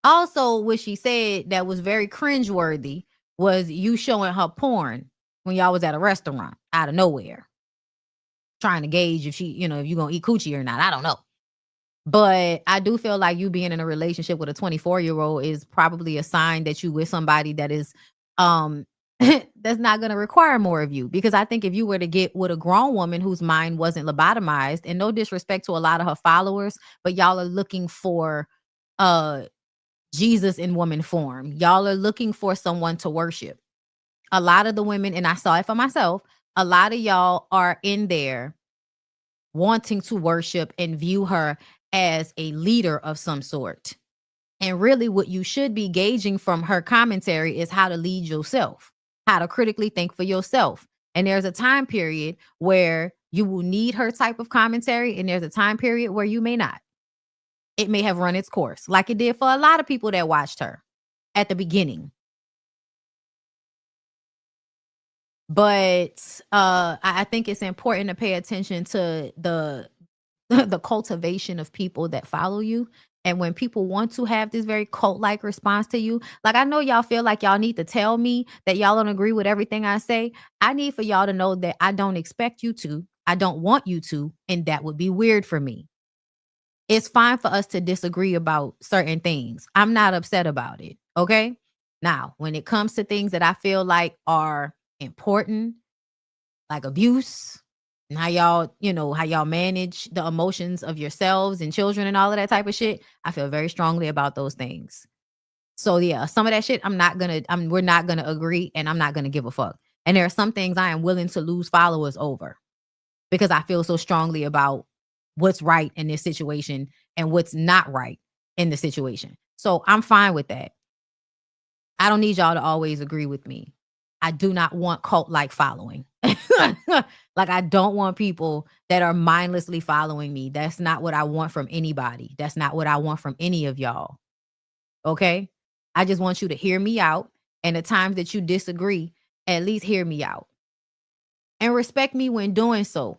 Also, what she said that was very cringeworthy was you showing her porn when y'all was at a restaurant out of nowhere. Trying to gauge if she, you know, if you're going to eat coochie or not. I don't know. But I do feel like you being in a relationship with a 24-year-old is probably a sign that you with somebody that is, that's not going to require more of you. Because I think if you were to get with a grown woman whose mind wasn't lobotomized, and no disrespect to a lot of her followers, but y'all are looking for Jesus in woman form. Y'all are looking for someone to worship. A lot of the women, and I saw it for myself, a lot of y'all are in there wanting to worship and view her as a leader of some sort. And really what you should be gauging from her commentary is how to lead yourself, how to critically think for yourself. And there's a time period where you will need her type of commentary, and there's a time period where you may not. It may have run its course, like it did for a lot of people that watched her at the beginning. But I think it's important to pay attention to the cultivation of people that follow you And when people want to have this very cult-like response to you, like I know y'all feel like y'all need to tell me that y'all don't agree with everything I say. I need for y'all to know that I don't expect you to. I don't want you to. And that would be weird for me. It's fine for us to disagree about certain things. I'm not upset about it. Okay. Now, when it comes to things that I feel like are important, like abuse, and how y'all manage the emotions of yourselves and children and all of that type of shit, I feel very strongly about those things. So yeah, some of that shit we're not gonna agree, and I'm not gonna give a fuck. And there are some things I am willing to lose followers over because I feel so strongly about what's right in this situation and what's not right in the situation. So I'm fine with that. I don't need y'all to always agree with me. I do not want cult-like following. Like, I don't want people that are mindlessly following me. That's not what I want from anybody. That's not what I want from any of y'all. Okay? I just want you to hear me out. And the times that you disagree, at least hear me out. And respect me when doing so.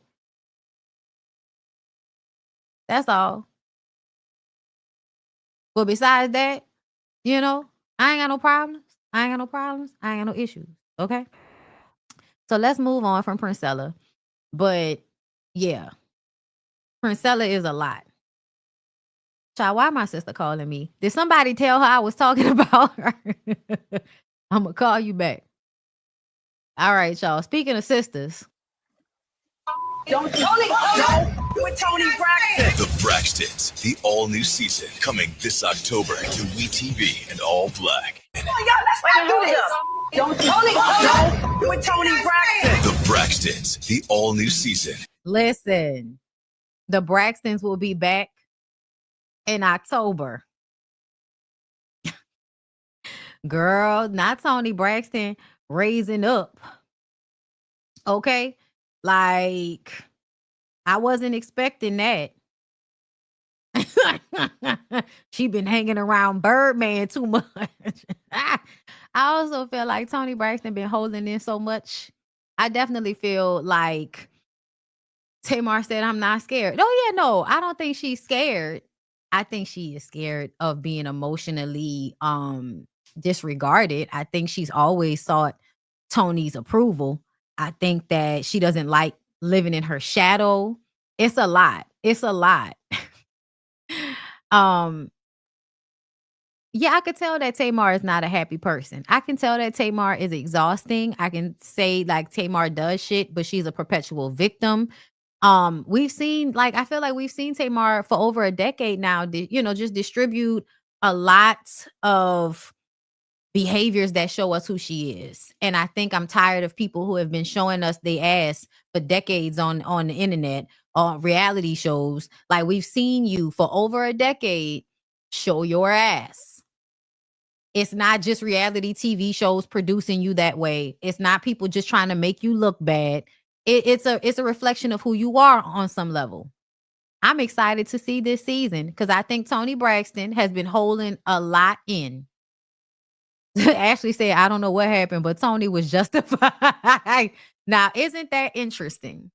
That's all. But besides that, I ain't got no problems. I ain't got no issues. Okay? So let's move on from Princeella. But yeah, Princeella is a lot. Child, why my sister calling me? Did somebody tell her I was talking about her? I'm going to call you back. All right, y'all. Speaking of sisters. Don't with Tony Braxton. The Braxtons, the all-new season, coming this October to WeTV and All Black. Come on, y'all, let's not do this. Don't with Tony Braxton. The Braxtons, the all-new season. Listen, the Braxtons will be back in October. Girl, not Tony Braxton raising up. Okay? Like, I wasn't expecting that. She been hanging around Birdman too much. I also feel like Tony Braxton been holding in so much. I definitely feel like Tamar said, I'm not scared. Oh, yeah, no, I don't think she's scared. I think she is scared of being emotionally disregarded. I think she's always sought Tony's approval. I think that she doesn't like living in her shadow. It's a lot. Yeah, I could tell that Tamar is not a happy person. I can tell that Tamar is exhausting. I can say like Tamar does shit, but she's a perpetual victim. I feel like we've seen Tamar for over a decade now, just distribute a lot of behaviors that show us who she is. And I think I'm tired of people who have been showing us their ass for decades on the internet, on reality shows. Like, we've seen you for over a decade show your ass. It's not just reality TV shows producing you that way. It's not people just trying to make you look bad. It's a reflection of who you are on some level. I'm excited to see this season because I think Tony Braxton has been holding a lot in. Ashley said, I don't know what happened, but Tony was justified. Now, isn't that interesting?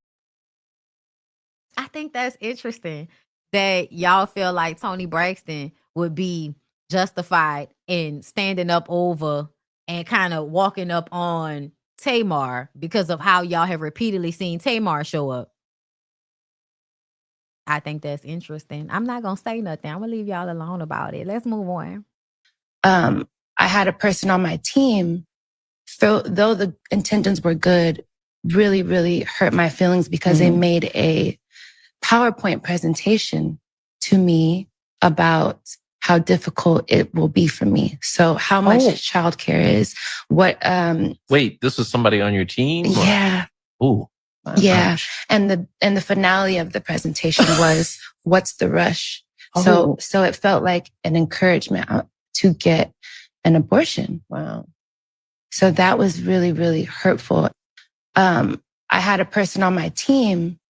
I think that's interesting that y'all feel like Tony Braxton would be justified in standing up over and kind of walking up on Tamar because of how y'all have repeatedly seen Tamar show up. I think that's interesting. I'm not going to say nothing. I'm going to leave y'all alone about it. Let's move on. I had a person on my team, though the intentions were good, really, really hurt my feelings because they made a PowerPoint presentation to me about how difficult it will be for me. So how much childcare is, what... Wait, this was somebody on your team? Yeah. Ooh. Yeah. And the finale of the presentation was, what's the rush? So it felt like an encouragement to get an abortion. Wow. So that was really, really hurtful. I had a person on my team,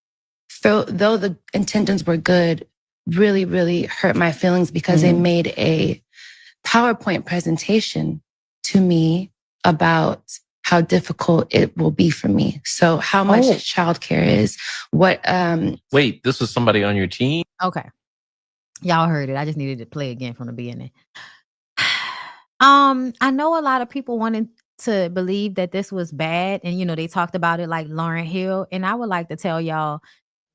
though the intentions were good, really, really hurt my feelings because they made a PowerPoint presentation to me about how difficult it will be for me. So how much childcare is, what... Wait, this was somebody on your team? Okay. Y'all heard it. I just needed to play again from the beginning. I know a lot of people wanted to believe that this was bad, and they talked about it like Lauryn Hill, and I would like to tell y'all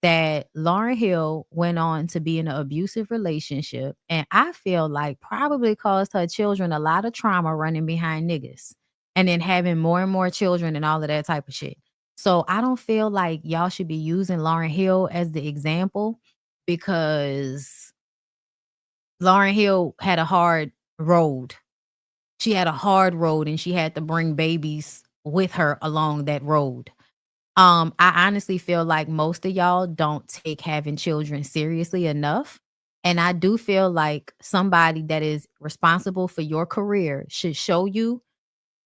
that Lauryn Hill went on to be in an abusive relationship, and I feel like probably caused her children a lot of trauma running behind niggas and then having more and more children and all of that type of shit. So I don't feel like y'all should be using Lauryn Hill as the example, because Lauryn Hill had a hard road. She had a hard road, and she had to bring babies with her along that road. I honestly feel like most of y'all don't take having children seriously enough. And I do feel like somebody that is responsible for your career should show you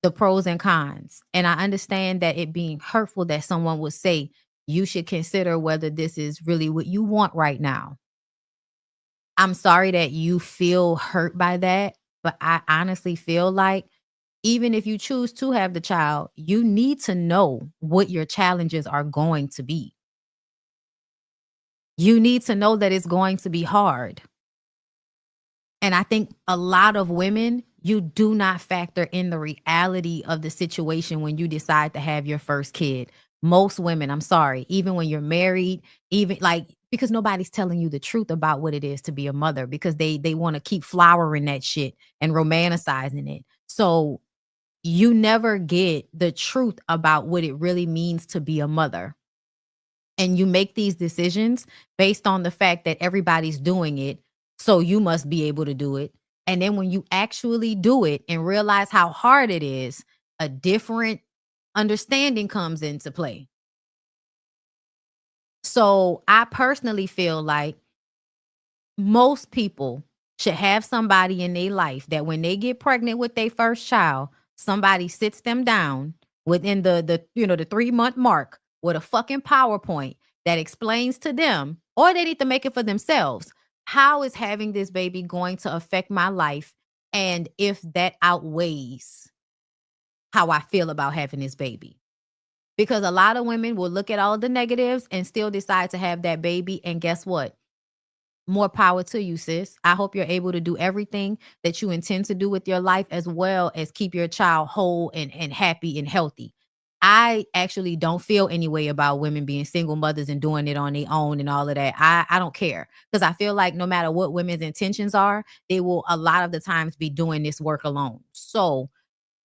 the pros and cons. And I understand that it being hurtful that someone would say you should consider whether this is really what you want right now. I'm sorry that you feel hurt by that, but I honestly feel like even if you choose to have the child, you need to know what your challenges are going to be. You need to know that it's going to be hard. And I think a lot of women, you do not factor in the reality of the situation when you decide to have your first kid. Most women, I'm sorry, even when you're married, even because nobody's telling you the truth about what it is to be a mother, because they want to keep flowering that shit and romanticizing it. So you never get the truth about what it really means to be a mother. And you make these decisions based on the fact that everybody's doing it, so you must be able to do it. And then when you actually do it and realize how hard it is, a different understanding comes into play. So I personally feel like most people should have somebody in their life that when they get pregnant with their first child, somebody sits them down within the 3-month mark with a fucking PowerPoint that explains to them, or they need to make it for themselves, how is having this baby going to affect my life, and if that outweighs how I feel about having this baby. Because a lot of women will look at all the negatives and still decide to have that baby, and guess what? More power to you, sis. I hope you're able to do everything that you intend to do with your life, as well as keep your child whole and happy and healthy. I actually don't feel any way about women being single mothers and doing it on their own and all of that. I don't care, because I feel like no matter what women's intentions are, they will a lot of the times be doing this work alone. So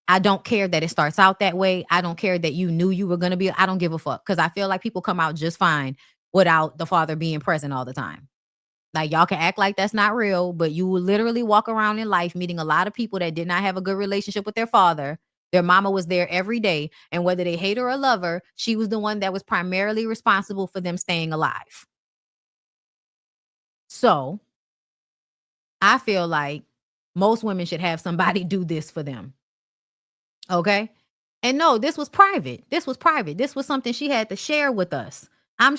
I don't care that it starts out that way. I don't care that you knew you were going to be. I don't give a fuck, because I feel like people come out just fine without the father being present all the time. Like, y'all can act like that's not real, but you will literally walk around in life meeting a lot of people that did not have a good relationship with their father. Their mama was there every day, and whether they hate her or love her, she was the one that was primarily responsible for them staying alive. So I feel like most women should have somebody do this for them. Okay? And no, this was private. This was private. This was something she had to share with us.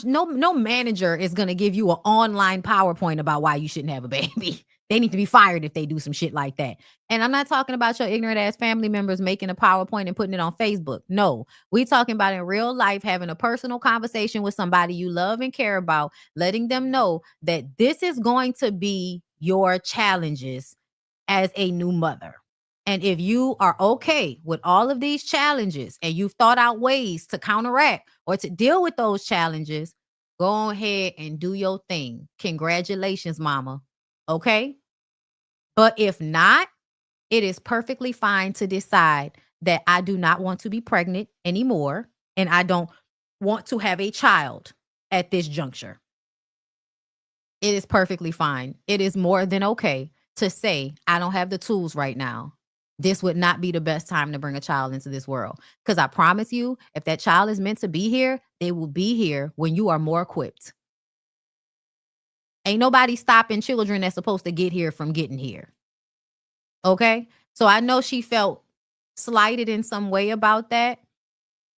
No manager is going to give you an online PowerPoint about why you shouldn't have a baby. They need to be fired if they do some shit like that. And I'm not talking about your ignorant ass family members making a PowerPoint and putting it on Facebook. No, we talking about in real life, having a personal conversation with somebody you love and care about, letting them know that this is going to be your challenges as a new mother. And if you are okay with all of these challenges and you've thought out ways to counteract or to deal with those challenges, go ahead and do your thing. Congratulations, mama. Okay? But if not, it is perfectly fine to decide that I do not want to be pregnant anymore, and I don't want to have a child at this juncture. It is perfectly fine. It is more than okay to say, I don't have the tools right now. This would not be the best time to bring a child into this world. Because I promise you, if that child is meant to be here, they will be here when you are more equipped. Ain't nobody stopping children that's supposed to get here from getting here. Okay? So I know she felt slighted in some way about that,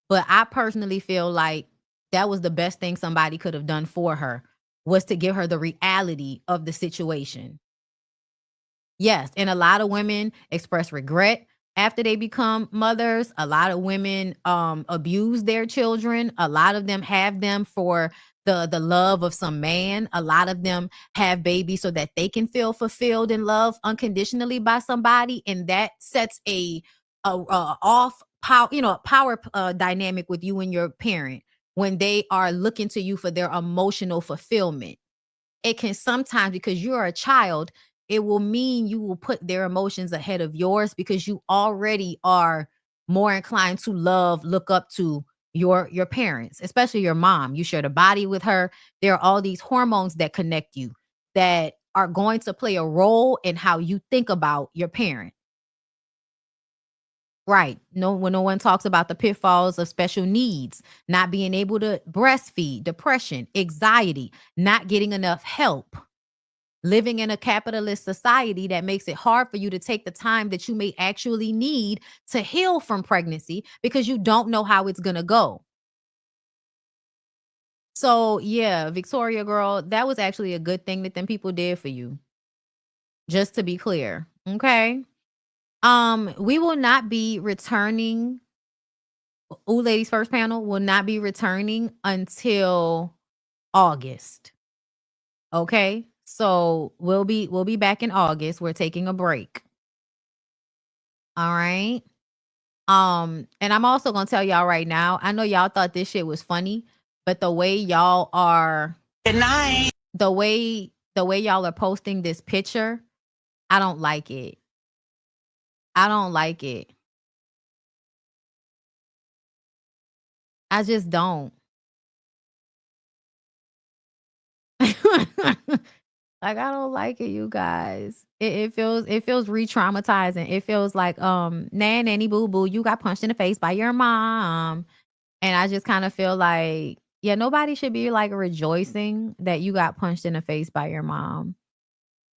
but I personally feel like that was the best thing somebody could have done for her, was to give her the reality of the situation. Yes, and a lot of women express regret after they become mothers. A lot of women abuse their children. A lot of them have them for the love of some man. A lot of them have babies so that they can feel fulfilled and loved unconditionally by somebody, and that sets a off power, power dynamic with you and your parent when they are looking to you for their emotional fulfillment. It can sometimes, because you're a child, it will mean you will put their emotions ahead of yours because you already are more inclined to look up to your parents, especially your mom. You share the body with her. There are all these hormones that connect you that are going to play a role in how you think about your parent. Right. No, when no one talks about the pitfalls of special needs, not being able to breastfeed, depression, anxiety, not getting enough help, living in a capitalist society that makes it hard for you to take the time that you may actually need to heal from pregnancy because you don't know how it's going to go. So, yeah, Victoria girl, that was actually a good thing that them people did for you. Just to be clear. Okay. We will not be returning. Ooh, ladies first panel will not be returning until August. Okay. So we'll be back in August. We're taking a break. All right. And I'm also gonna tell y'all right now, I know y'all thought this shit was funny, but the way y'all are the way y'all are posting this picture, I don't like it. I don't like it. I just don't. Like, I don't like it, you guys. It feels re-traumatizing. It feels like nanny boo boo, you got punched in the face by your mom. And I just kind of feel like, yeah, nobody should be like rejoicing that you got punched in the face by your mom.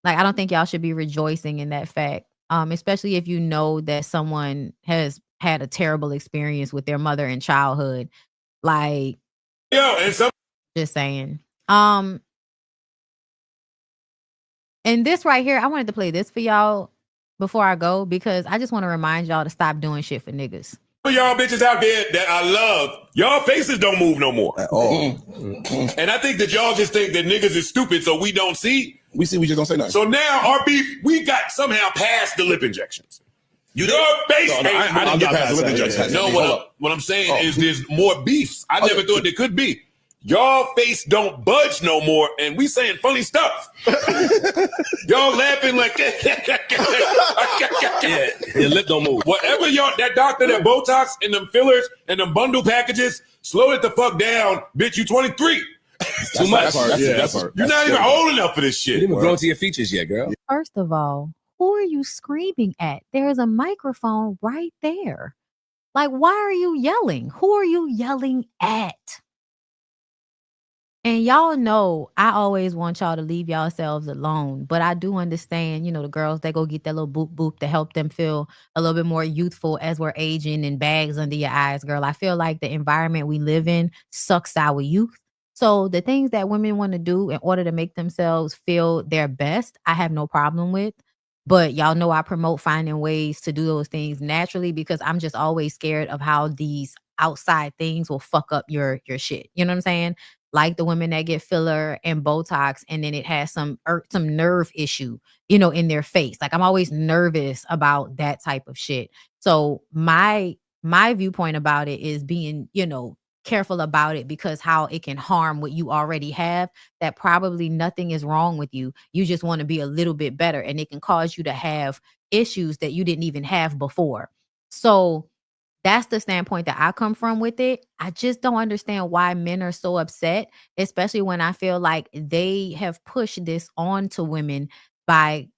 Like, I don't think y'all should be rejoicing in that fact. Especially if you know that someone has had a terrible experience with their mother in childhood. Like, just saying. And this right here, I wanted to play this for y'all before I go because I just want to remind y'all to stop doing shit for niggas. For y'all bitches out there that I love, y'all faces don't move no more at all. And I think that y'all just think that niggas is stupid, so we don't see. We see, we just don't say nothing. So now our beef, we got somehow past the lip injections. Your face ain't. I didn't get past the lip injections. No, what I'm saying is there's more beefs. I never thought there could be. Y'all face don't budge no more, and we saying funny stuff. Y'all laughing like yeah, your lip don't move. Whatever y'all, that doctor, that Botox and them fillers and them bundle packages, slow it the fuck down, bitch. You 23. Too much. You're not even old enough for this shit. You didn't even grow to your features yet, girl. First of all, who are you screaming at? There's a microphone right there. Like, why are you yelling? Who are you yelling at? And y'all know I always want y'all to leave yourselves alone. But I do understand, the girls that go get that little boop boop to help them feel a little bit more youthful as we're aging and bags under your eyes, girl. I feel like the environment we live in sucks our youth. So the things that women want to do in order to make themselves feel their best, I have no problem with. But y'all know I promote finding ways to do those things naturally because I'm just always scared of how these outside things will fuck up your shit. You know what I'm saying? Like the women that get filler and Botox and then it has some nerve issue, in their face. Like I'm always nervous about that type of shit. So my viewpoint about it is being, careful about it because how it can harm what you already have, that probably nothing is wrong with you. You just want to be a little bit better and it can cause you to have issues that you didn't even have before. So that's the standpoint that I come from with it. I just don't understand why men are so upset, especially when I feel like they have pushed this on to women by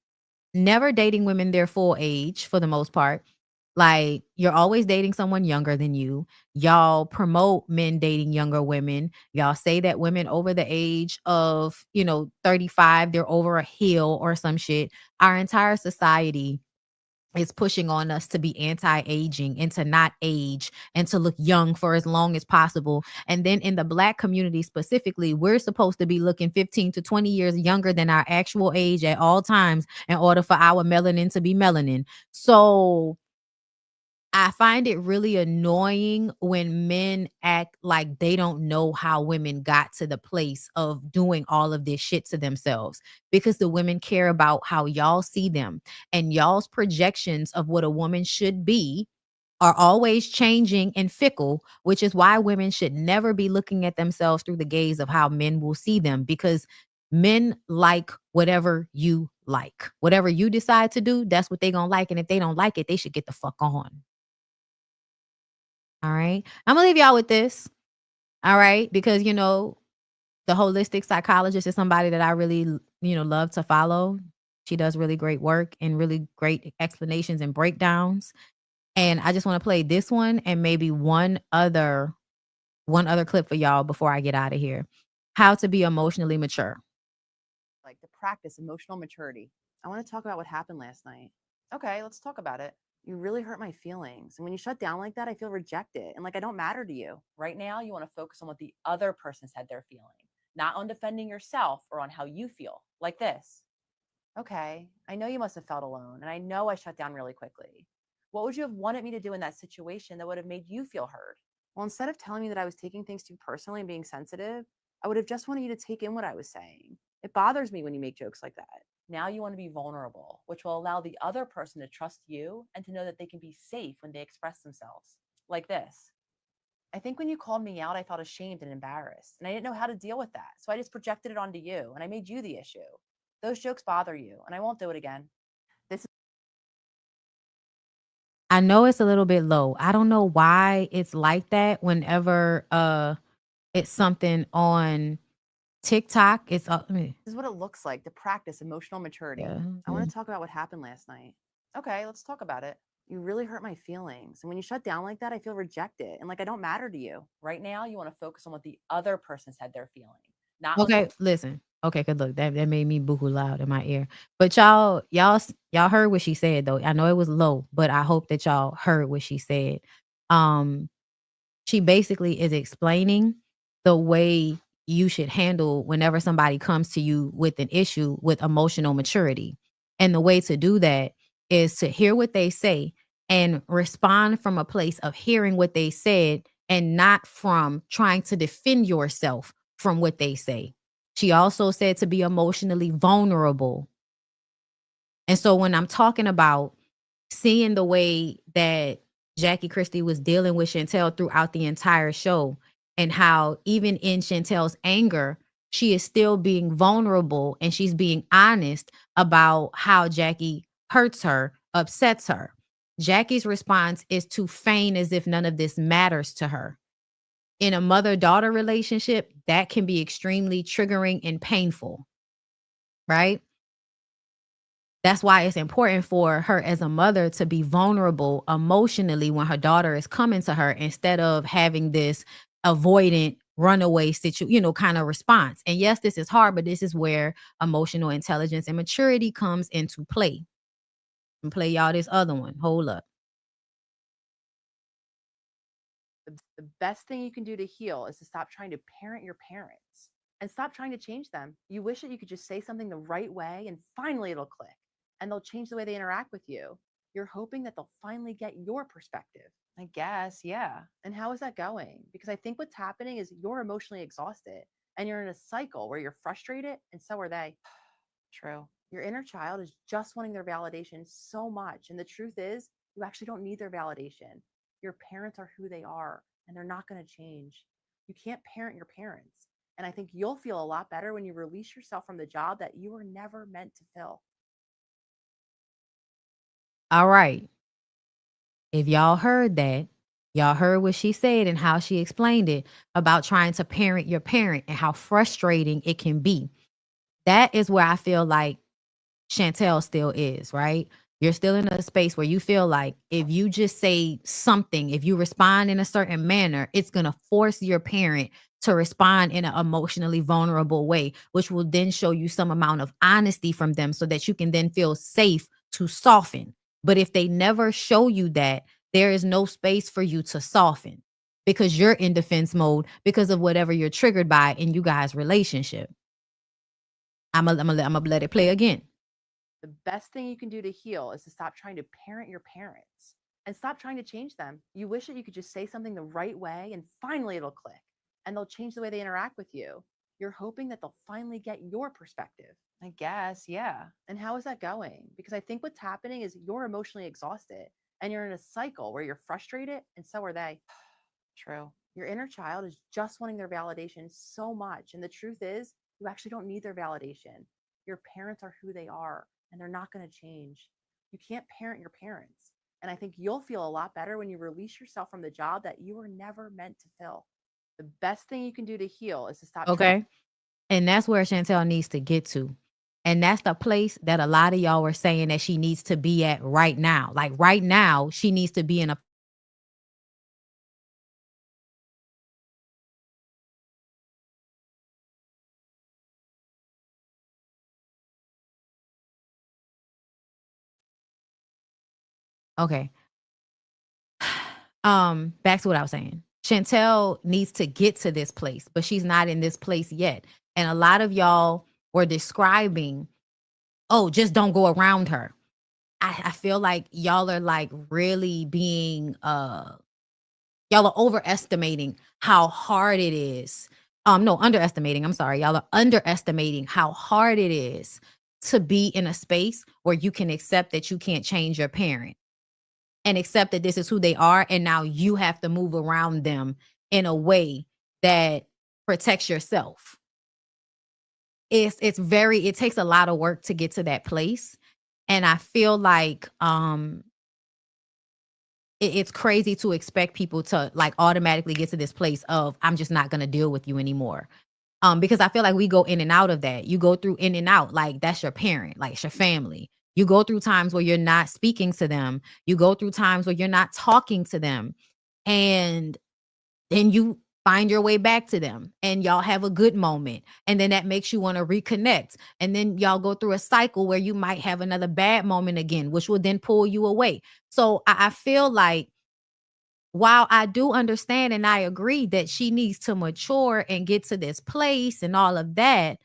never dating women their full age for the most part. Like, you're always dating someone younger than you. Y'all promote men dating younger women. Y'all say that women over the age of, 35, they're over a hill or some shit. Our entire society is pushing on us to be anti-aging and to not age and to look young for as long as possible. And then in the Black community specifically, we're supposed to be looking 15 to 20 years younger than our actual age at all times in order for our melanin to be melanin. So I find it really annoying when men act like they don't know how women got to the place of doing all of this shit to themselves, because the women care about how y'all see them, and y'all's projections of what a woman should be are always changing and fickle, which is why women should never be looking at themselves through the gaze of how men will see them, because men like whatever you like. Whatever you decide to do, that's what they gonna like. And if they don't like it, they should get the fuck on. All right. I'm gonna leave y'all with this. All right. Because, you know, the holistic psychologist is somebody that I really, you know, love to follow. She does really great work and really great explanations and breakdowns. And I just want to play this one and maybe one other clip for y'all before I get out of here. How to be emotionally mature. Like to practice emotional maturity. I want to talk about what happened last night. Okay, let's talk about it. You really hurt my feelings. And when you shut down like that, I feel rejected and like I don't matter to you. Right now, you want to focus on what the other person said they're feeling, not on defending yourself or on how you feel, like this. Okay, I know you must have felt alone, and I know I shut down really quickly. What would you have wanted me to do in that situation that would have made you feel heard? Well, instead of telling me that I was taking things too personally and being sensitive, I would have just wanted you to take in what I was saying. It bothers me when you make jokes like that. Now you want to be vulnerable, which will allow the other person to trust you and to know that they can be safe when they express themselves, like this. I think when you called me out, I felt ashamed and embarrassed, and I didn't know how to deal with that. So I just projected it onto you, and I made you the issue. Those jokes bother you, and I won't do it again. I know it's a little bit low. I don't know why it's like that whenever it's something on TikTok. It's This is what it looks like to practice emotional maturity. Yeah. I want to talk about what happened last night. Okay, let's talk about it. You really hurt my feelings. And when you shut down like that, I feel rejected and like I don't matter to you. Right now, you want to focus on what the other person said they're feeling, not Okay, listen. Okay, cause look, that made me boohoo loud in my ear. But y'all heard what she said though. I know it was low, but I hope that y'all heard what she said. She basically is explaining the way you should handle whenever somebody comes to you with an issue with emotional maturity. And the way to do that is to hear what they say and respond from a place of hearing what they said and not from trying to defend yourself from what they say. She also said to be emotionally vulnerable. And so when I'm talking about seeing the way that Jackie Christie was dealing with Chantel throughout the entire show, and how even in Chantel's anger, she is still being vulnerable and she's being honest about how Jackie hurts her, upsets her. Jackie's response is to feign as if none of this matters to her. In a mother-daughter relationship, that can be extremely triggering and painful, right? That's why it's important for her as a mother to be vulnerable emotionally when her daughter is coming to her, instead of having this avoidant runaway kind of response. And yes, this is hard, but this is where emotional intelligence and maturity comes into play. And play y'all this other one. Hold up. The best thing you can do to heal is to stop trying to parent your parents and stop trying to change them. You wish that you could just say something the right way and finally it'll click and they'll change the way they interact with you. You're hoping that they'll finally get your perspective. I guess, yeah. And how is that going? Because I think what's happening is you're emotionally exhausted and you're in a cycle where you're frustrated and so are they. True. Your inner child is just wanting their validation so much. And the truth is, you actually don't need their validation. Your parents are who they are, and they're not going to change. You can't parent your parents. And I think you'll feel a lot better when you release yourself from the job that you were never meant to fill. All right. If y'all heard that, y'all heard what she said and how she explained it about trying to parent your parent and how frustrating it can be. That is where I feel like Chantel still is, right? You're still in a space where you feel like if you just say something, if you respond in a certain manner, it's going to force your parent to respond in an emotionally vulnerable way, which will then show you some amount of honesty from them so that you can then feel safe to soften. But if they never show you that, there is no space for you to soften because you're in defense mode because of whatever you're triggered by in you guys' relationship. I'm gonna let it play again. The best thing you can do to heal is to stop trying to parent your parents and stop trying to change them. You wish that you could just say something the right way and finally it'll click and they'll change the way they interact with you. You're hoping that they'll finally get your perspective. I guess, yeah. And how is that going? Because I think what's happening is you're emotionally exhausted and you're in a cycle where you're frustrated and so are they. True. Your inner child is just wanting their validation so much. And the truth is, you actually don't need their validation. Your parents are who they are and they're not going to change. You can't parent your parents. And I think you'll feel a lot better when you release yourself from the job that you were never meant to fill. The best thing you can do to heal is to stop. Okay. And that's where Chantel needs to get to. And that's the place that a lot of y'all were saying that she needs to be at right now. Like right now, she needs to be in a okay. Back to what I was saying. Chantel needs to get to this place, but she's not in this place yet. And a lot of y'all were describing, oh, just don't go around her. I feel like y'all are like really being y'all are overestimating how hard it is. No, underestimating. I'm sorry. Y'all are underestimating how hard it is to be in a space where you can accept that you can't change your parent and accept that this is who they are. And now you have to move around them in a way that protects yourself. It takes a lot of work to get to that place. And I feel like it's crazy to expect people to like automatically get to this place of, I'm just not going to deal with you anymore. Because I feel like we go in and out of that. You go through in and out, like that's your parent, like it's your family. You go through times where you're not speaking to them. You go through times where you're not talking to them. And then you find your way back to them and y'all have a good moment. And then that makes you want to reconnect. And then y'all go through a cycle where you might have another bad moment again, which will then pull you away. So I feel like while I do understand and I agree that she needs to mature and get to this place and all of that,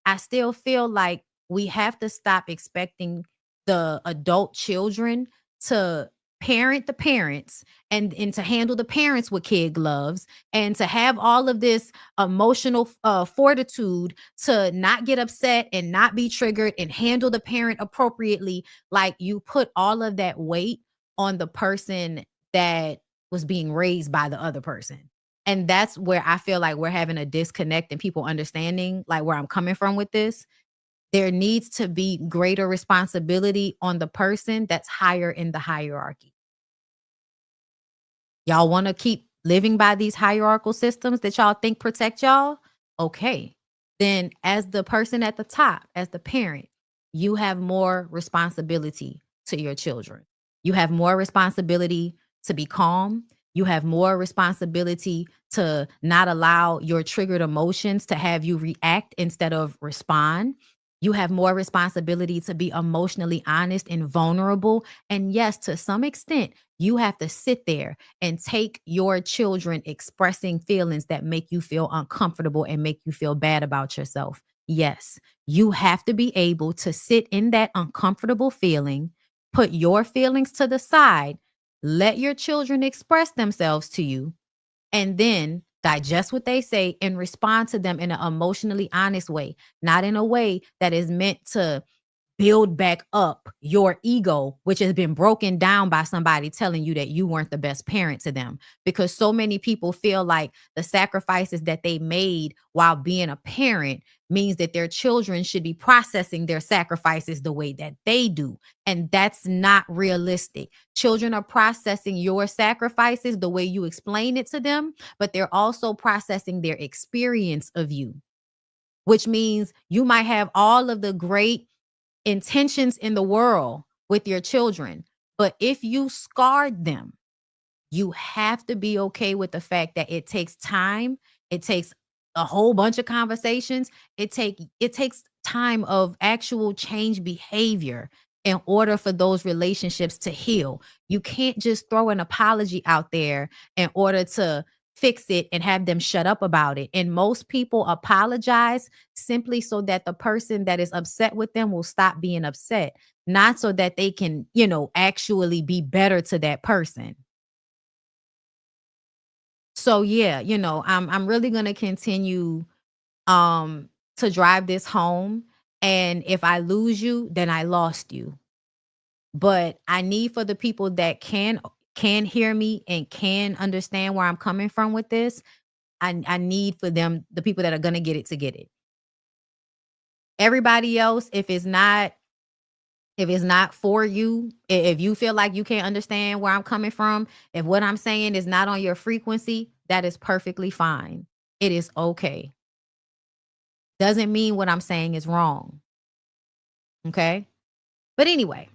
I still feel like we have to stop expecting the adult children to parent the parents and to handle the parents with kid gloves and to have all of this emotional fortitude to not get upset and not be triggered and handle the parent appropriately. Like you put all of that weight on the person that was being raised by the other person. And that's where I feel like we're having a disconnect and people understanding like where I'm coming from with this. There needs to be greater responsibility on the person that's higher in the hierarchy. Y'all want to keep living by these hierarchical systems that y'all think protect y'all? Okay. Then as the person at the top, as the parent, you have more responsibility to your children. You have more responsibility to be calm. You have more responsibility to not allow your triggered emotions to have you react instead of respond. You have more responsibility to be emotionally honest and vulnerable. And yes, to some extent, you have to sit there and take your children expressing feelings that make you feel uncomfortable and make you feel bad about yourself. Yes, you have to be able to sit in that uncomfortable feeling, put your feelings to the side, let your children express themselves to you, and then digest what they say and respond to them in an emotionally honest way, not in a way that is meant to build back up your ego, which has been broken down by somebody telling you that you weren't the best parent to them. Because so many people feel like the sacrifices that they made while being a parent means that their children should be processing their sacrifices the way that they do. And that's not realistic. Children are processing your sacrifices the way you explain it to them, but they're also processing their experience of you, which means you might have all of the great intentions in the world with your children, but if you scarred them, you have to be okay with the fact that it takes time. It takes a whole bunch of conversations. It takes time of actual change behavior in order for those relationships to heal. You can't just throw an apology out there in order to fix it and have them shut up about it. And most people apologize simply so that the person that is upset with them will stop being upset, not so that they can, actually be better to that person. So yeah, I'm really going to continue to drive this home. And if I lose you, then I lost you. But I need for the people that can hear me and can understand where I'm coming from with this. I need for them, the people that are going to get it. Everybody else, if it's not for you, if you feel like you can't understand where I'm coming from, if what I'm saying is not on your frequency, that is perfectly fine. It is okay. Doesn't mean what I'm saying is wrong. Okay? But anyway,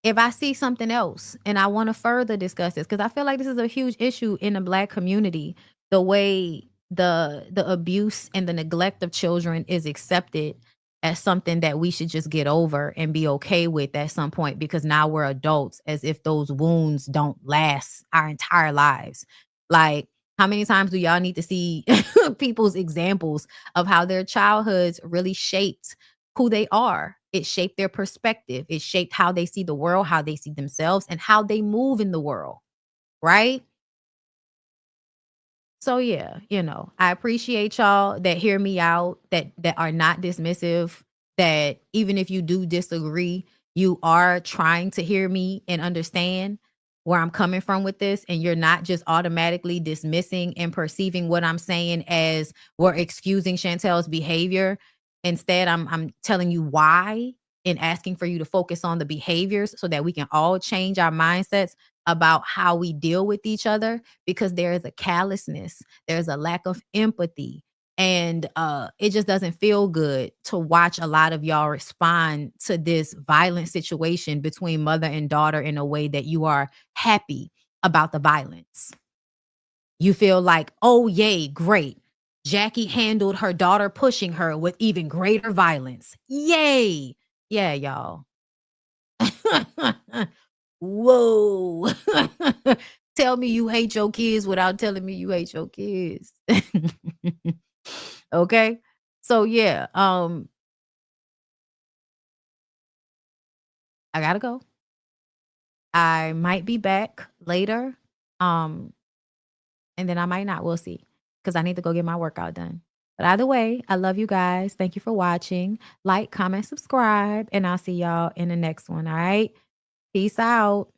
if I see something else and I want to further discuss this, because I feel like this is a huge issue in the Black community, the way the abuse and the neglect of children is accepted as something that we should just get over and be okay with at some point, because now we're adults, as if those wounds don't last our entire lives. Like, how many times do y'all need to see people's examples of how their childhoods really shaped who they are? It shaped their perspective. It shaped how they see the world, how they see themselves, and how they move in the world, right? So yeah, I appreciate y'all that hear me out, that are not dismissive, that even if you do disagree, you are trying to hear me and understand where I'm coming from with this, and you're not just automatically dismissing and perceiving what I'm saying as we're excusing Chantel's behavior. Instead, I'm telling you why and asking for you to focus on the behaviors so that we can all change our mindsets about how we deal with each other, because there is a callousness, there's a lack of empathy, and it just doesn't feel good to watch a lot of y'all respond to this violent situation between mother and daughter in a way that you are happy about the violence. You feel like, oh, yay, great. Jackie handled her daughter pushing her with even greater violence. Yay. Yeah, y'all. Whoa. Tell me you hate your kids without telling me you hate your kids. Okay? So yeah, I gotta go. I might be back later. And then I might not. We'll see. Because I need to go get my workout done. But either way, I love you guys. Thank you for watching. Like, comment, subscribe, and I'll see y'all in the next one. All right? Peace out.